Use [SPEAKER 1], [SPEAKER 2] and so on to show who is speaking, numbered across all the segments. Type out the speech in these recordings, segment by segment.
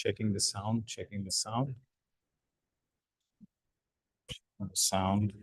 [SPEAKER 1] Checking the sound, checking the sound. Sound.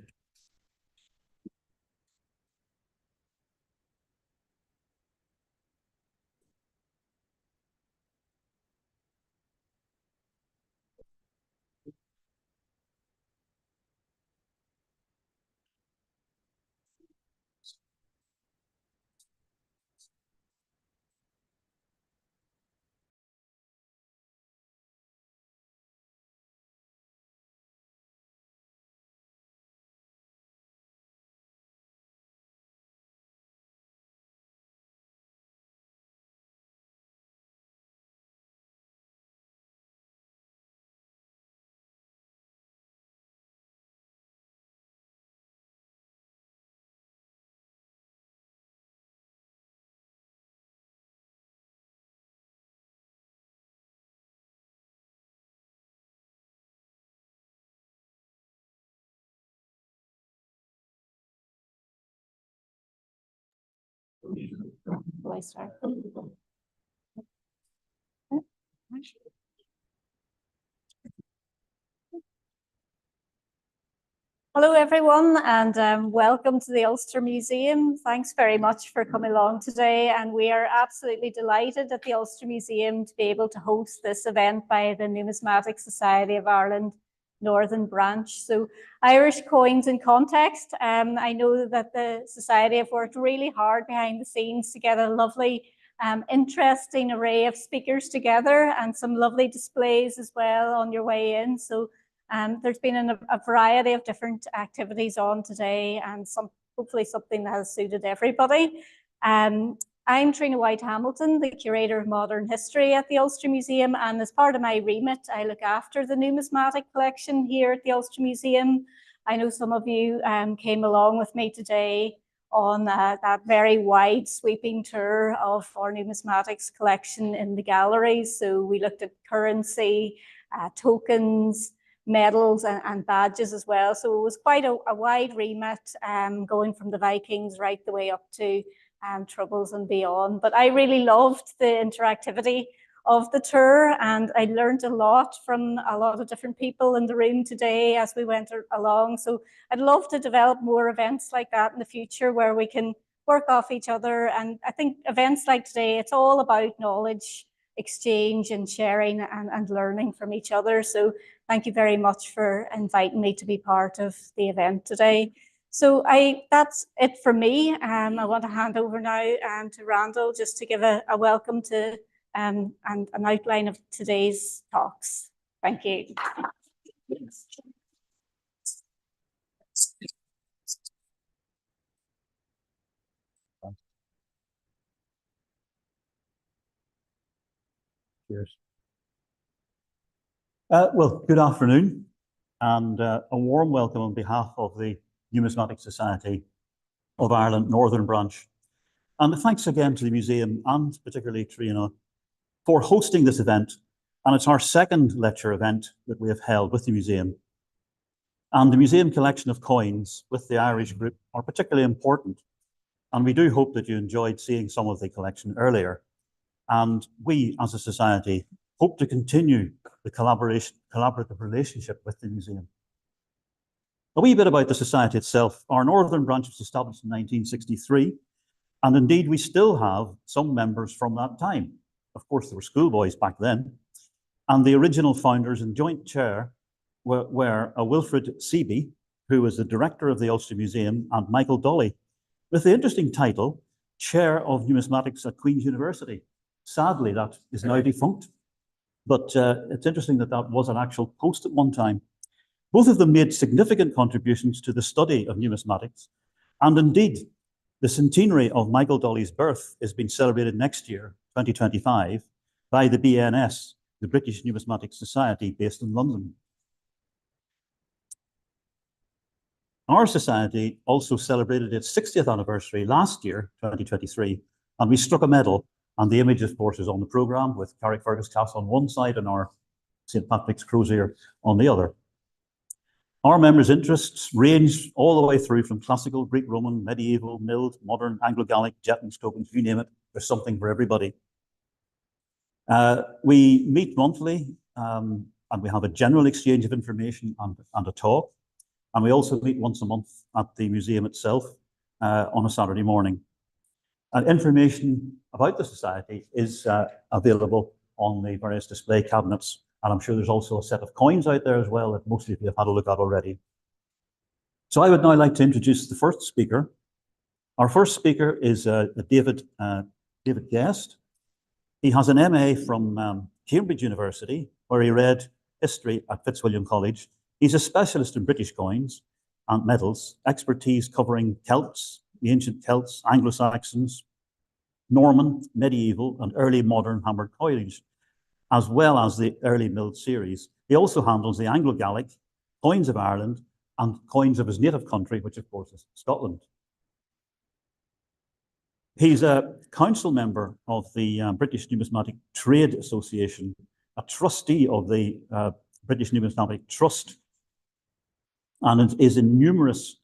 [SPEAKER 2] Will I start? Hello everyone, and welcome to the Ulster Museum. Thanks very much for coming along today, and we are absolutely delighted at the Ulster Museum to be able to host this event by the Numismatic Society of Ireland Northern Branch. So Irish Coins in Context. I know that the Society have worked really hard behind the scenes to get a lovely interesting array of speakers together and some lovely displays as well on your way in. So there's been a variety of different activities on today, and hopefully something that has suited everybody. I'm Trina White-Hamilton, the Curator of Modern History at the Ulster Museum, and as part of my remit, I look after the numismatic collection here at the Ulster Museum. I know some of you came along with me today on that very wide sweeping tour of our numismatics collection in the galleries. So we looked at currency, tokens, medals and badges as well. So it was quite a wide remit, going from the Vikings right the way up to Troubles and beyond. But I really loved the interactivity of the tour, and I learned a lot from a lot of different people in the room today as we went along. So I'd love to develop more events like that in the future where we can work off each other. And I think events like today, it's all about knowledge exchange and sharing and learning from each other. So thank you very much for inviting me to be part of the event today. So that's it for me. I want to hand over now to Randall just to give a welcome to and an outline of today's talks. Thank you.
[SPEAKER 3] Cheers. Well, good afternoon, and a warm welcome on behalf of the Numismatic Society of Ireland Northern Branch. And thanks again to the museum, and particularly Trina, for hosting this event. And it's our second lecture event that we have held with the museum. And the museum collection of coins with the Irish group are particularly important. And we do hope that you enjoyed seeing some of the collection earlier. And we, as a society, hope to continue the collaborative relationship with the museum. A wee bit about the society itself. Our Northern Branch was established in 1963, and indeed we still have some members from that time. Of course, there were schoolboys back then, and the original founders and joint chair were Wilfred Seeby, who was the director of the Ulster Museum, and Michael Dolly, with the interesting title, Chair of Numismatics at Queen's University. Sadly, that is now defunct, but it's interesting that that was an actual post at one time. Both of them made significant contributions to the study of numismatics, and indeed, the centenary of Michael Dolly's birth is being celebrated next year, 2025, by the BNS, the British Numismatic Society based in London. Our society also celebrated its 60th anniversary last year, 2023, and we struck a medal. And the image, of course, is on the programme with Carrickfergus Castle on one side and our St. Patrick's Crozier on the other. Our members' interests range all the way through from classical, Greek, Roman, medieval, milled, modern, Anglo-Gaelic, Jetons, tokens, you name it. There's something for everybody. We meet monthly, and we have a general exchange of information and a talk. And we also meet once a month at the museum itself on a Saturday morning. And information about the society is available on the various display cabinets. And I'm sure there's also a set of coins out there as well that most of you have had a look at already. So I would now like to introduce the first speaker. Our first speaker is David Guest. He has an MA from Cambridge University, where he read history at Fitzwilliam College. He's a specialist in British coins and medals, expertise covering Celts, the ancient Celts, Anglo-Saxons, Norman, medieval, and early modern hammered coinage, as well as the early milled series. He also handles the Anglo-Gaelic, coins of Ireland, and coins of his native country, which of course is Scotland. He's a council member of the British Numismatic Trade Association, a trustee of the British Numismatic Trust, and is in numerous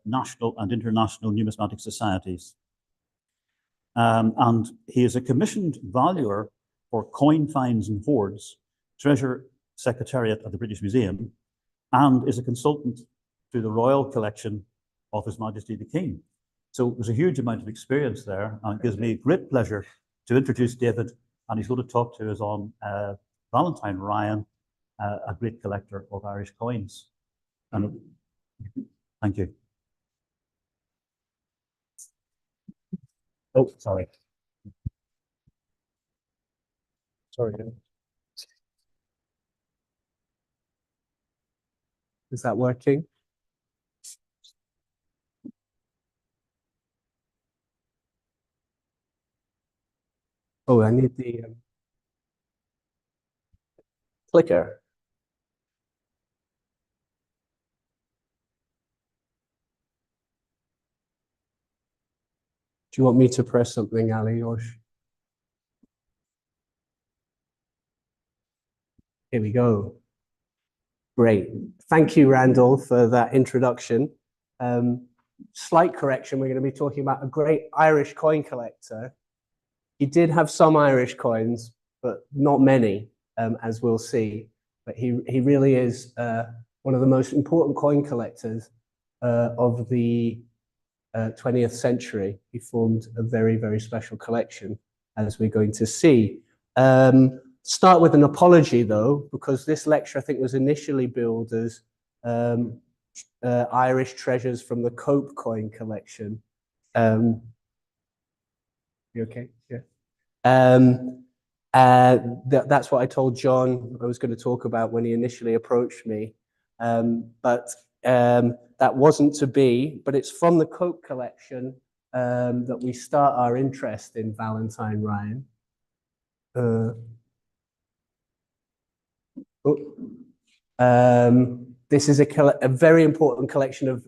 [SPEAKER 3] national and international numismatic societies. And he is a commissioned valuer for coin finds and hoards, Treasure Secretariat at the British Museum, and is a consultant to the Royal Collection of His Majesty the King. So there's a huge amount of experience there, and it gives me great pleasure to introduce David, and he's going to talk to us on Valentine Ryan, a great collector of Irish coins. And thank you. Oh, sorry.
[SPEAKER 4] Sorry. Is that working? Oh, I need the clicker. Do you want me to press something, Ali, or? Here we go. Great. Thank you, Randall, for that introduction. Slight correction, we're going to be talking about a great Irish coin collector. He did have some Irish coins, but not many, as we'll see. But he really is one of the most important coin collectors of the 20th century. He formed a very, very special collection, as we're going to see. Start with an apology, though, because this lecture, I think, was initially billed as Irish treasures from the Cope coin collection. You okay? Yeah. That's what I told John I was going to talk about when he initially approached me. But that wasn't to be, but it's from the Cope collection that we start our interest in Valentine Ryan. This is a very important collection of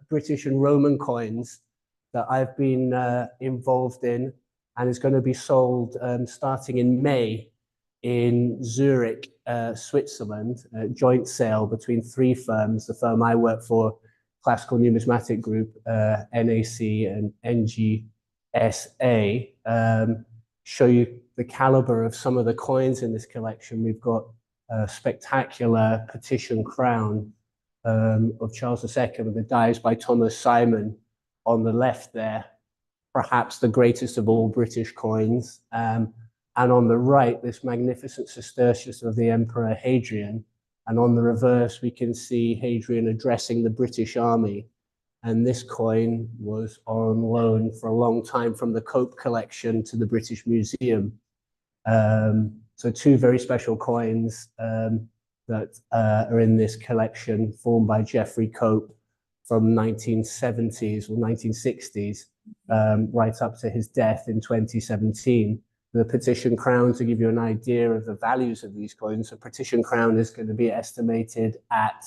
[SPEAKER 4] British and Roman coins that I've been involved in, and is going to be sold starting in May in Zurich, Switzerland, a joint sale between three firms. The firm I work for, Classical Numismatic Group, NAC and NGSA, show you the caliber of some of the coins in this collection. We've got a spectacular petition crown of Charles II with the dies by Thomas Simon on the left there, perhaps the greatest of all British coins. And on the right, this magnificent Sestertius of the Emperor Hadrian. And on the reverse, we can see Hadrian addressing the British Army. And this coin was on loan for a long time from the Cope collection to the British Museum. So two very special coins that are in this collection, formed by Geoffrey Cope from 1970s or 1960s, right up to his death in 2017. The petition crown, to give you an idea of the values of these coins, a petition crown is going to be estimated at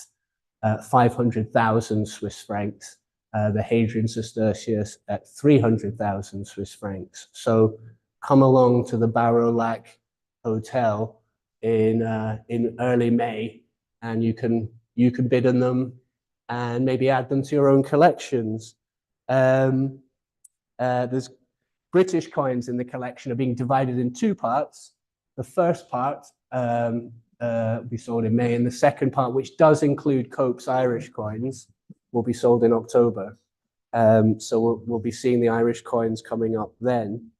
[SPEAKER 4] 500,000 Swiss francs, the Hadrian Sestertius at 300,000 Swiss francs. So come along to the Barolac Hotel in early May, and you can bid on them and maybe add them to your own collections. There's British coins in the collection are being divided in two parts. The The first part will be sold in May, and the second part, which does include Cope's Irish coins, will be sold in October. So we'll be seeing the Irish coins coming up then.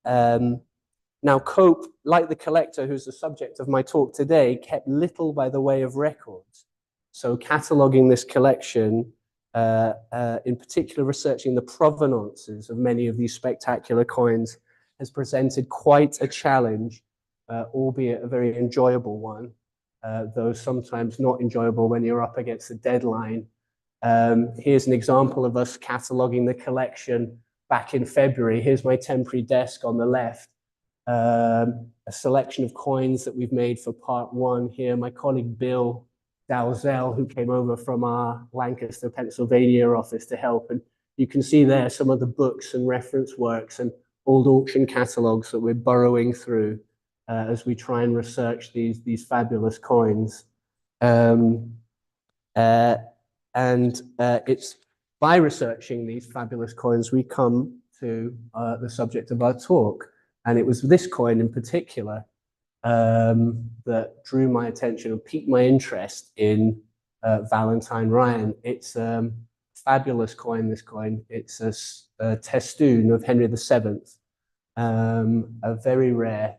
[SPEAKER 4] Now, Cope, like the collector who's the subject of my talk today, kept little by the way of records. So cataloguing this collection, in particular researching the provenances of many of these spectacular coins, has presented quite a challenge, albeit a very enjoyable one, though sometimes not enjoyable when you're up against a deadline. Here's an example of us cataloguing the collection back in February. Here's my temporary desk on the left. A selection of coins that we've made for part one here. My colleague Bill Dalzell, who came over from our Lancaster, Pennsylvania office to help. And you can see there some of the books and reference works and old auction catalogues that we're burrowing through as we try and research these fabulous coins. It's by researching these fabulous coins we come to the subject of our talk. And it was this coin in particular that drew my attention and piqued my interest in Valentine Ryan. It's a fabulous coin, this coin. It's a testoon of Henry VII, a very rare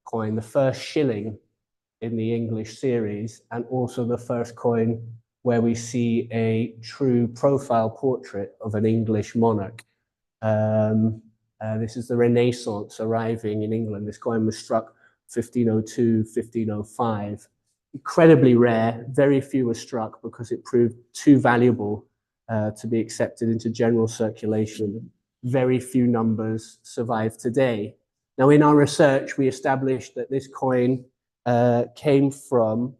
[SPEAKER 4] coin, the first shilling in the English series, and also the first coin where we see a true profile portrait of an English monarch. This is the Renaissance arriving in England. This coin was struck 1502, 1505. Incredibly rare, very few were struck because it proved too valuable to be accepted into general circulation. Very few numbers survive today. Now, in our research, we established that this coin came from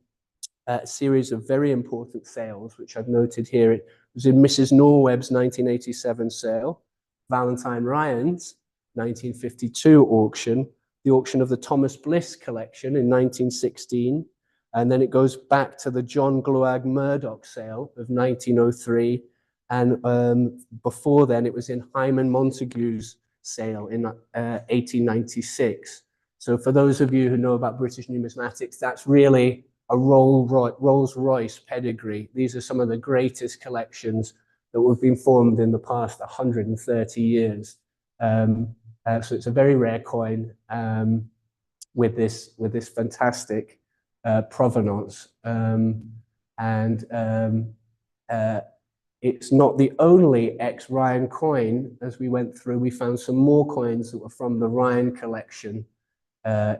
[SPEAKER 4] a series of very important sales, which I've noted here. It was in Mrs. Norweb's 1987 sale, Valentine Ryan's 1952 auction, the auction of the Thomas Bliss collection in 1916, and then it goes back to the John Gluag Murdoch sale of 1903, and before then it was in Hyman Montague's sale in 1896. So for those of you who know about British numismatics, that's really a Rolls-Royce pedigree. These are some of the greatest collections that have been formed in the past 130 years. So it's a very rare coin with this fantastic provenance. It's not the only ex-Ryan coin. As we went through, we found some more coins that were from the Ryan collection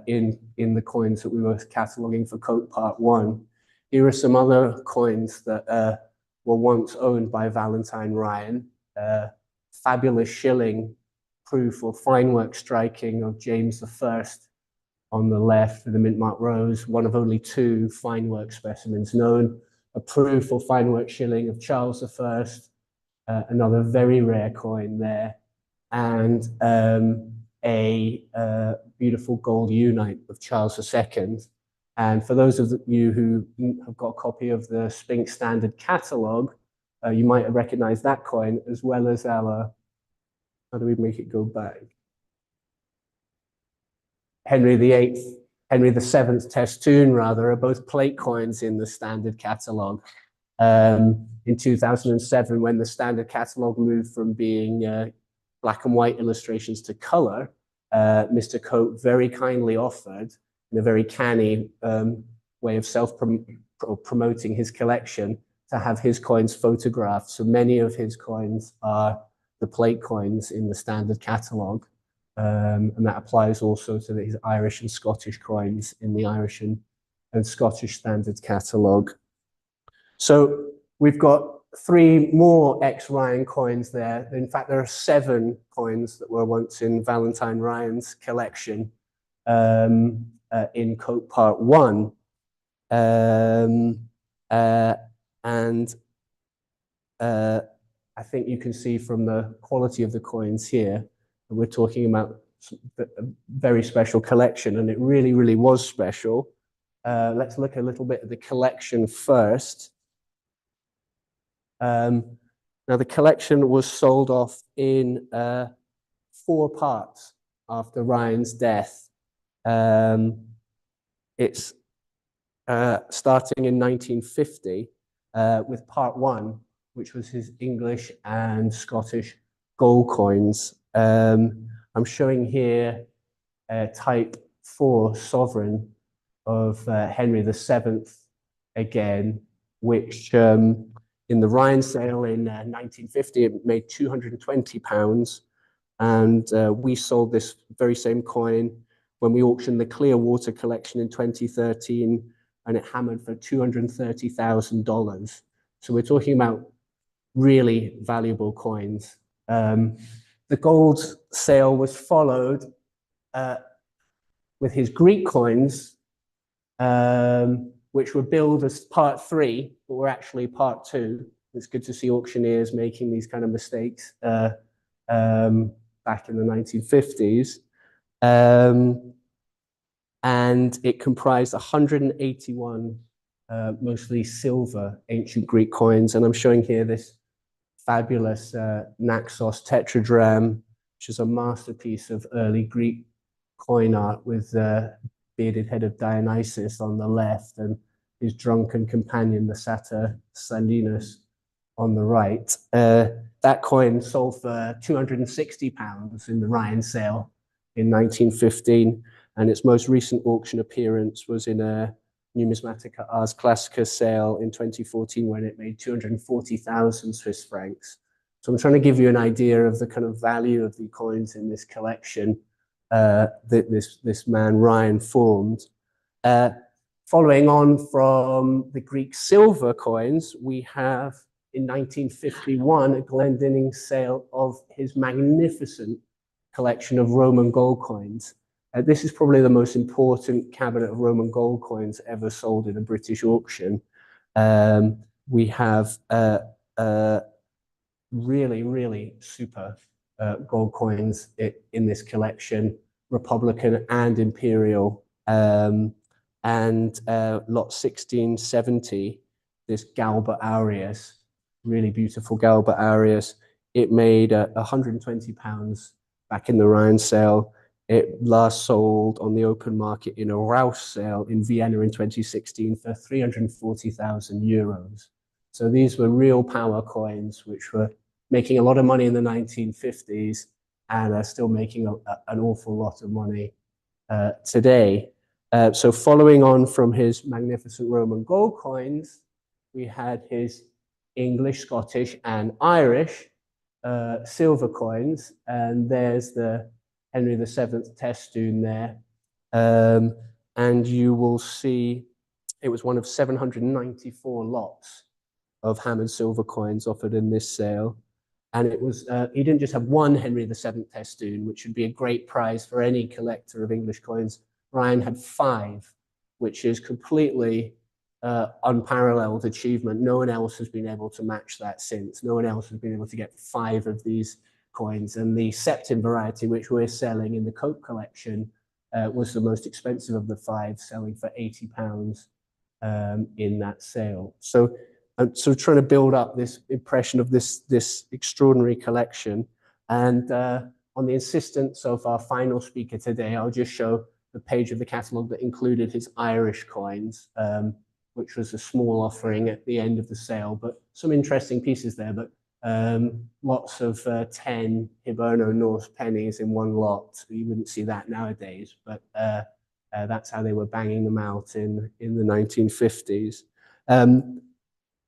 [SPEAKER 4] in the coins that we were cataloguing for Cope Part 1. Here are some other coins that were once owned by Valentine Ryan. Fabulous shilling proof or fine work striking of James I on the left with the mint mark rose, one of only two fine work specimens known. A proof or fine work shilling of Charles I, another very rare coin there, and a beautiful gold unite of Charles II. And for those of you who have got a copy of the Spink Standard Catalogue, you might recognize that coin as well as our, how do we make it go back? Henry VIII, Henry VII's testoon rather, are both plate coins in the Standard Catalogue. In 2007, when the Standard Catalogue moved from being black and white illustrations to color, Mr. Cope very kindly offered, in a very canny way of self-promoting his collection, to have his coins photographed. So many of his coins are the plate coins in the Standard Catalogue. And that applies also to his Irish and Scottish coins in the Irish and Scottish Standard Catalogue. So we've got 3 more ex-Ryan coins there. In fact, there are 7 coins that were once in Valentine Ryan's collection in Cope Part 1. I think you can see from the quality of the coins here, we're talking about a very special collection, and it really, really was special. Let's look a little bit at the collection first. Now, the collection was sold off in 4 parts after Ryan's death. it's starting in 1950 with part 1, which was his English and Scottish gold coins. I'm showing here type 4 sovereign of Henry VII again, which in the Rhine sale in 1950, it made £220. And we sold this very same coin when we auctioned the Clearwater collection in 2013, and it hammered for $230,000. So we're talking about really valuable coins. The gold sale was followed with his Greek coins, which were billed as part 3, but were actually part 2. It's good to see auctioneers making these kind of mistakes back in the 1950s. And it comprised 181 mostly silver ancient Greek coins. And I'm showing here this fabulous Naxos tetradrachm, which is a masterpiece of early Greek coin art with the bearded head of Dionysus on the left and his drunken companion, the satyr Silenus, on the right. That coin sold for £260 in the Rhine sale in 1915, and its most recent auction appearance was in a Numismatica Ars Classica sale in 2014 when it made 240,000 Swiss francs. So I'm trying to give you an idea of the kind of value of the coins in this collection that this man Ryan formed. Following on from the Greek silver coins, we have in 1951 a Glendinning sale of his magnificent collection of Roman gold coins. This is probably the most important cabinet of Roman gold coins ever sold in a British auction. We have really, really super gold coins in this collection, Republican and Imperial. And lot 1670, this Galba Aureus, really beautiful Galba Aureus. It made £120 back in the Rhine sale. It last sold on the open market in a Rouse sale in Vienna in 2016 for 340,000 euros. So these were real power coins, which were making a lot of money in the 1950s and are still making an awful lot of money today. So following on from his magnificent Roman gold coins, we had his English, Scottish, and Irish silver coins. And there's the Henry VII testoon there. And you will see it was one of 794 lots of hammered silver coins offered in this sale. And it was, he didn't just have one Henry VII testoon, which would be a great prize for any collector of English coins. Ryan had 5, which is completely unparalleled achievement. No one else has been able to match that since. No one else has been able to get 5 of these coins. And the septim variety, which we're selling in the Cope collection, was the most expensive of the 5, selling for £80 in that sale. So I'm sort of trying to build up this impression of this extraordinary collection. And on the insistence of our final speaker today, I'll just show the page of the catalogue that included his Irish coins, which was a small offering at the end of the sale, but some interesting pieces there. But lots of 10 Hiberno Norse pennies in one lot. You wouldn't see that nowadays, but that's how they were banging them out in the 1950s.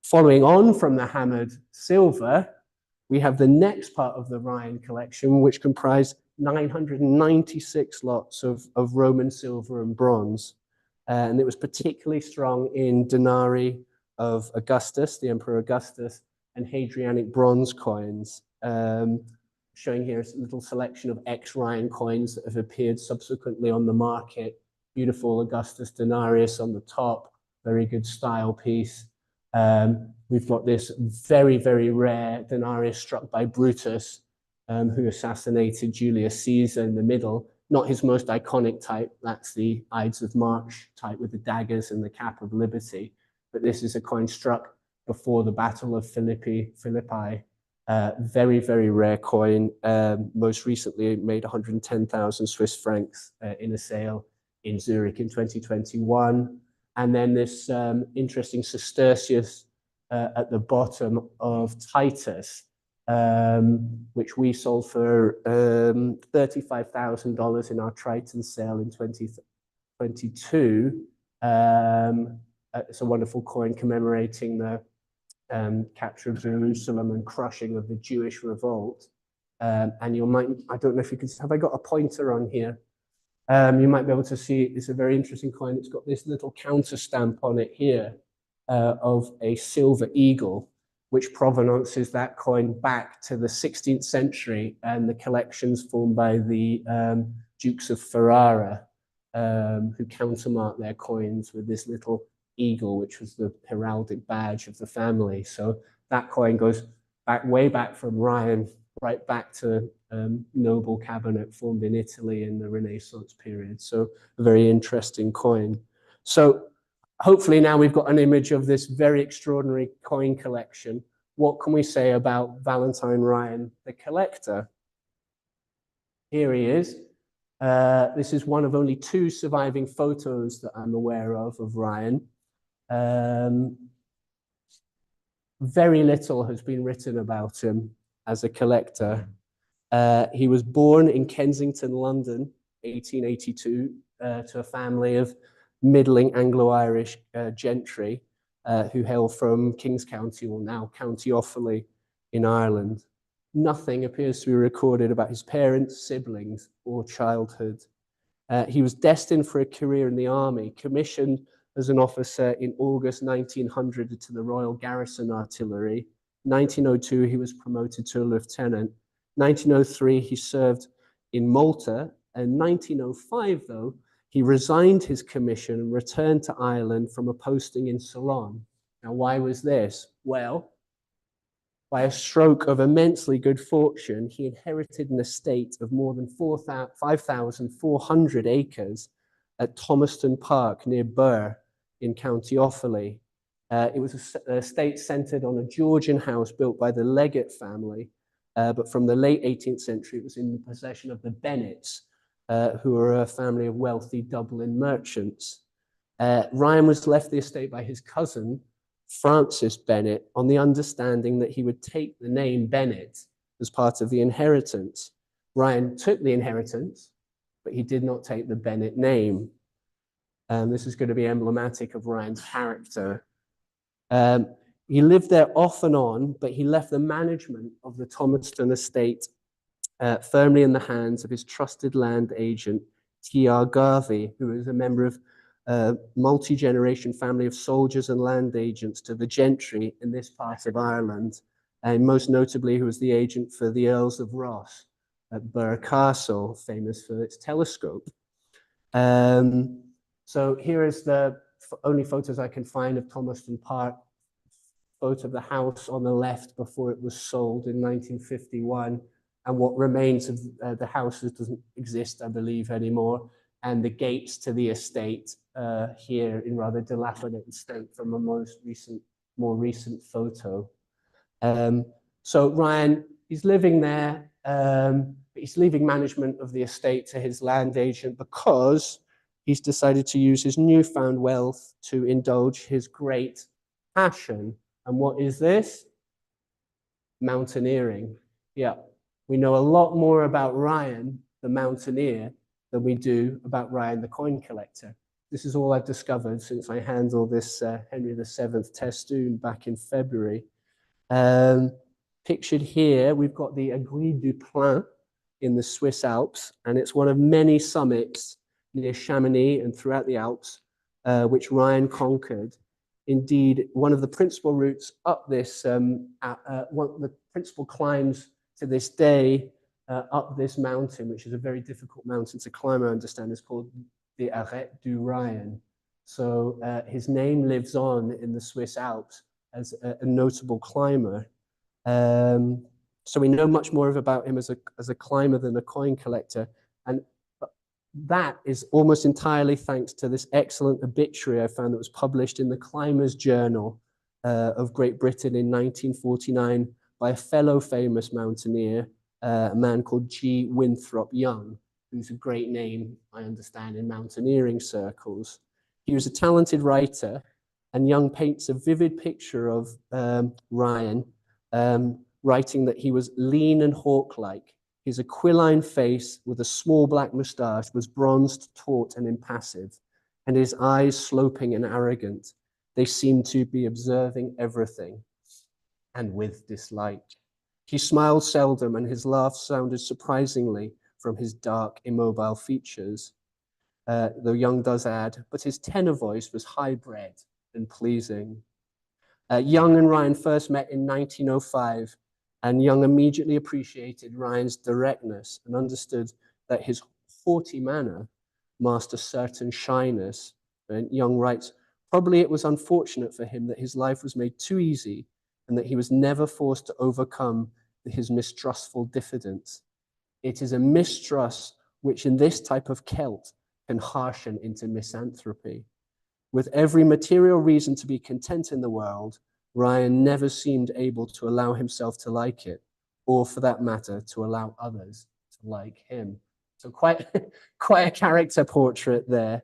[SPEAKER 4] Following on from the hammered silver, we have the next part of the Ryan collection, which comprised 996 lots of Roman silver and bronze. And it was particularly strong in denarii of Augustus, the Emperor Augustus, and Hadrianic bronze coins. Showing here a little selection of ex-Ryan coins that have appeared subsequently on the market. Beautiful Augustus denarius on the top, very good style piece. We've got this very, very rare denarius struck by Brutus, who assassinated Julius Caesar in the middle. Not his most iconic type, that's the Ides of March type with the daggers and the cap of liberty. But this is a coin struck before the Battle of Philippi. Very, very rare coin. Most recently it made 110,000 Swiss francs in a sale in Zurich in 2021. And then this interesting sestertius at the bottom of Titus, which we sold for $35,000 in our Triton sale in 2022. It's a wonderful coin commemorating the capture of Jerusalem and crushing of the Jewish revolt. And you might, I don't know if you can, have I got a pointer on here? You might be able to see it's a very interesting coin. It's got this little counter stamp on it here of a silver eagle, which provenances that coin back to the 16th century and the collections formed by the Dukes of Ferrara, who countermarked their coins with this little eagle, which was the heraldic badge of the family. So that coin goes back, way back from Ryan, right back to noble cabinet formed in Italy in the Renaissance period. So a very interesting coin. So hopefully now we've got an image of this very extraordinary coin collection. What can we say about Valentine Ryan, the collector? Here he is. This is one of only 2 surviving photos that I'm aware of Ryan. Very little has been written about him as a collector. He was born in Kensington, London, 1882, to a family of middling Anglo-Irish gentry who hail from Kings County, or now County Offaly in Ireland. Nothing appears to be recorded about his parents, siblings, or childhood. He was destined for a career in the army, commissioned as an officer in August 1900 to the Royal Garrison Artillery. 1902, he was promoted to a lieutenant. 1903, he served in Malta. And 1905, though, he resigned his commission and returned to Ireland from a posting in Ceylon. Now, why was this? Well, by a stroke of immensely good fortune, he inherited an estate of more than 5,400 acres at Thomaston Park near Birr in County Offaly. It was an estate centered on a Georgian house built by the Leggett family, but from the late 18th century, it was in the possession of the Bennets, who were a family of wealthy Dublin merchants. Ryan was left the estate by his cousin, Francis Bennett, on the understanding that he would take the name Bennett as part of the inheritance. Ryan took the inheritance, but he did not take the Bennett name. This is going to be emblematic of Ryan's character. He lived there off and on, but he left the management of the Thomaston estate firmly in the hands of his trusted land agent, T.R. Garvey, who was a member of a multi-generation family of soldiers and land agents to the gentry in this part of Ireland, and most notably who was the agent for the Earls of Ross at Birr Castle, famous for its telescope. So here is the only photos I can find of Thomaston Park. Photo of the house on the left before it was sold in 1951, and what remains of the house doesn't exist, I believe, anymore, and the gates to the estate here in rather dilapidated state from a more recent photo. So Ryan, he's living there, but he's leaving management of the estate to his land agent because he's decided to use his newfound wealth to indulge his great passion. And what is this? Mountaineering. Yeah, we know a lot more about Ryan, the mountaineer, than we do about Ryan, the coin collector. This is all I've discovered since I handled this Henry VII testoon back in February. Pictured here, we've got the Aiguille du Plain in the Swiss Alps, and it's one of many summits near Chamonix and throughout the Alps, which Ryan conquered. Indeed, one of the principal routes up this, one of the principal climbs to this day up this mountain, which is a very difficult mountain to climb, I understand, is called the Arête du Ryan. So his name lives on in the Swiss Alps as a notable climber. So we know much more about him as a climber than a coin collector. And that is almost entirely thanks to this excellent obituary I found that was published in the Climbers Journal of Great Britain in 1949 by a fellow famous mountaineer, a man called G. Winthrop Young. who's a great name, I understand, in mountaineering circles. He was a talented writer, and Young paints a vivid picture of Ryan, writing that he was lean and hawk-like. His aquiline face with a small black moustache was bronzed, taut, and impassive, and his eyes sloping and arrogant. They seemed to be observing everything, and with dislike. He smiled seldom, and his laugh sounded surprisingly from his dark, immobile features, though Young does add, but his tenor voice was high-bred and pleasing. Young and Ryan first met in 1905, and Young immediately appreciated Ryan's directness and understood that his haughty manner masked a certain shyness. And Young writes, probably it was unfortunate for him that his life was made too easy and that he was never forced to overcome his mistrustful diffidence. It is a mistrust which in this type of Celt can harshen into misanthropy. With every material reason to be content in the world, Ryan never seemed able to allow himself to like it, or for that matter, to allow others to like him. So quite a character portrait there.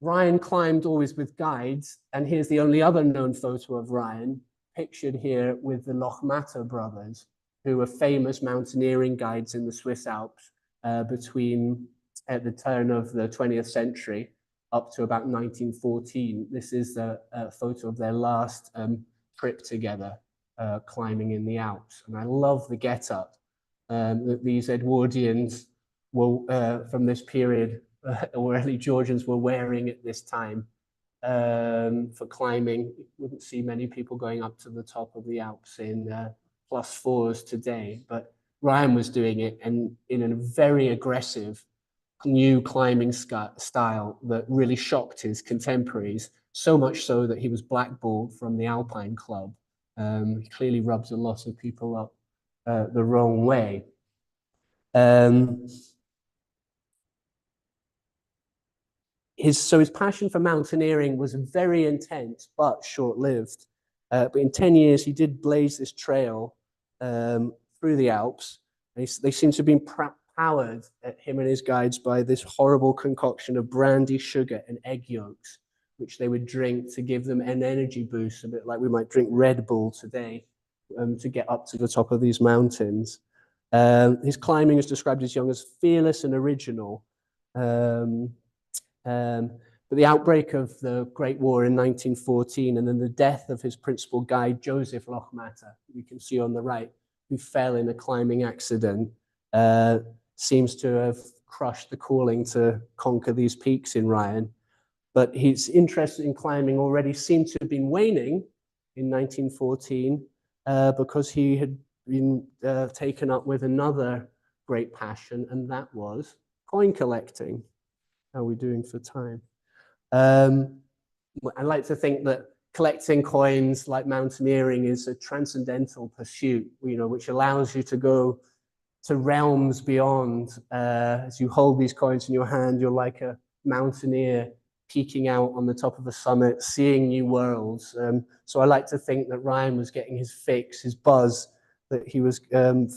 [SPEAKER 4] Ryan climbed always with guides, and here's the only other known photo of Ryan, pictured here with the Lochmatter brothers, who were famous mountaineering guides in the Swiss Alps between at the turn of the 20th century up to about 1914. This is a photo of their last trip together, climbing in the Alps. And I love the get-up that these Edwardians were, from this period, or early Georgians were wearing at this time for climbing. You wouldn't see many people going up to the top of the Alps in +4s today, but Ryan was doing it, and in a very aggressive new climbing style that really shocked his contemporaries, so much so that he was blackballed from the Alpine Club. He clearly rubs a lot of people up the wrong way. His passion for mountaineering was very intense, but short-lived. But in 10 years, he did blaze this trail through the Alps. And they seem to have been powered, him and his guides, by this horrible concoction of brandy, sugar, and egg yolks, which they would drink to give them an energy boost, a bit like we might drink Red Bull today, to get up to the top of these mountains. His climbing is described as Young as fearless and original. But the outbreak of the Great War in 1914 and then the death of his principal guide, Joseph Lochmatter, you can see on the right, who fell in a climbing accident, seems to have crushed the calling to conquer these peaks in Ryan. But his interest in climbing already seemed to have been waning in 1914 because he had been taken up with another great passion, and that was coin collecting. How are we doing for time? I like to think that collecting coins, like mountaineering, is a transcendental pursuit, which allows you to go to realms beyond. As you hold these coins in your hand, you're like a mountaineer peeking out on the top of a summit, seeing new worlds. So I like to think that Ryan was getting his fix, his buzz, that he was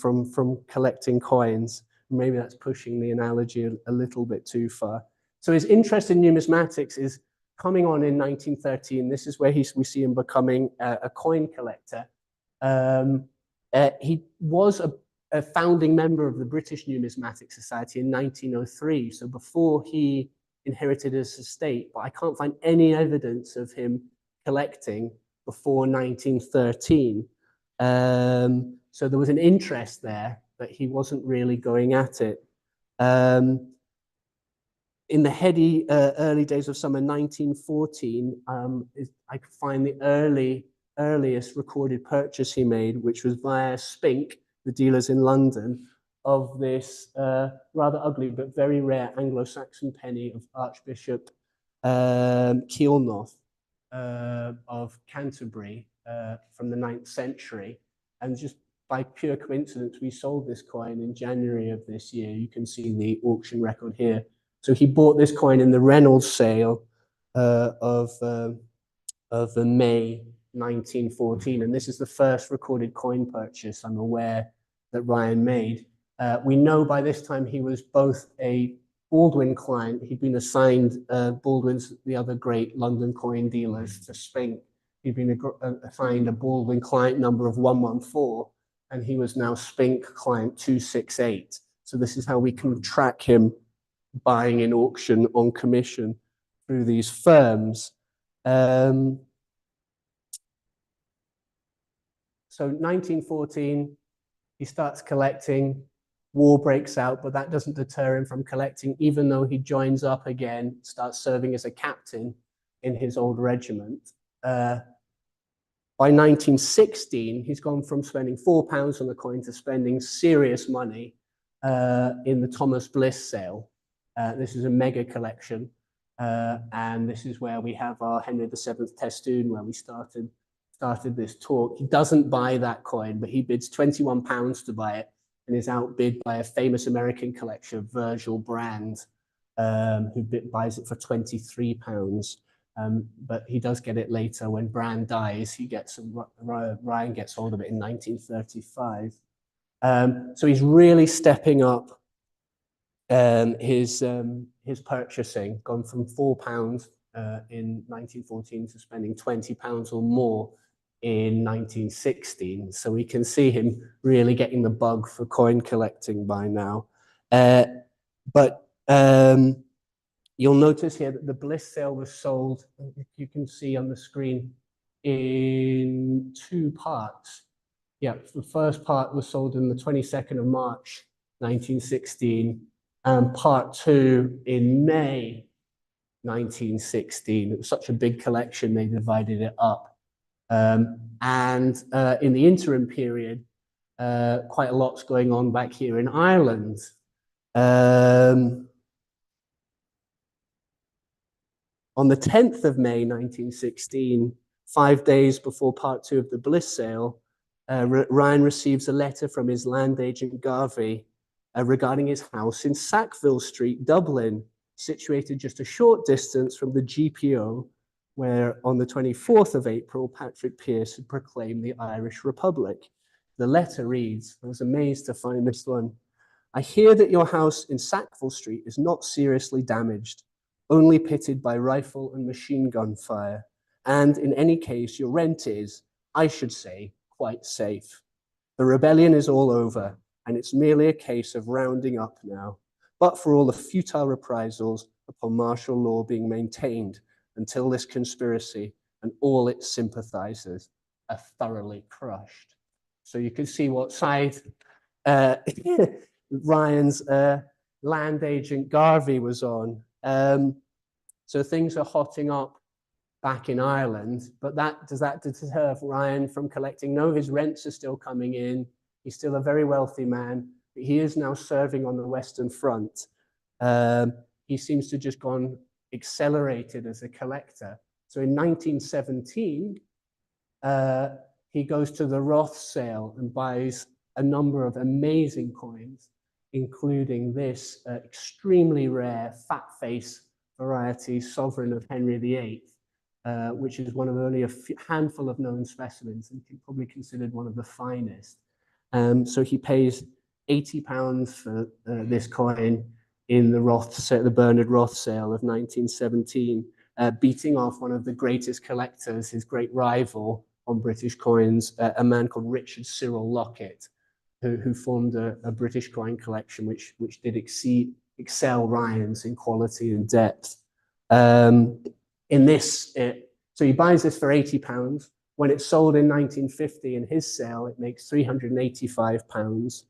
[SPEAKER 4] from collecting coins. Maybe that's pushing the analogy a little bit too far. So his interest in numismatics is coming on in 1913. This is where we see him becoming a coin collector. He was a founding member of the British Numismatic Society in 1903, so before he inherited his estate, but I can't find any evidence of him collecting before 1913. So there was an interest there, but he wasn't really going at it. In the heady early days of summer 1914, I could find the earliest recorded purchase he made, which was via Spink, the dealers in London, of this rather ugly but very rare Anglo-Saxon penny of Archbishop Keilnoth of Canterbury from the 9th century. And just by pure coincidence, we sold this coin in January of this year. You can see the auction record here. So he bought this coin in the Reynolds sale of May 1914, and this is the first recorded coin purchase I'm aware that Ryan made. We know by this time he was both a Baldwin client. He'd been assigned Baldwin's, the other great London coin dealers, to Spink. He'd been assigned a Baldwin client number of 114, and he was now Spink client 268. So this is how we can track him buying in auction on commission through these firms. So 1914, he starts collecting. War breaks out, but that doesn't deter him from collecting, even though he joins up again, starts serving as a captain in his old regiment. By 1916, he's gone from spending £4 on the coin to spending serious money in the Thomas Bliss sale. This is a mega collection, and this is where we have our Henry VII Testoon, where we started this talk. He doesn't buy that coin, but he bids £21 to buy it, and is outbid by a famous American collector, Virgil Brand, who buys it for £23. But he does get it later when Brand dies. Ryan gets hold of it in 1935. So he's really stepping up his purchasing, gone from £4 in 1914 to spending £20 or more in 1916. So we can see him really getting the bug for coin collecting by now. But you'll notice here that the Bliss sale was sold, you can see on the screen, in two parts. Yeah, the first part was sold on the 22nd of March, 1916, and part two in May, 1916. It was such a big collection, they divided it up. In the interim period, quite a lot's going on back here in Ireland. On the 10th of May, 1916, 5 days before part two of the Bliss sale, Ryan receives a letter from his land agent Garvey regarding his house in Sackville Street, Dublin, situated just a short distance from the GPO, where on the 24th of April, Patrick Pearse had proclaimed the Irish Republic. The letter reads, I was amazed to find this one, I hear that your house in Sackville Street is not seriously damaged, only pitted by rifle and machine gun fire, and in any case, your rent is, I should say, quite safe. The rebellion is all over, and it's merely a case of rounding up now, but for all the futile reprisals upon martial law being maintained until this conspiracy and all its sympathizers are thoroughly crushed. So you can see what side Ryan's land agent Garvey was on. So things are hotting up back in Ireland, but does that deter Ryan from collecting? No, his rents are still coming in. He's still a very wealthy man, but he is now serving on the Western Front. He seems to just gone accelerated as a collector. So in 1917, he goes to the Roth sale and buys a number of amazing coins, including this extremely rare fat face variety sovereign of Henry VIII, which is one of only a handful of known specimens and probably considered one of the finest. So he pays £80 for this coin in the Bernard Roth sale of 1917, beating off one of the greatest collectors, his great rival on British coins, a man called Richard Cyril Lockett, who formed a British coin collection which did excel Ryan's in quality and depth. So he buys this for £80. When it's sold in 1950 in his sale, it makes £385.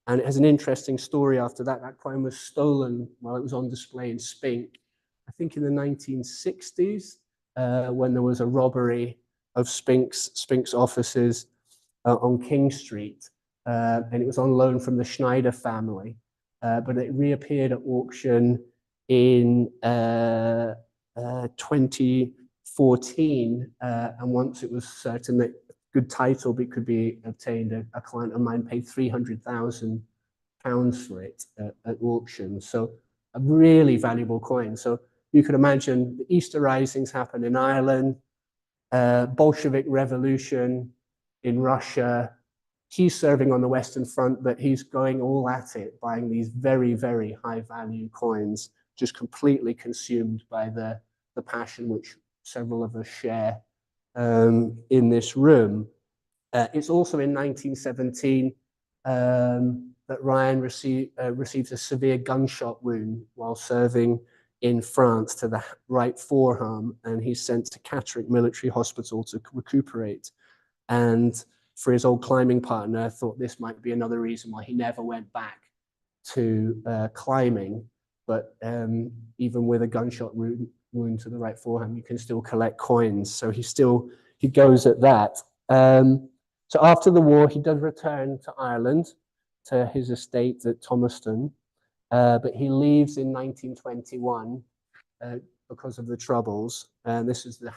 [SPEAKER 4] And it has an interesting story after that. That coin was stolen while it was on display in Spink, I think in the 1960s, when there was a robbery of Spink's offices on King Street. And it was on loan from the Schneider family. But it reappeared at auction in 2014. And once it was certain that good title could be obtained, a client of mine paid £300,000 for it at auction. So a really valuable coin. So you could imagine the Easter Risings happened in Ireland, Bolshevik Revolution in Russia, he's serving on the Western Front, but he's going all at it, buying these very, very high value coins, just completely consumed by the passion which several of us share in this room. It's also in 1917 that Ryan receives a severe gunshot wound while serving in France to the right forearm, and he's sent to Catterick Military Hospital to recuperate. And for his old climbing partner, thought this might be another reason why he never went back to climbing. But even with a gunshot wound to the right forearm, you can still collect coins. So he goes at that. So after the war, he does return to Ireland, to his estate at Thomaston, but he leaves in 1921 because of the Troubles. And this is the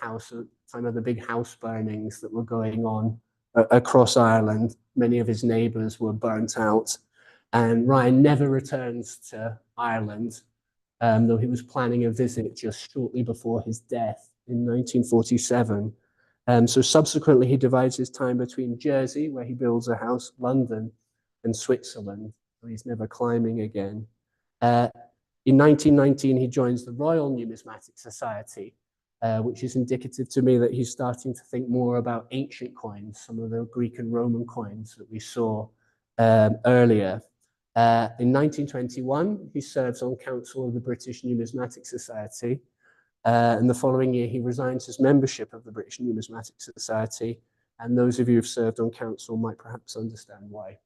[SPEAKER 4] time of the big house burnings that were going on across Ireland. Many of his neighbours were burnt out, and Ryan never returns to Ireland, though he was planning a visit just shortly before his death in 1947. So subsequently, he divides his time between Jersey, where he builds a house, London, and Switzerland. So he's never climbing again. In 1919, he joins the Royal Numismatic Society, which is indicative to me that he's starting to think more about ancient coins, some of the Greek and Roman coins that we saw earlier. In 1921, he serves on council of the British Numismatic Society. And the following year, he resigns his membership of the British Numismatic Society. And those of you who've served on council might perhaps understand why.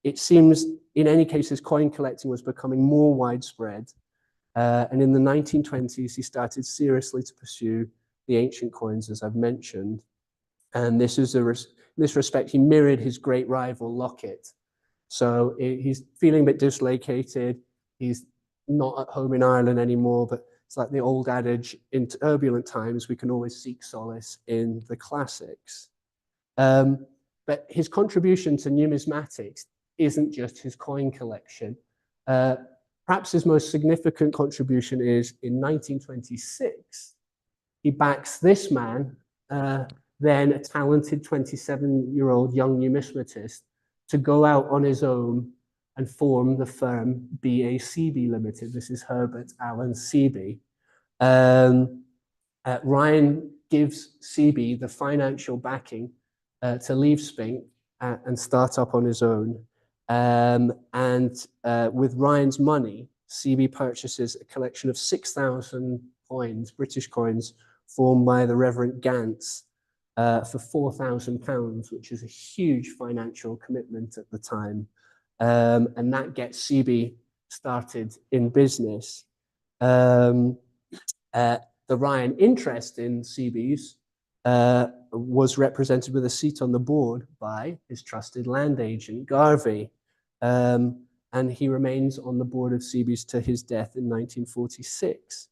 [SPEAKER 4] It seems, in any case, his coin collecting was becoming more widespread. And in the 1920s, he started seriously to pursue the ancient coins, as I've mentioned. And this is in this respect, he mirrored his great rival, Lockett. So he's feeling a bit dislocated. He's not at home in Ireland anymore, but it's like the old adage, in turbulent times, we can always seek solace in the classics. But his contribution to numismatics isn't just his coin collection. Perhaps his most significant contribution is in 1926, he backs this man, then a talented 27-year-old young numismatist, to go out on his own and form the firm BA-CB Limited. This is Herbert Allen Seaby. Ryan gives Seaby the financial backing to leave Spink and start up on his own. With Ryan's money, Seaby purchases a collection of 6,000 coins, British coins, formed by the Reverend Gantz for £4,000, which is a huge financial commitment at the time. And that gets Seaby started in business. The Ryan interest in Seaby's was represented with a seat on the board by his trusted land agent, Garvey. And he remains on the board of Seaby's to his death in 1946.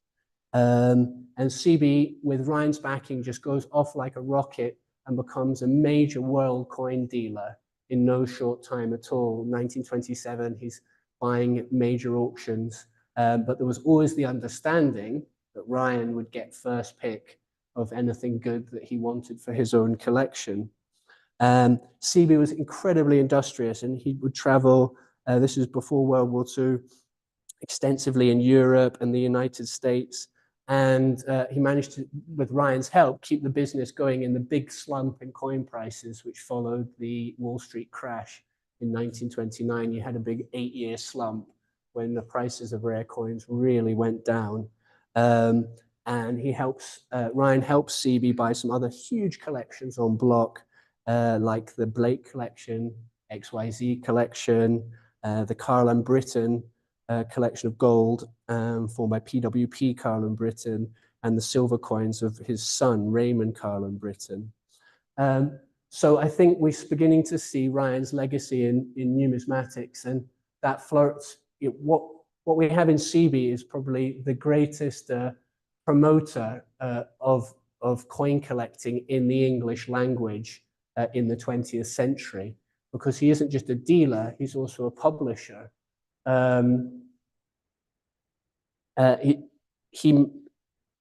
[SPEAKER 4] And Seaby, with Ryan's backing, just goes off like a rocket and becomes a major world coin dealer in no short time at all. 1927, he's buying at major auctions, but there was always the understanding that Ryan would get first pick of anything good that he wanted for his own collection. Seaby was incredibly industrious, and he would travel, this is before World War II, extensively in Europe and the United States. And he managed to, with Ryan's help, keep the business going in the big slump in coin prices, which followed the Wall Street crash in 1929. You had a big 8-year slump when the prices of rare coins really went down. And he helps, Ryan helps Seaby buy some other huge collections on block, like the Blake collection, XYZ collection, the Carl and Britton collection of gold formed by PWP Carl and Britton, and the silver coins of his son, Raymond Carl and Britton. So I think we're beginning to see Ryan's legacy in numismatics, and that flirts. What we have in Seaby is probably the greatest promoter of coin collecting in the English language in the 20th century, because he isn't just a dealer, he's also a publisher. He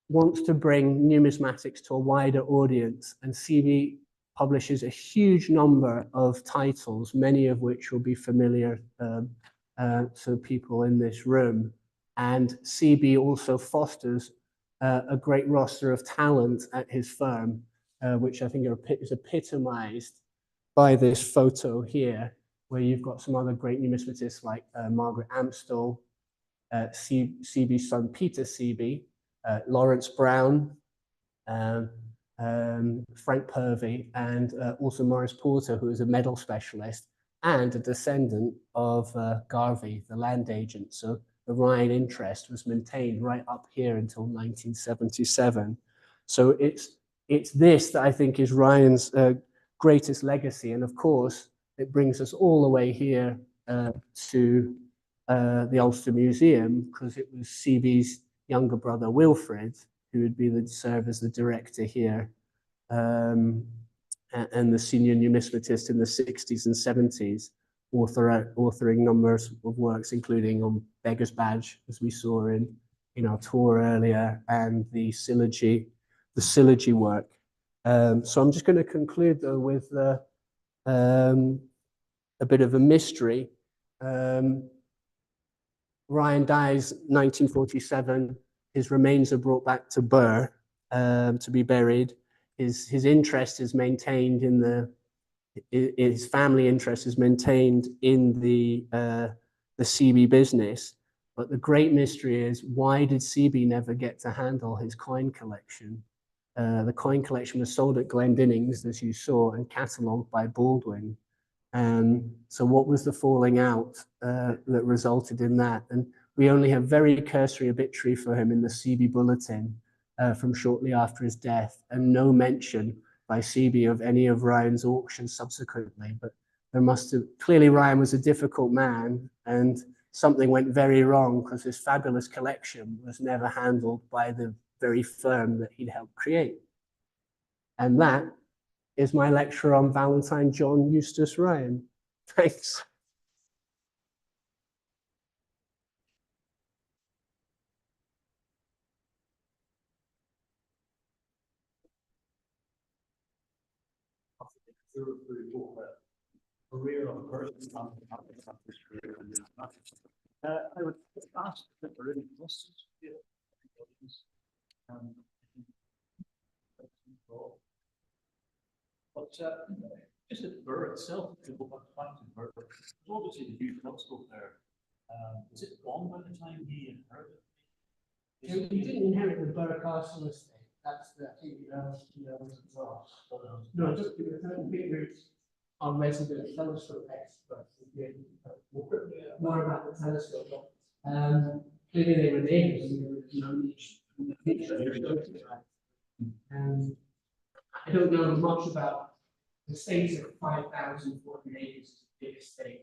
[SPEAKER 4] wants to bring numismatics to a wider audience, and Seaby publishes a huge number of titles, many of which will be familiar to people in this room. And CB also fosters a great roster of talent at his firm, which I think is epitomized by this photo here, where you've got some other great numismatists like Margaret Amstel, CB's son Peter CB, Lawrence Brown, Frank Purvey, and also Morris Porter, who is a medal specialist and a descendant of Garvey, the land agent. So the Ryan interest was maintained right up here until 1977. So it's this that I think is Ryan's greatest legacy. And of course, it brings us all the way here to the Ulster Museum, because it was CB's younger brother, Wilfred, who would serve as the director here, and the senior numismatist in the 60s and 70s, authoring numbers of works, including on Beggar's Badge, as we saw in our tour earlier, and the Syllogy work. So I'm just going to conclude, though, with a bit of a mystery. Ryan dies 1947. His remains are brought back to Birr to be buried. His interest is maintained his family interest is maintained in the CB business. But the great mystery is, why did CB never get to handle his coin collection? The coin collection was sold at Glendinning's, as you saw, and catalogued by Baldwin. So what was the falling out that resulted in that? And we only have very cursory obituary for him in the CB Bulletin from shortly after his death, and no mention by CB of any of Ryan's auctions subsequently. But there must have, clearly Ryan was a difficult man, and something went very wrong, because his fabulous collection was never handled by the very firm that he'd helped create. And that is my lecture on Valentine John Eustace Ryan. Thanks.
[SPEAKER 3] Career of a person. I would ask if there are any questions. But just at Birr itself, people have back to Birr. There's obviously the huge telescope there. Is it gone by the time he inherited?
[SPEAKER 4] He didn't inherit the Birr Castle estate. That's the thing he owns as well. No, just because I don't think there's our resident telescope experts more about the telescope. Clearly they were neighbors, and I don't know much about the state of 5,400 acres, big estate.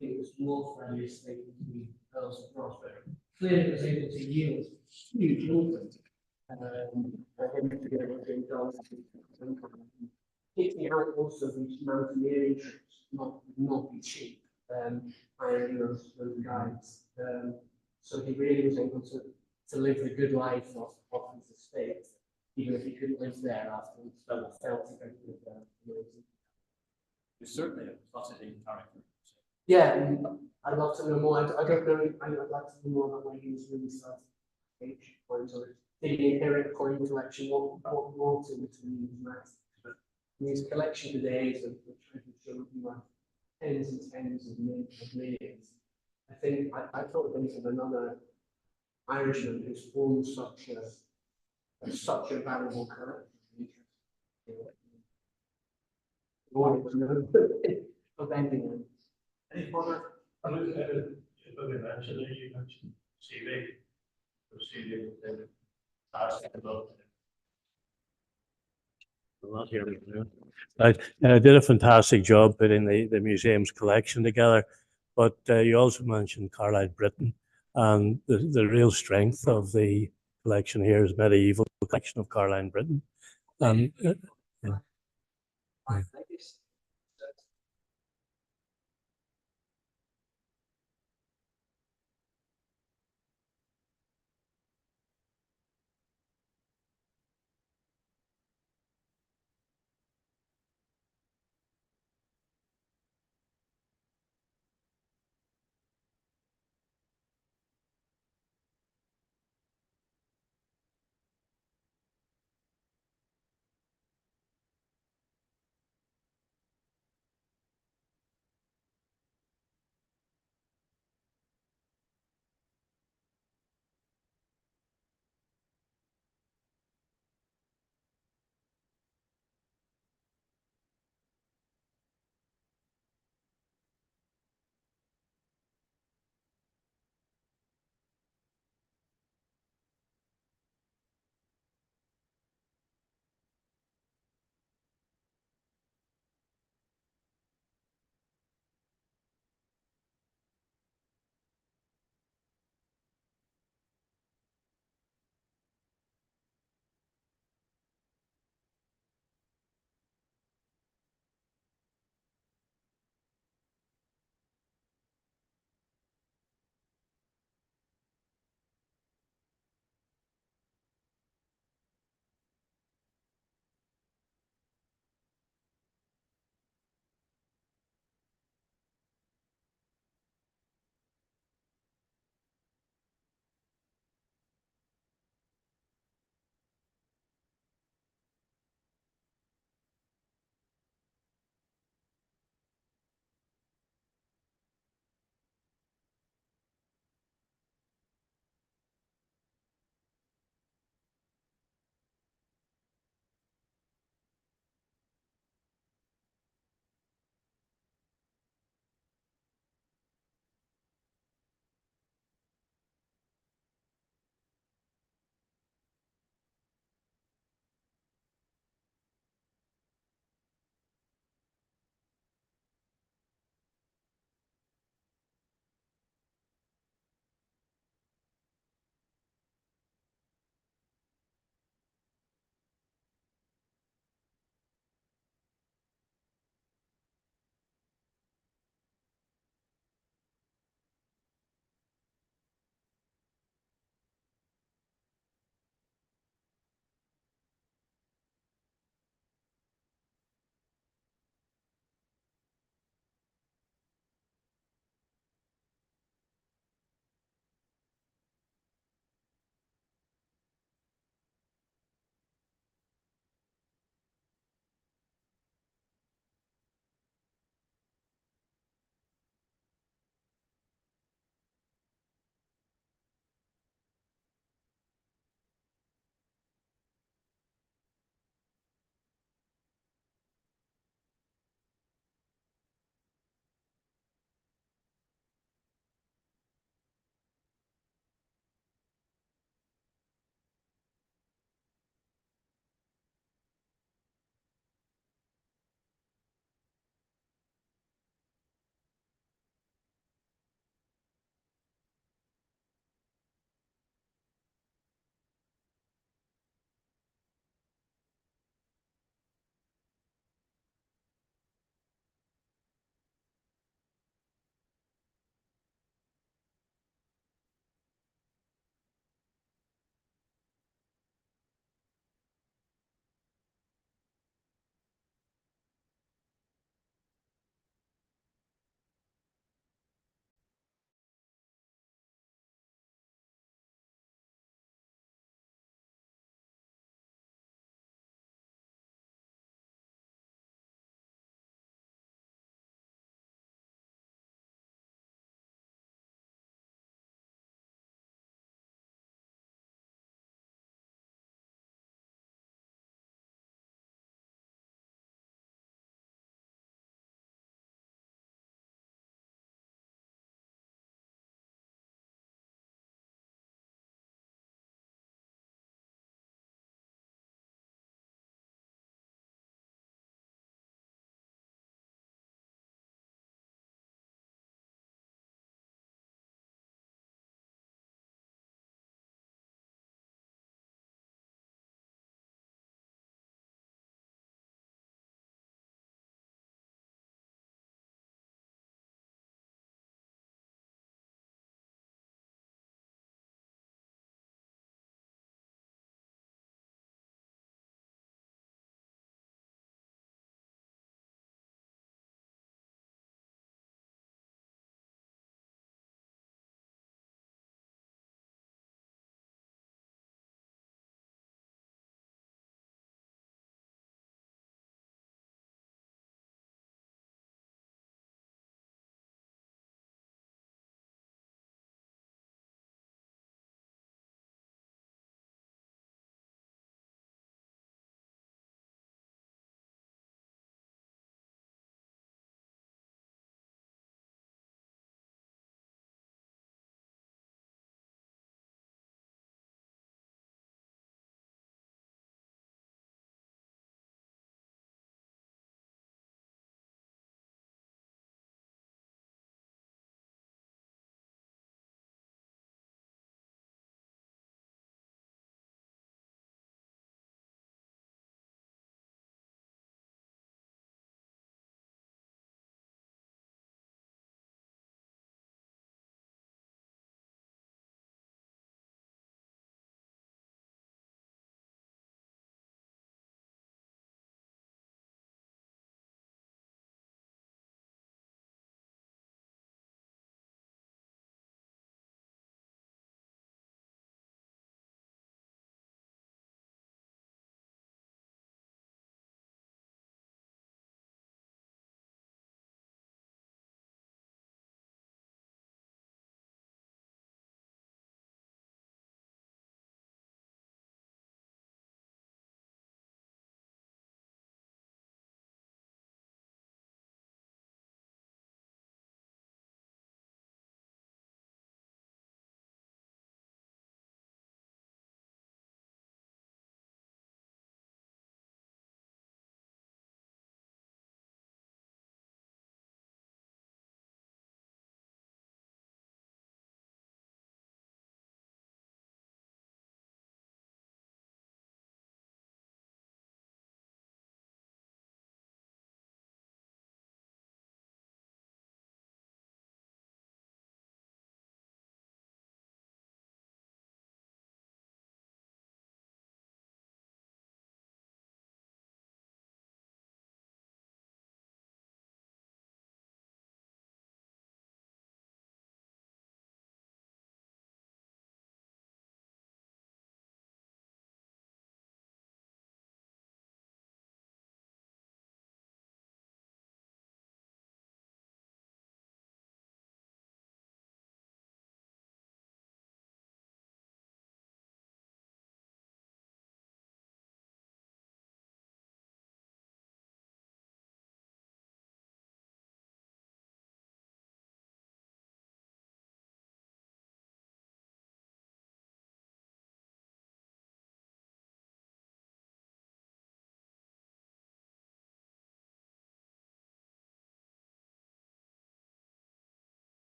[SPEAKER 4] It was more friendly estate to the Earls of Ross, but clearly it was able to yield huge income. Taking out also these mountaineering trips, not be cheap. Hiring those guides. So he really was able to live the good life of his estate, even if he couldn't live there afterwards. But felt to go with
[SPEAKER 3] He's certainly a fascinating character.
[SPEAKER 4] yeah, I'd love to know more. I don't know. I'd like to know more about when he was really starting age coins, or did he inherit a coin collection? What wanted him to use next? His collection today is of tens and tens of millions. I think I thought of another Irishman who's formed such a valuable collection. Of ending.
[SPEAKER 3] Any further?
[SPEAKER 5] If I mention it, you mentioned CV. CV not here. I did a fantastic job putting the museum's collection together, but you also mentioned Caroline Britton, and the real strength of the collection here is medieval collection of Caroline Britton. Yeah.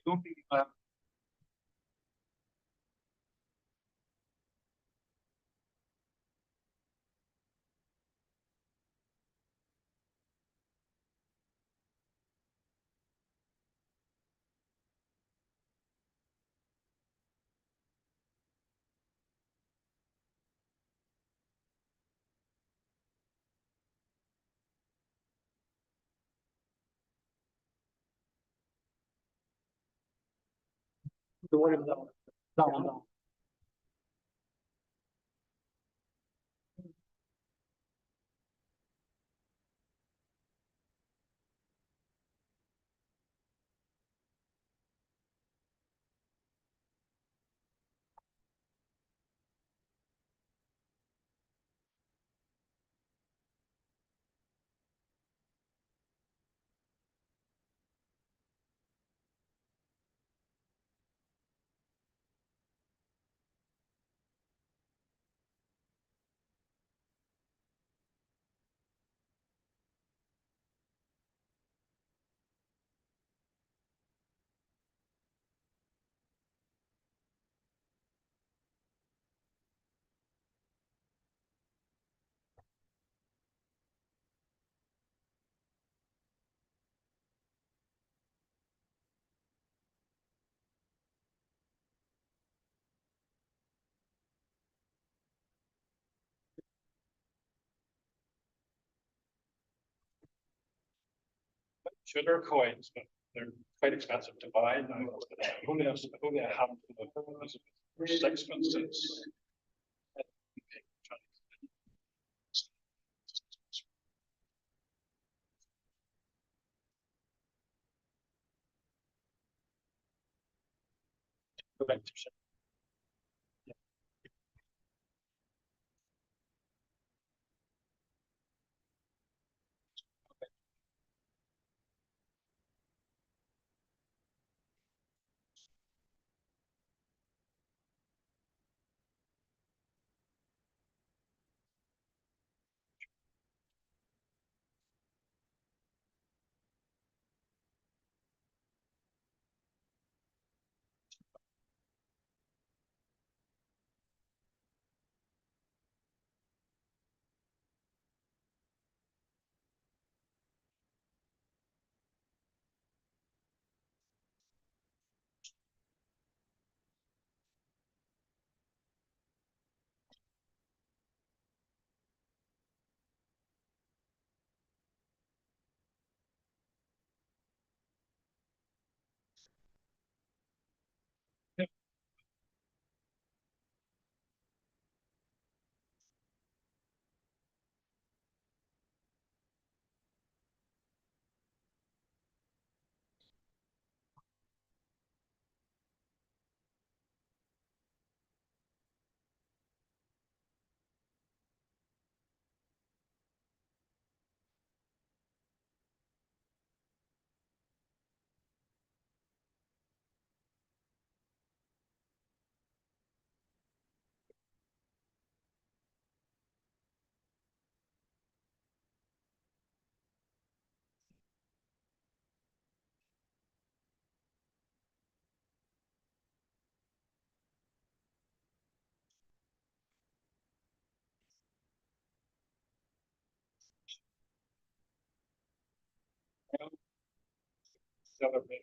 [SPEAKER 5] The one of them, that one, no. Sure, they're coins, but they're quite expensive to buy. And only a handful of them. For sixpences. The other bit.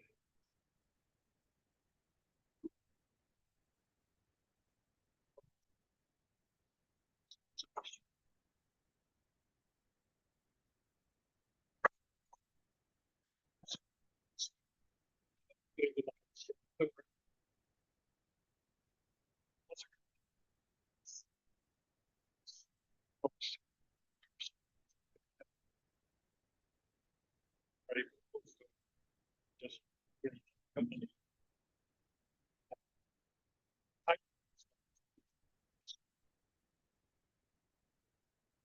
[SPEAKER 5] Just really.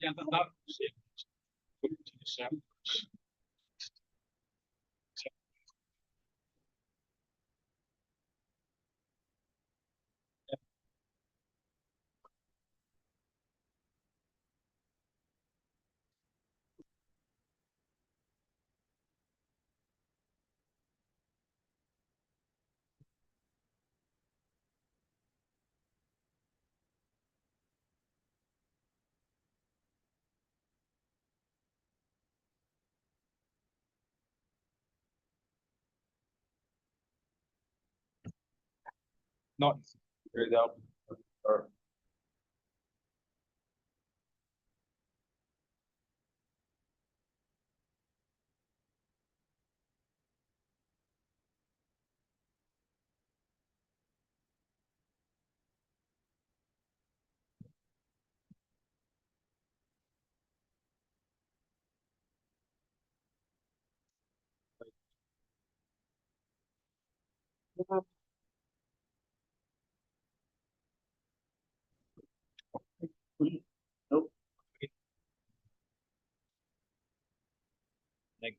[SPEAKER 5] Yeah, that was it. To December.
[SPEAKER 1] Not very out. Or
[SPEAKER 3] Nope.
[SPEAKER 1] like.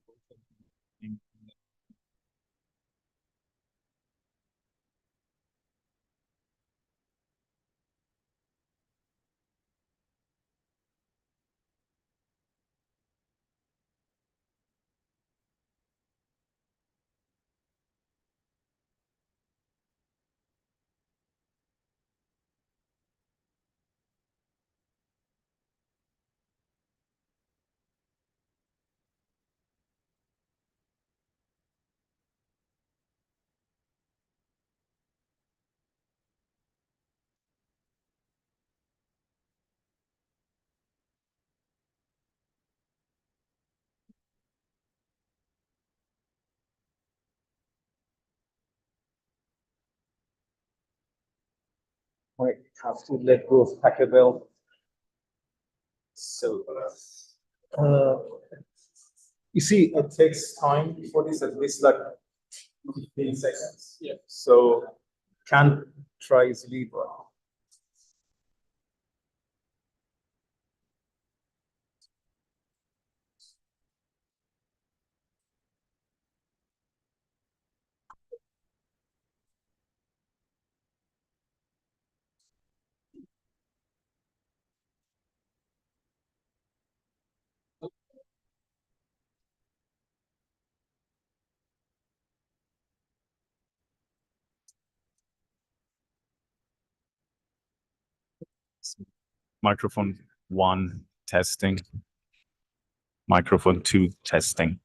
[SPEAKER 1] Might have to let go of Pachelbel. So, uh, you see, it takes time for this, at least like 15 seconds. Yeah. So, can't try easily, but. Microphone 1 testing. Microphone 2 testing.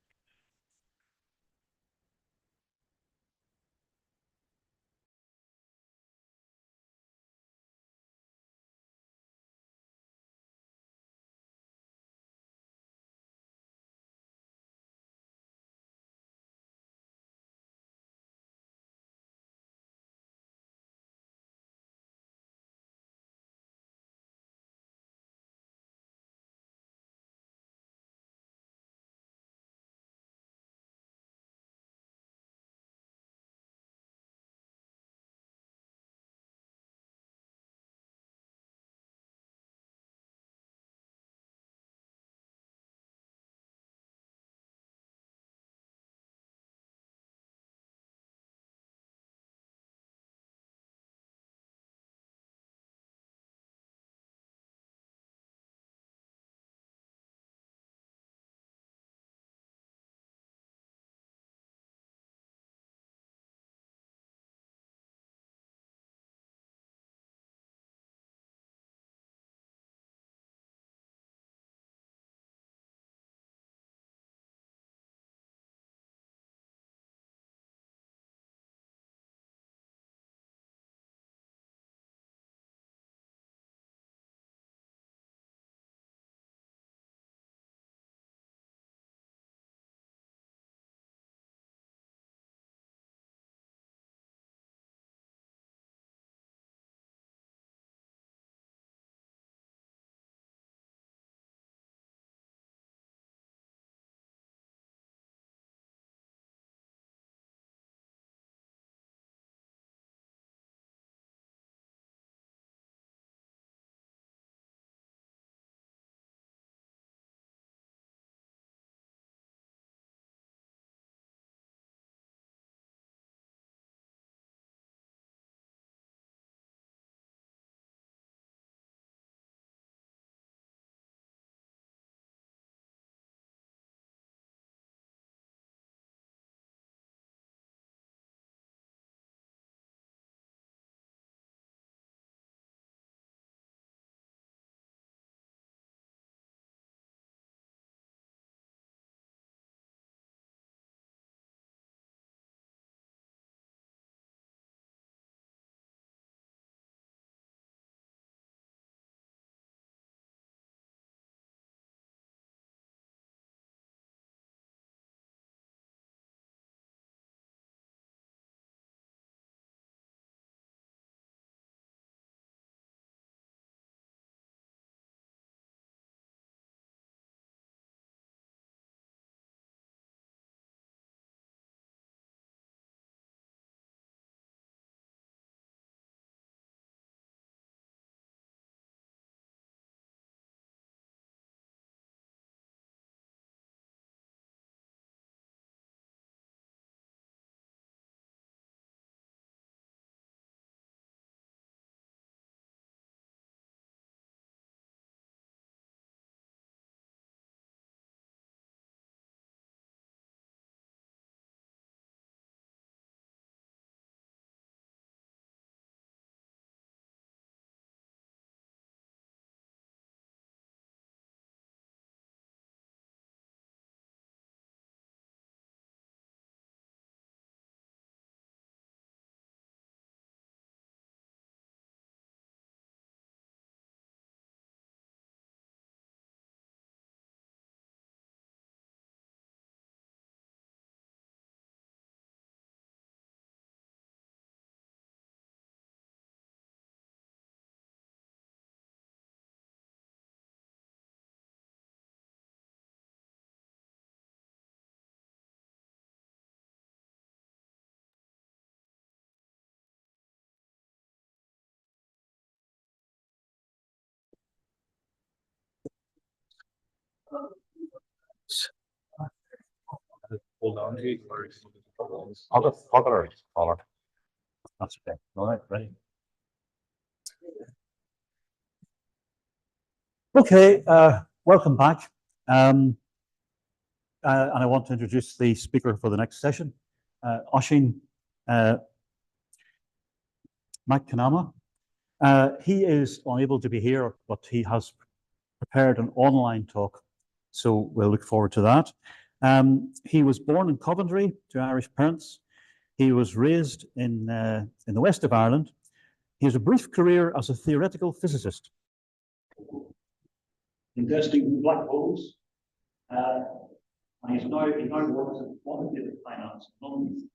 [SPEAKER 1] Hold on.
[SPEAKER 3] Popular caller. That's okay. All right, ready. Okay, welcome back. And I want to introduce the speaker for the next session, Oisín McKenna. He is unable to be here, but he has prepared an online talk, so we'll look forward to that. He was born in Coventry to Irish parents. He was raised in the west of Ireland. He has a brief career as a theoretical physicist, investing black holes, and he now works in quantitative finance in London,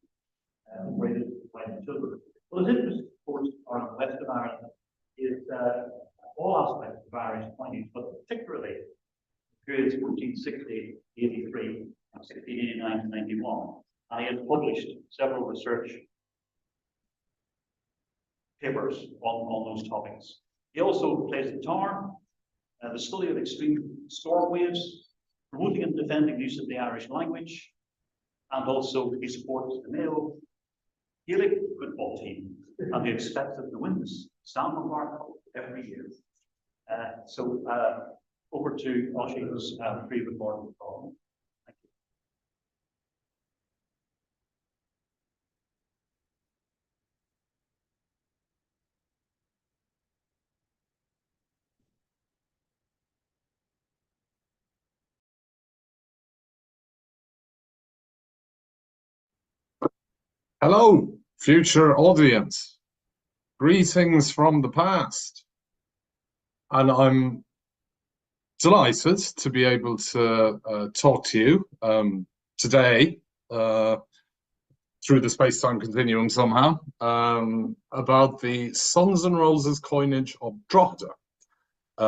[SPEAKER 3] where he is playing children. Well, his interest, of course, are in the west of Ireland, is all aspects of Irish coinage, but particularly periods 1460 83 and 1689 to 91. And he has published several research papers on those topics. He also plays guitar, the study of extreme storm waves, promoting and defending use of the Irish language, and also he supports the Mayo Gaelic football team, and he expects them to win this Salmon Park every year. Over to Oisín's pre-recorded call. Thank you.
[SPEAKER 6] Hello, future audience. Greetings from the past. And I'm delighted to be able to talk to you today through the space-time continuum somehow about the Sons and Roses coinage of Drogheda.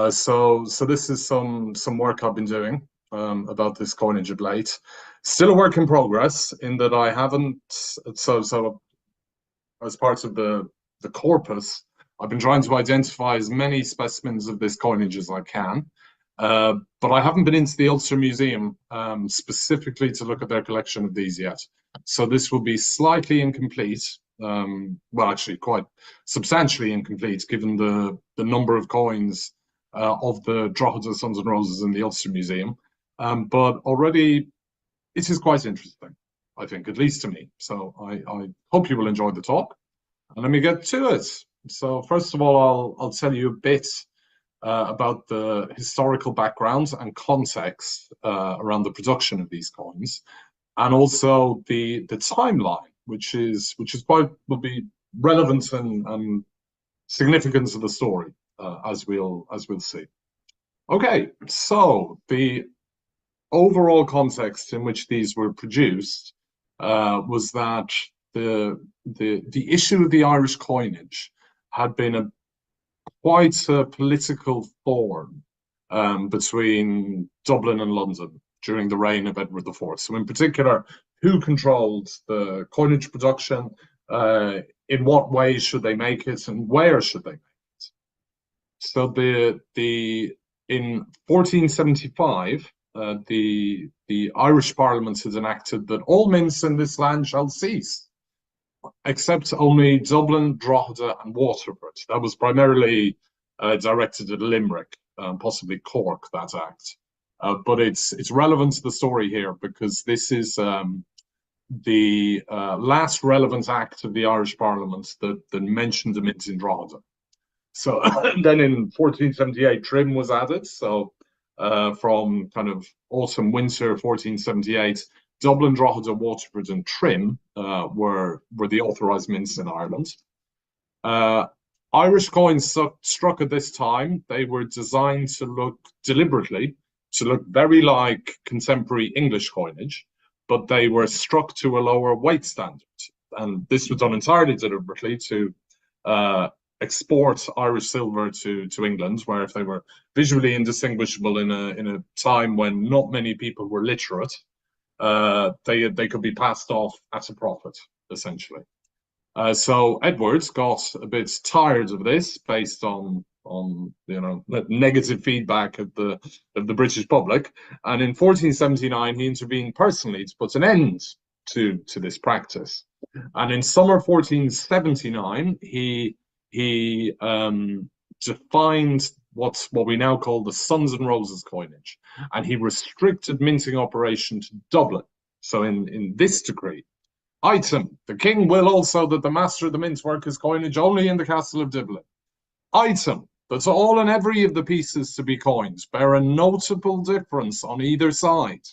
[SPEAKER 6] So this is some work I've been doing about this coinage of late. Still a work in progress in that I haven't, so as part of the corpus, I've been trying to identify as many specimens of this coinage as I can, but I haven't been into the Ulster Museum specifically to look at their collection of these yet. So this will be slightly incomplete, well, actually quite substantially incomplete, given the number of coins of the Drogheda Sons and Roses in the Ulster Museum. But already it is quite interesting, I think, at least to me. So I hope you will enjoy the talk. And let me get to it. So first of all, I'll tell you a bit about the historical background and context around the production of these coins, and also the timeline, which is quite will be relevant and significant to the story as we'll see. Okay, so the overall context in which these were produced was that the issue of the Irish coinage had been quite a political thorn between Dublin and London during the reign of Edward IV. So in particular, who controlled the coinage production, in what ways should they make it, and where should they make it? So in 1475, the Irish Parliament has enacted that all mints in this land shall cease, except only Dublin, Drogheda, and Waterford. That was primarily directed at Limerick, possibly Cork, that act. But it's relevant to the story here because this is the last relevant act of the Irish Parliament that mentioned a mint in Drogheda. So then in 1478, trim was added. So from kind of autumn, winter 1478, Dublin, Drogheda, Waterford, and Trim were the authorised mints in Ireland. Irish coins struck at this time, they were designed to look deliberately, to look very like contemporary English coinage, but they were struck to a lower weight standard. And this was done entirely deliberately to export Irish silver to England, where if they were visually indistinguishable in a time when not many people were literate, they could be passed off at a profit, essentially. So Edwards got a bit tired of this, based on negative feedback of the British public. And in 1479, he intervened personally to put an end to this practice. And in summer 1479, he defined what we now call the Sons and Roses coinage, and he restricted minting operation to Dublin. So in this decree, item, the king will also that the master of the mint work his coinage only in the castle of Dublin. Item, that all and every of the pieces to be coined bear a notable difference on either side.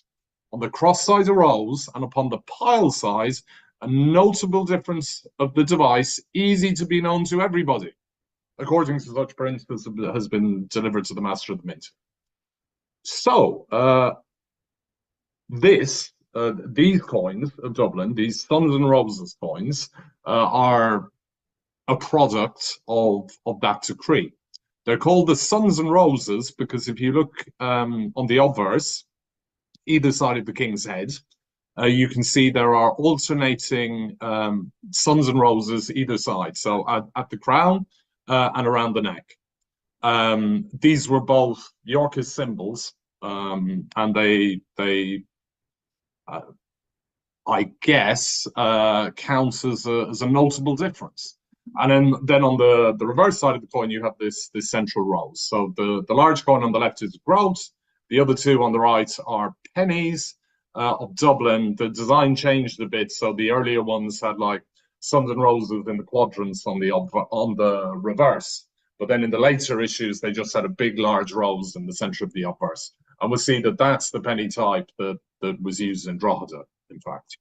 [SPEAKER 6] On the cross side a rose, and upon the pile side, a notable difference of the device, easy to be known to everybody, according to such print as has been delivered to the master of the mint. So, these coins of Dublin, these Sons and Roses coins, are a product of that decree. They're called the Sons and Roses because if you look on the obverse, either side of the king's head, you can see there are alternating Sons and Roses either side. So at the crown and around the neck. These were both Yorkist symbols, and they I guess counts as a notable difference. And then on the reverse side of the coin, you have this central rose. So the large coin on the left is groat. The other two on the right are pennies of Dublin. The design changed a bit. So the earlier ones had like Sons and Roses in the quadrants on the reverse. But then in the later issues, they just had a big, large rose in the center of the obverse. And we'll see that that's the penny type that was used in Drogheda, in fact.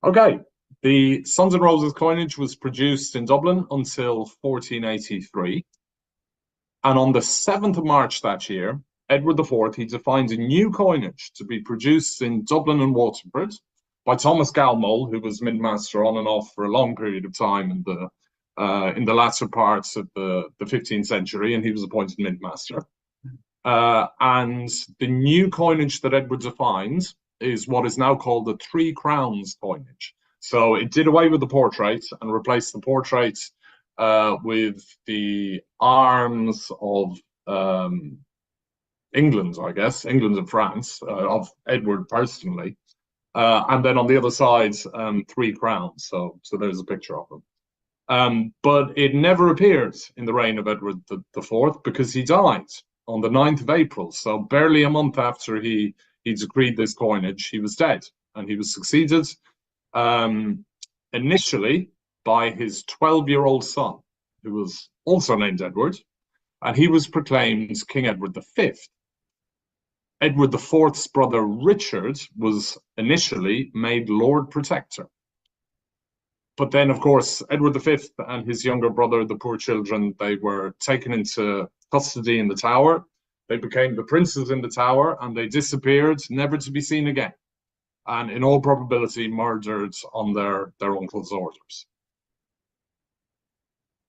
[SPEAKER 6] Okay, the Sons and Roses coinage was produced in Dublin until 1483. And on the 7th of March that year, Edward IV, he defined a new coinage to be produced in Dublin and Waterford by Thomas Galmole, who was mintmaster on and off for a long period of time in the latter parts of the 15th century, and he was appointed mintmaster. And the new coinage that Edward defined is what is now called the Three Crowns coinage. So it did away with the portrait and replaced the portrait with the arms of England, I guess, England and France, of Edward personally. And then on the other side, three crowns. So there's a picture of them. But it never appeared in the reign of Edward IV because he died on the 9th of April. So barely a month after he decreed this coinage, he was dead. And he was succeeded initially by his 12-year-old son, who was also named Edward. And he was proclaimed King Edward V. Edward IV's brother Richard was initially made Lord Protector. But then, of course, Edward V and his younger brother, the poor children, they were taken into custody in the Tower. They became the princes in the Tower, and they disappeared, never to be seen again. And in all probability, murdered on their uncle's orders.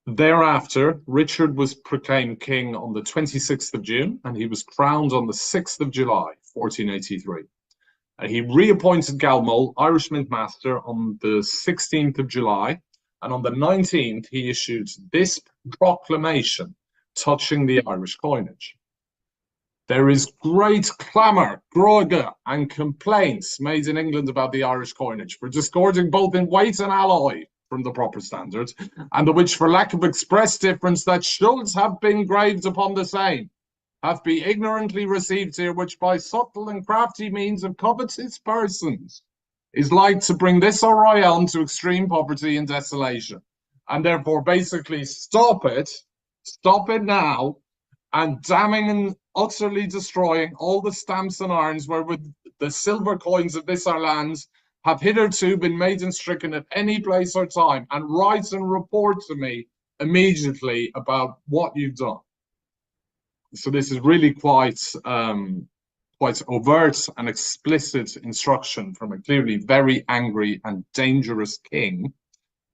[SPEAKER 6] Thereafter, Richard was proclaimed king on the 26th of June, and he was crowned on the 6th of July, 1483. He reappointed Galmole, Irish mintmaster, on the 16th of July, and on the 19th, he issued this proclamation touching the Irish coinage. There is great clamour, groga, and complaints made in England about the Irish coinage for discording both in weight and alloy from the proper standard, and the which for lack of express difference that should have been graved upon the same, hath been ignorantly received here, which by subtle and crafty means of covetous persons is like to bring this our realm to extreme poverty and desolation. And therefore basically stop it now, and damning and utterly destroying all the stamps and irons wherewith the silver coins of this our land have hitherto been made and stricken at any place or time, and write and report to me immediately about what you've done. So this is really quite overt and explicit instruction from a clearly very angry and dangerous king,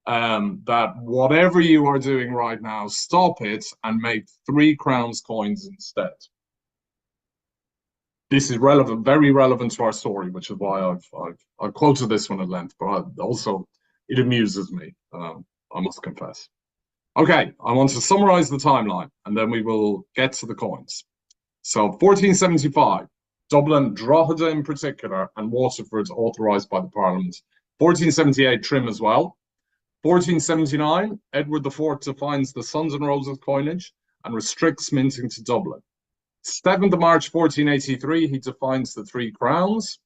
[SPEAKER 6] that whatever you are doing right now, stop it and make 3 crowns coins instead. This is relevant, very relevant to our story, which is why I've quoted this one at length, but also it amuses me, I must confess. Okay, I want to summarize the timeline and then we will get to the coins. So 1475, Dublin, Drogheda in particular, and Waterford authorised by the Parliament. 1478, Trim as well. 1479, Edward IV defines the Sons and Roses coinage and restricts minting to Dublin. 7th of March 1483, he defines the three crowns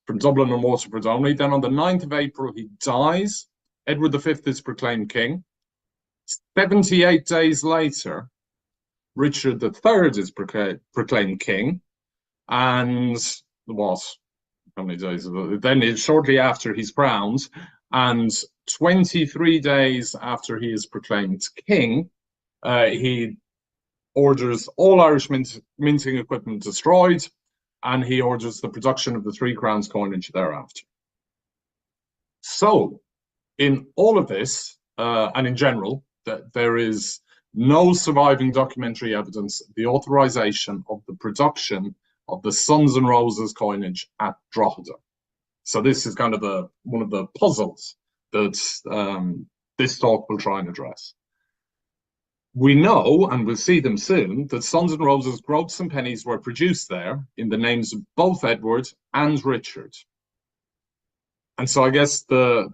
[SPEAKER 6] from Dublin and Waterford only. Then on the 9th of April, he dies. Edward V is proclaimed king. 78 days later, Richard III is proclaimed king. And what? How many days? Then shortly after he's crowned, and 23 days after he is proclaimed king, he orders all Irish minting equipment destroyed, and he orders the production of the three crowns coinage thereafter. So, in all of this, and in general, that there is no surviving documentary evidence of the authorization of the production of the Sons and Roses coinage at Drogheda. So this is kind of one of the puzzles that this talk will try and address. We know, and we'll see them soon, that Sons and Roses groats and pennies were produced there in the names of both Edward and Richard. And so I guess the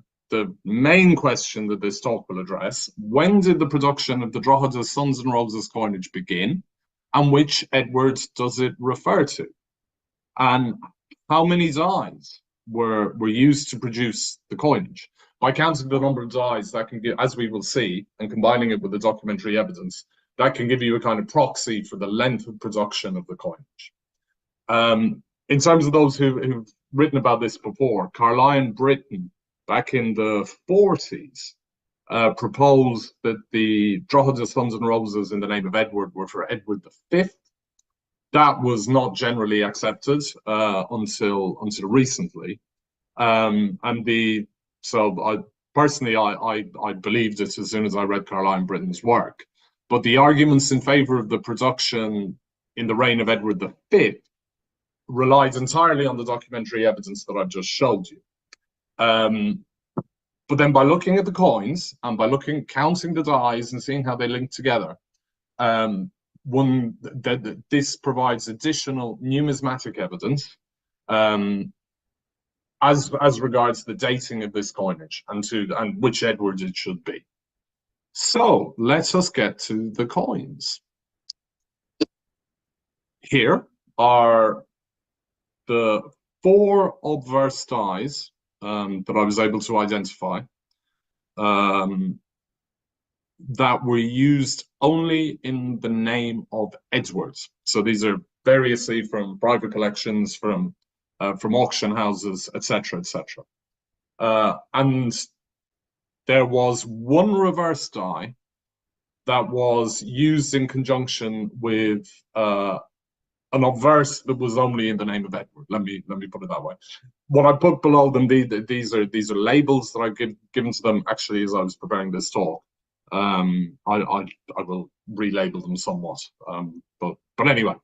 [SPEAKER 6] main question that this talk will address: when did the production of the Drogheda Sons and Roses coinage begin, and which Edward does it refer to? And how many dies were used to produce the coinage? By counting the number of dies, that can give, as we will see, and combining it with the documentary evidence, that can give you a kind of proxy for the length of production of the coinage. In terms of those who've written about this before, Carlyle Britton, back in the 40s, proposed that the Drogheda Sons and Roses in the name of Edward were for Edward V. That was not generally accepted until recently. So I personally, I believed it as soon as I read Carlyle Britton's work. But the arguments in favour of the production in the reign of Edward V relied entirely on the documentary evidence that I've just showed you. But then by looking at the coins and by counting the dies and seeing how they link together, this provides additional numismatic evidence as regards the dating of this coinage and which Edward it should be. So let us get to the coins. Here are the 4 obverse dies that I was able to identify that were used only in the name of Edward. So these are variously from private collections, from auction houses, etc., etc. And there was one reverse die that was used in conjunction with an obverse that was only in the name of Edward. Let me put it that way. What I put below them, these are labels that I've given to them actually as I was preparing this talk. I will relabel them somewhat. But anyway,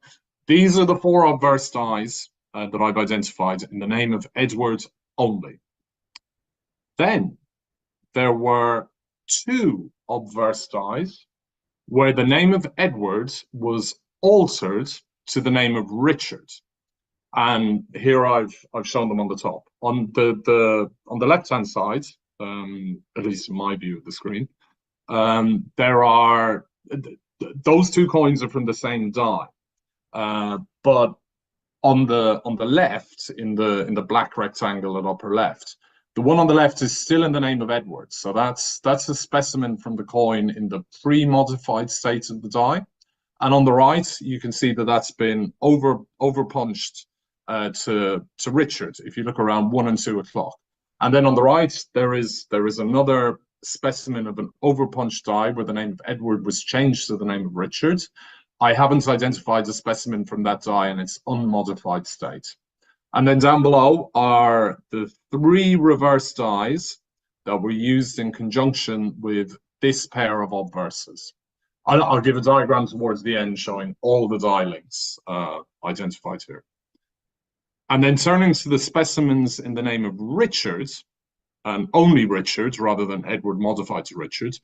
[SPEAKER 6] these are the 4 obverse dies that I've identified in the name of Edward only. Then there were 2 obverse dies where the name of Edward was altered to the name of Richard, and here I've shown them on the top. On the left-hand side, at least in my view of the screen, there are those 2 coins are from the same die, but on the left, in the black rectangle at upper left, the one on the left is still in the name of Edward. So that's a specimen from the coin in the pre-modified state of the die. And on the right, you can see that that's been over-punched to Richard, if you look around 1 and 2 o'clock. And then on the right, there is another specimen of an over-punched die where the name of Edward was changed to the name of Richard. I haven't identified a specimen from that die in its unmodified state. And then down below are the 3 reverse dies that were used in conjunction with this pair of obverses. I'll give a diagram towards the end showing all the die links identified here. And then turning to the specimens in the name of Richard, and only Richard rather than Edward modified to Richard,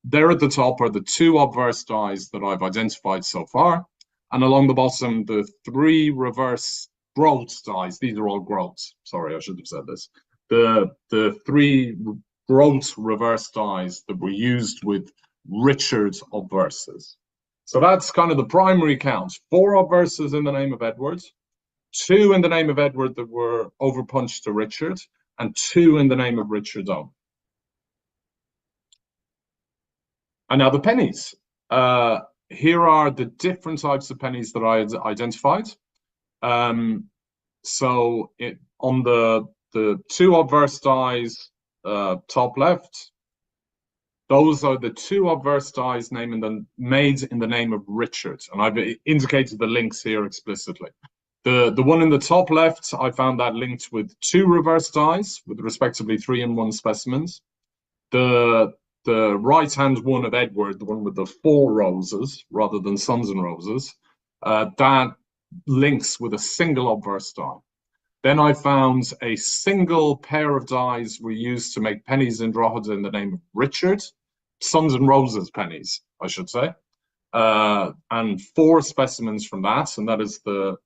[SPEAKER 6] there at the top are the 2 obverse dyes that I've identified so far. And along the bottom, the 3 reverse growth dyes. These are all growths. Sorry, I should have said this. The 3 growth reverse dyes that were used with Richard obverses. So that's kind of the primary count. 4 obverses in the name of Edward, 2 in the name of Edward that were overpunched to Richard, and 2 in the name of Richard's own. And now the pennies. Here are the different types of pennies that I had identified. So on the 2 obverse dies top left, those are the 2 obverse dies made in the name of Richard, and I've indicated the links here explicitly. The one in the top left, I found that linked with 2 reverse dies with respectively 3 and 1 specimens. The right-hand one of Edward, the one with the 4 roses rather than suns and roses, that links with a single obverse die. Then I found a single pair of dies were used to make pennies in Drogheda in the name of Richard, suns and roses pennies, I should say, and 4 specimens from that, and that is the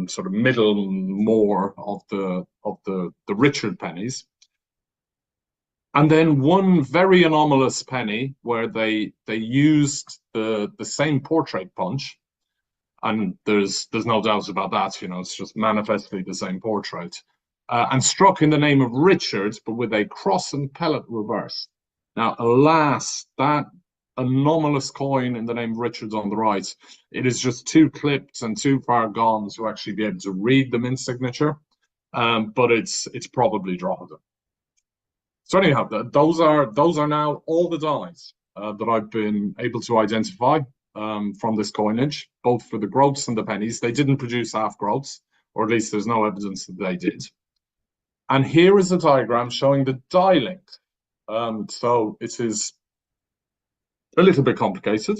[SPEAKER 6] sort of middle more of the Richard pennies. And then 1 very anomalous penny where they used the same portrait punch, and there's no doubt about that, you know, it's just manifestly the same portrait, and struck in the name of Richard, but with a cross and pellet reverse. Now, alas, that anomalous coin in the name of Richard's on the right, it is just too clipped and too far gone to actually be able to read the mint signature, but it's probably Drogheda. So anyhow, those are now all the dies that I've been able to identify from this coinage, both for the groats and the pennies. They didn't produce half groats, or at least there's no evidence that they did. And here is a diagram showing the die link. So it is a little bit complicated,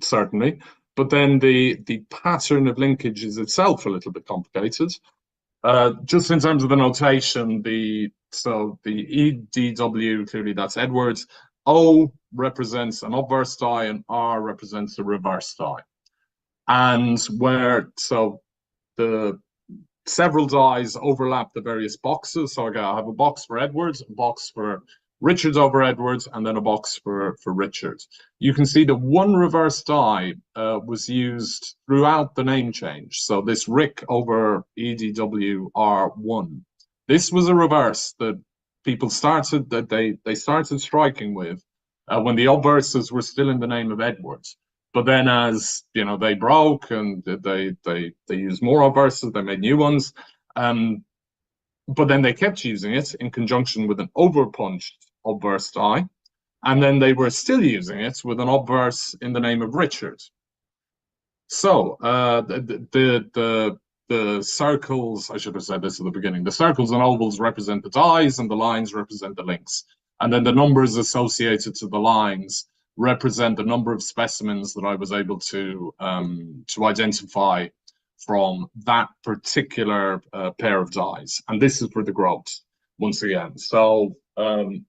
[SPEAKER 6] certainly, but then the pattern of linkage is itself a little bit complicated. Just in terms of the notation, so the EDW, clearly that's Edwards, O represents an obverse die and R represents a reverse die. And so the several dies overlap the various boxes. So I have a box for Edwards, a box for Richards over Edwards, and then a box for Richards. You can see that 1 reverse die was used throughout the name change. So this Rick over EDWR1. This was a reverse that people started, that they started striking with when the obverses were still in the name of Edwards. But then, as you know, they broke and they used more obverses, they made new ones. But then they kept using it in conjunction with an overpunched obverse die, and then they were still using it with an obverse in the name of Richard. So the circles, I should have said this at the beginning, the circles and ovals represent the dies and the lines represent the links. And then the numbers associated to the lines represent the number of specimens that I was able to identify from that particular pair of dies. And this is for the groat, once again. So, and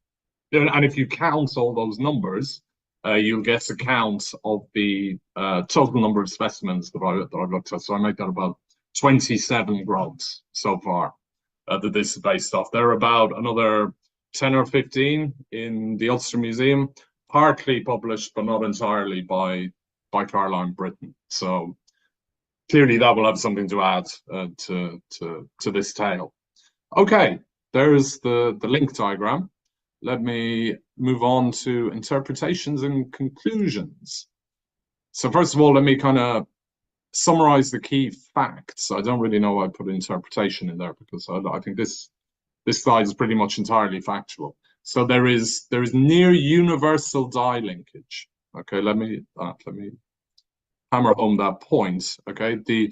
[SPEAKER 6] if you count all those numbers, you'll get a count of the total number of specimens that I've looked at. So I make that about 27 groats so far that this is based off. There are about another 10 or 15 in the Ulster Museum, partly published, but not entirely by Caroline Britton. So clearly that will have something to add to this tale. Okay, there's the link diagram. Let me move on to interpretations and conclusions. So first of all, let me kind of summarize the key facts. I don't really know why I put interpretation in there, because I think this slide is pretty much entirely factual. So there is near universal die linkage. Okay, let me hammer home that point. Okay, the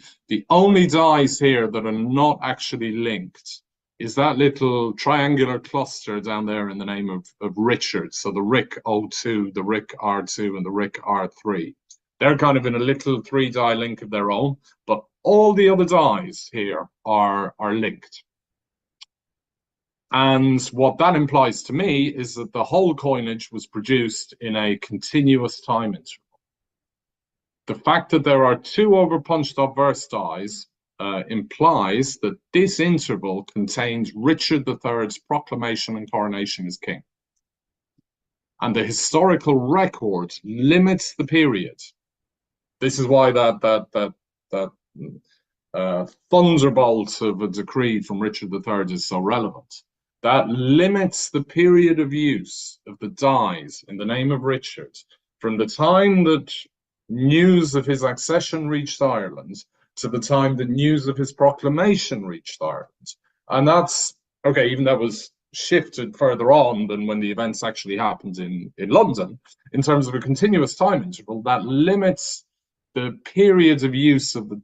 [SPEAKER 6] only dies here that are not actually linked is that little triangular cluster down there in the name of Richard. So the Rick O2, the Rick R2, and the Rick R3. They're kind of in a little 3-die link of their own, but all the other dies here are linked. And what that implies to me is that the whole coinage was produced in a continuous time interval. The fact that there are two overpunched obverse dies implies that this interval contains Richard III's proclamation and coronation as king. And the historical record limits the period. This is why that thunderbolt of a decree from Richard III is so relevant. That limits the period of use of the dies in the name of Richard from the time that news of his accession reached Ireland to the time the news of his proclamation reached Ireland. And that's, okay, even that was shifted further on than when the events actually happened in London, in terms of a continuous time interval, that limits the periods of use of the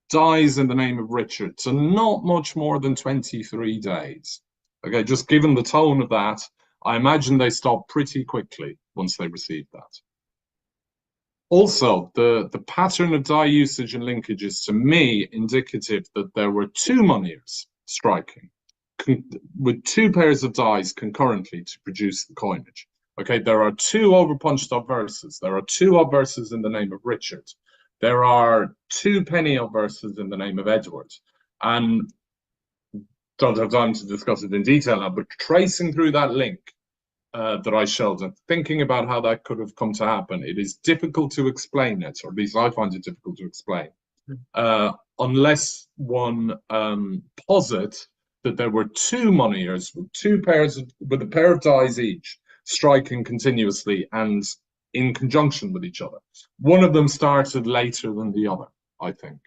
[SPEAKER 6] dies in the name of Richard to not much more than 23 days. Okay, just given the tone of that, I imagine they stopped pretty quickly once they received that. Also, the pattern of die usage and linkages, to me, indicative that there were two moneyers striking with two pairs of dies concurrently to produce the coinage. Okay, there are two overpunched obverses. There are two obverses in the name of Richard. There are two penny obverses in the name of Edward. And don't have time to discuss it in detail now, but tracing through that link that I showed and thinking about how that could have come to happen, it is difficult to explain it, or at least I find it difficult to explain, unless one posits that there were two moneyers with two pairs of, with a pair of dies each, striking continuously and in conjunction with each other. One of them started later than the other, I think.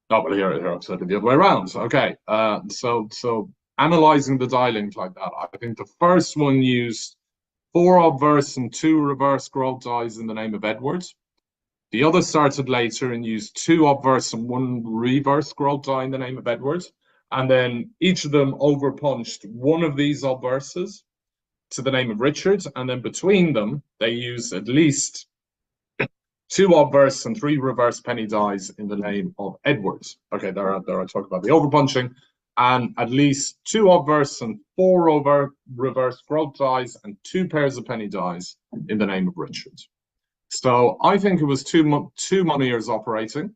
[SPEAKER 6] Oh, well, here I've said it the other way around. Okay, so analyzing the die link like that, I think the first one used 4 obverse and 2 reverse grove dies in the name of Edward. The other started later and used 2 obverse and 1 reverse grove die in the name of Edward. And then each of them overpunched one of these obverses to the name of Richard. And then between them, they used at least 2 obverse and 3 reverse penny dies in the name of Edward. Okay, there I talk about the overpunching. And at least 2 obverse and 4 over reverse grove dies and 2 pairs of penny dies in the name of Richard. So I think it was two moneyers operating,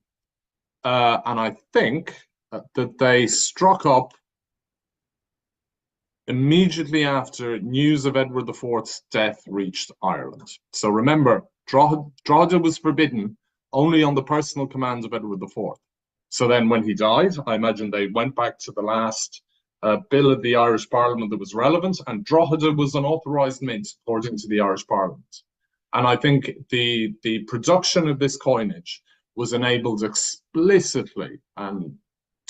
[SPEAKER 6] and I think that they struck up immediately after news of Edward IV's death reached Ireland. So remember, Drogheda was forbidden only on the personal command of Edward IV. So then when he died, I imagine they went back to the last bill of the Irish Parliament that was relevant, and Drogheda was an authorised mint according to the Irish Parliament. And I think the production of this coinage was enabled explicitly and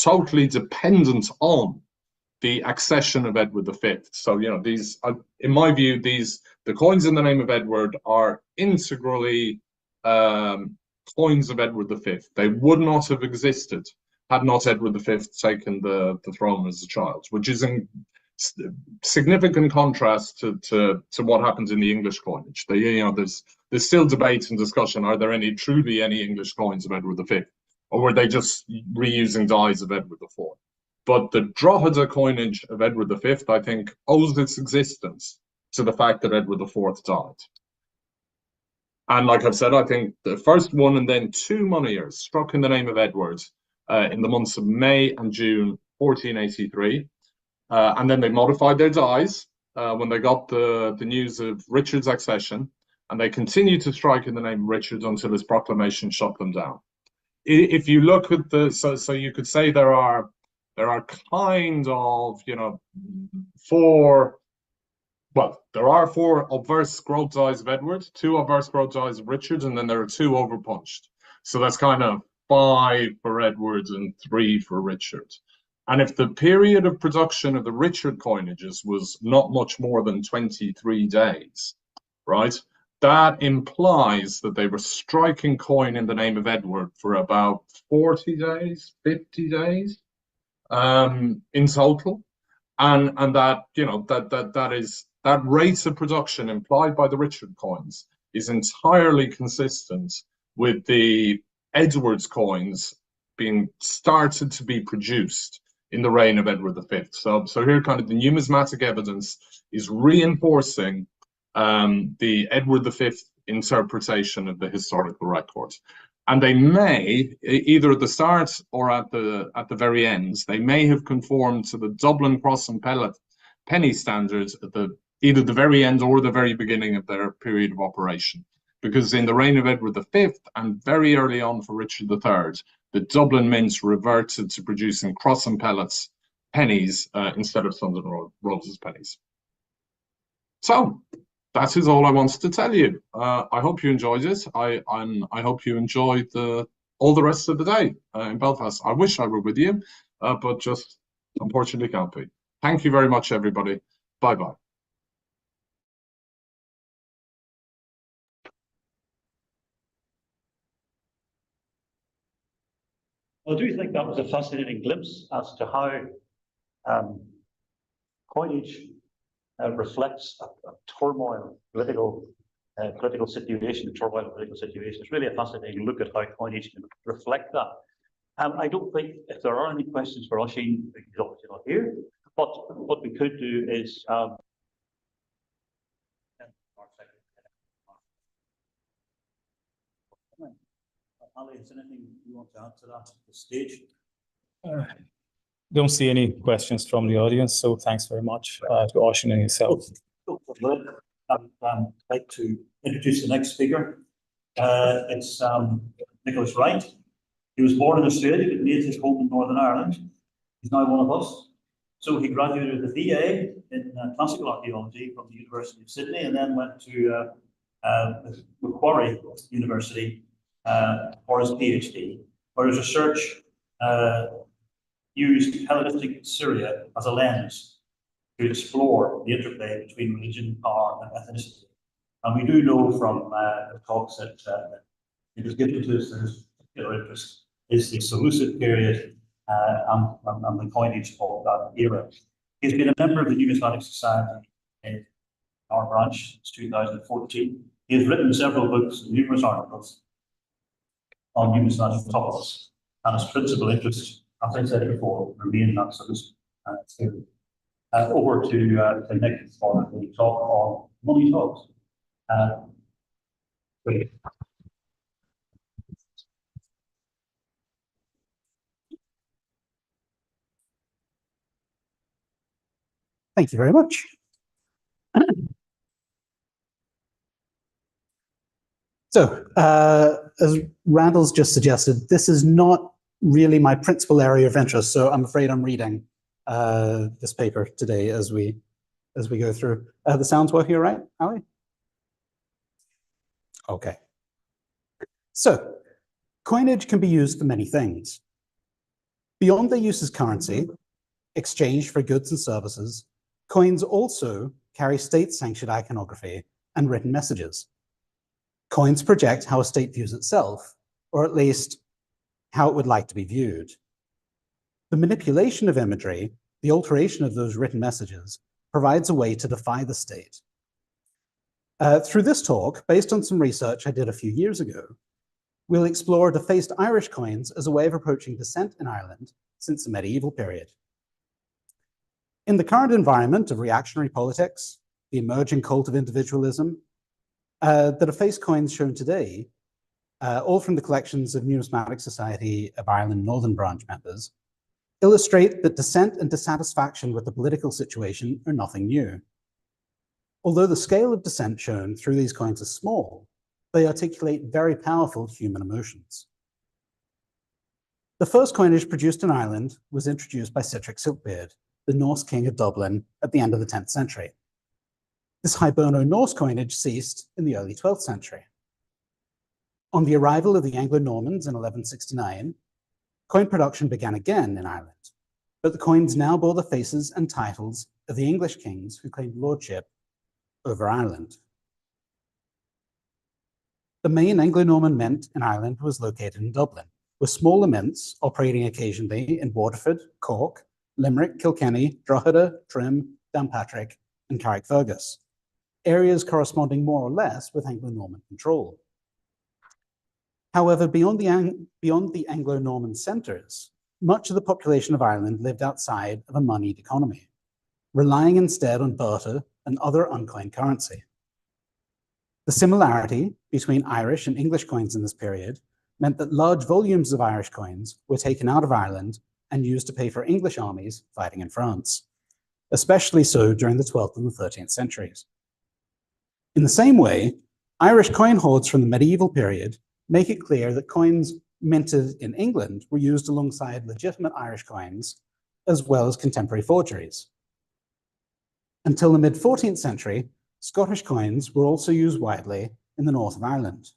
[SPEAKER 6] totally dependent on the accession of Edward V. So, you know, these, in my view, the coins in the name of Edward are integrally coins of Edward V. They would not have existed had not Edward V taken the throne as a child, which is in significant contrast to what happens in the English coinage. There's still debate and discussion. Are there truly any English coins of Edward V, or were they just reusing dies of Edward IV? But the Drogheda coinage of Edward V, I think, owes its existence to the fact that Edward IV died. And like I've said, I think the first one and then 2 moneyers struck in the name of Edward in the months of May and June 1483. And then they modified their dies when they got the news of Richard's accession, and they continued to strike in the name of Richard until his proclamation shut them down. If you look at so you could say there are kind of, you know, 4 obverse grove dies of Edward, 2 obverse grove dies of Richard, and then there are 2 overpunched. So that's kind of 5 for Edward and 3 for Richard. And if the period of production of the Richard coinages was not much more than 23 days, right, that implies that they were striking coin in the name of Edward for about 40 days, 50 days in total. And that, you know, that rate of production implied by the Richard coins is entirely consistent with the Edward's coins being started to be produced in the reign of Edward V. So here kind of the numismatic evidence is reinforcing the Edward V interpretation of the historical record. And they may, either at the start or at the very end, they may have conformed to the Dublin cross and penny standards at either the very end or the very beginning of their period of operation. Because in the reign of Edward V and very early on for Richard III, the Dublin mints reverted to producing cross and pellets pennies instead of Sons and Roses pennies. So that is all I wanted to tell you. I hope you enjoyed it. I hope you enjoyed all the rest of the day in Belfast. I wish I were with you, but just unfortunately can't be. Thank you very much, everybody. Bye-bye.
[SPEAKER 3] I do think that was a fascinating glimpse as to how coinage reflects a turmoil, political situation, It's really a fascinating look at how coinage can reflect that. I don't think if there are any questions for Oisin, he's obviously not here, but what we could do is Ali, is there anything you want to add to that at this stage?
[SPEAKER 1] Don't see any questions from the audience, so thanks very much to Oisin and yourself.
[SPEAKER 3] I'd like to introduce the next speaker. It's Nicholas Wright. He was born in Australia but made his home in Northern Ireland. He's now one of us. So he graduated with a BA in classical archaeology from the University of Sydney and then went to Macquarie University for his PhD, where his research used Hellenistic Syria as a lens to explore the interplay between religion, power, and ethnicity. And we do know from the talks that it was given to us that his particular interest is the Seleucid period and the coinage of that era. He's been a member of the Numismatic Society in our branch since 2014. He has written several books and numerous articles on numismatic topics, and his principal interest, as I said before, remain that Seleucid theory. Over to Nick for the talk on money talks. Great.
[SPEAKER 7] Thank you very much. So, as Randall's just suggested, this is not really my principal area of interest, so I'm afraid I'm reading this paper today as we go through. The sound's working all right, Ali? Okay. So, coinage can be used for many things. Beyond their use as currency, exchange for goods and services, coins also carry state-sanctioned iconography and written messages. Coins project how a state views itself, or at least how it would like to be viewed. The manipulation of imagery, the alteration of those written messages, provides a way to defy the state. Through this talk, based on some research I did a few years ago, we'll explore defaced Irish coins as a way of approaching dissent in Ireland since the medieval period. In the current environment of reactionary politics, the emerging cult of individualism, the defaced coins shown today, all from the collections of Numismatic Society of Ireland Northern Branch members, illustrate that dissent and dissatisfaction with the political situation are nothing new. Although the scale of dissent shown through these coins is small, they articulate very powerful human emotions. The first coinage produced in Ireland was introduced by Sitric Silkbeard, the Norse king of Dublin, at the end of the 10th century. This Hiberno-Norse coinage ceased in the early 12th century. On the arrival of the Anglo-Normans in 1169, coin production began again in Ireland, but the coins now bore the faces and titles of the English kings who claimed lordship over Ireland. The main Anglo-Norman mint in Ireland was located in Dublin, with smaller mints operating occasionally in Waterford, Cork, Limerick, Kilkenny, Drogheda, Trim, Downpatrick, and Carrickfergus, areas corresponding more or less with Anglo-Norman control. However, beyond the Anglo-Norman centres, much of the population of Ireland lived outside of a moneyed economy, relying instead on barter and other uncoined currency. The similarity between Irish and English coins in this period meant that large volumes of Irish coins were taken out of Ireland and used to pay for English armies fighting in France, especially so during the 12th and the 13th centuries. In the same way, Irish coin hoards from the medieval period make it clear that coins minted in England were used alongside legitimate Irish coins, as well as contemporary forgeries. Until the mid-14th century, Scottish coins were also used widely in the north of Ireland.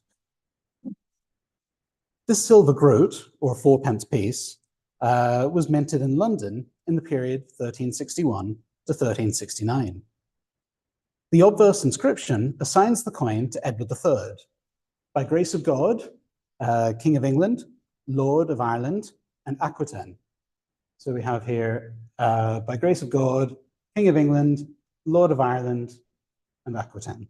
[SPEAKER 7] This silver groat, or 4-pence piece, was minted in London in the period 1361 to 1369. The obverse inscription assigns the coin to Edward III, by grace of God, King of England, Lord of Ireland, and Aquitaine. So we have here, by grace of God, King of England, Lord of Ireland, and Aquitaine.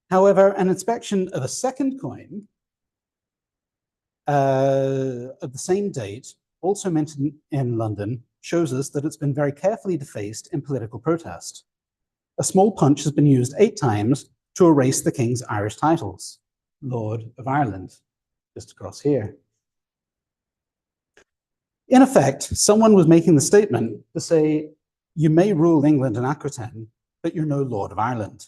[SPEAKER 7] However, an inspection of a second coin of the same date, also minted in London, shows us that it's been very carefully defaced in political protest. A small punch has been used 8 times to erase the king's Irish titles, Lord of Ireland, just across here. In effect, someone was making the statement to say, you may rule England and Aquitaine, but you're no Lord of Ireland.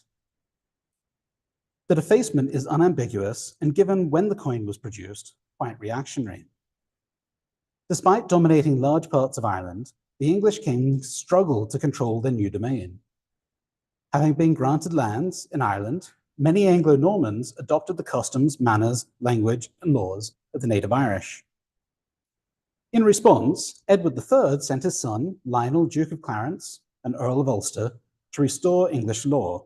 [SPEAKER 7] The defacement is unambiguous and, given when the coin was produced, quite reactionary. Despite dominating large parts of Ireland, the English kings struggled to control their new domain. Having been granted lands in Ireland, many Anglo-Normans adopted the customs, manners, language, and laws of the native Irish. In response, Edward III sent his son, Lionel, Duke of Clarence and Earl of Ulster, to restore English law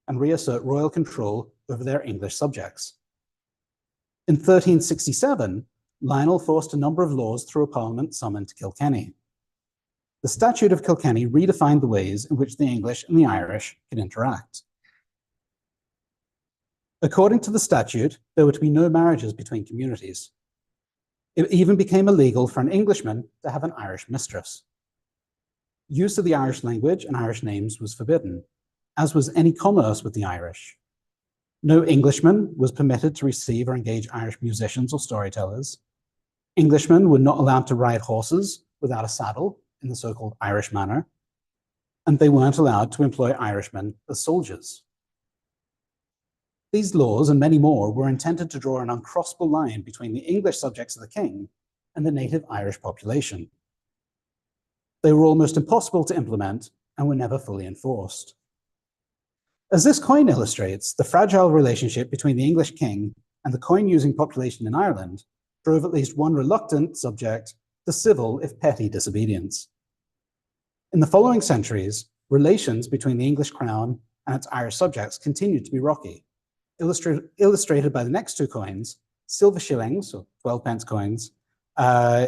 [SPEAKER 7] and reassert royal control over their English subjects. In 1367, Lionel forced a number of laws through a parliament summoned to Kilkenny. The Statute of Kilkenny redefined the ways in which the English and the Irish could interact. According to the statute, there were to be no marriages between communities. It even became illegal for an Englishman to have an Irish mistress. Use of the Irish language and Irish names was forbidden, as was any commerce with the Irish. No Englishman was permitted to receive or engage Irish musicians or storytellers. Englishmen were not allowed to ride horses without a saddle in the so-called Irish manner, and they weren't allowed to employ Irishmen as soldiers. These laws and many more were intended to draw an uncrossable line between the English subjects of the king and the native Irish population. They were almost impossible to implement and were never fully enforced. As this coin illustrates, the fragile relationship between the English king and the coin-using population in Ireland drove at least one reluctant subject to civil, if petty, disobedience. In the following centuries, relations between the English crown and its Irish subjects continued to be rocky, illustrated by the next 2 coins, silver shillings, or 12-pence coins,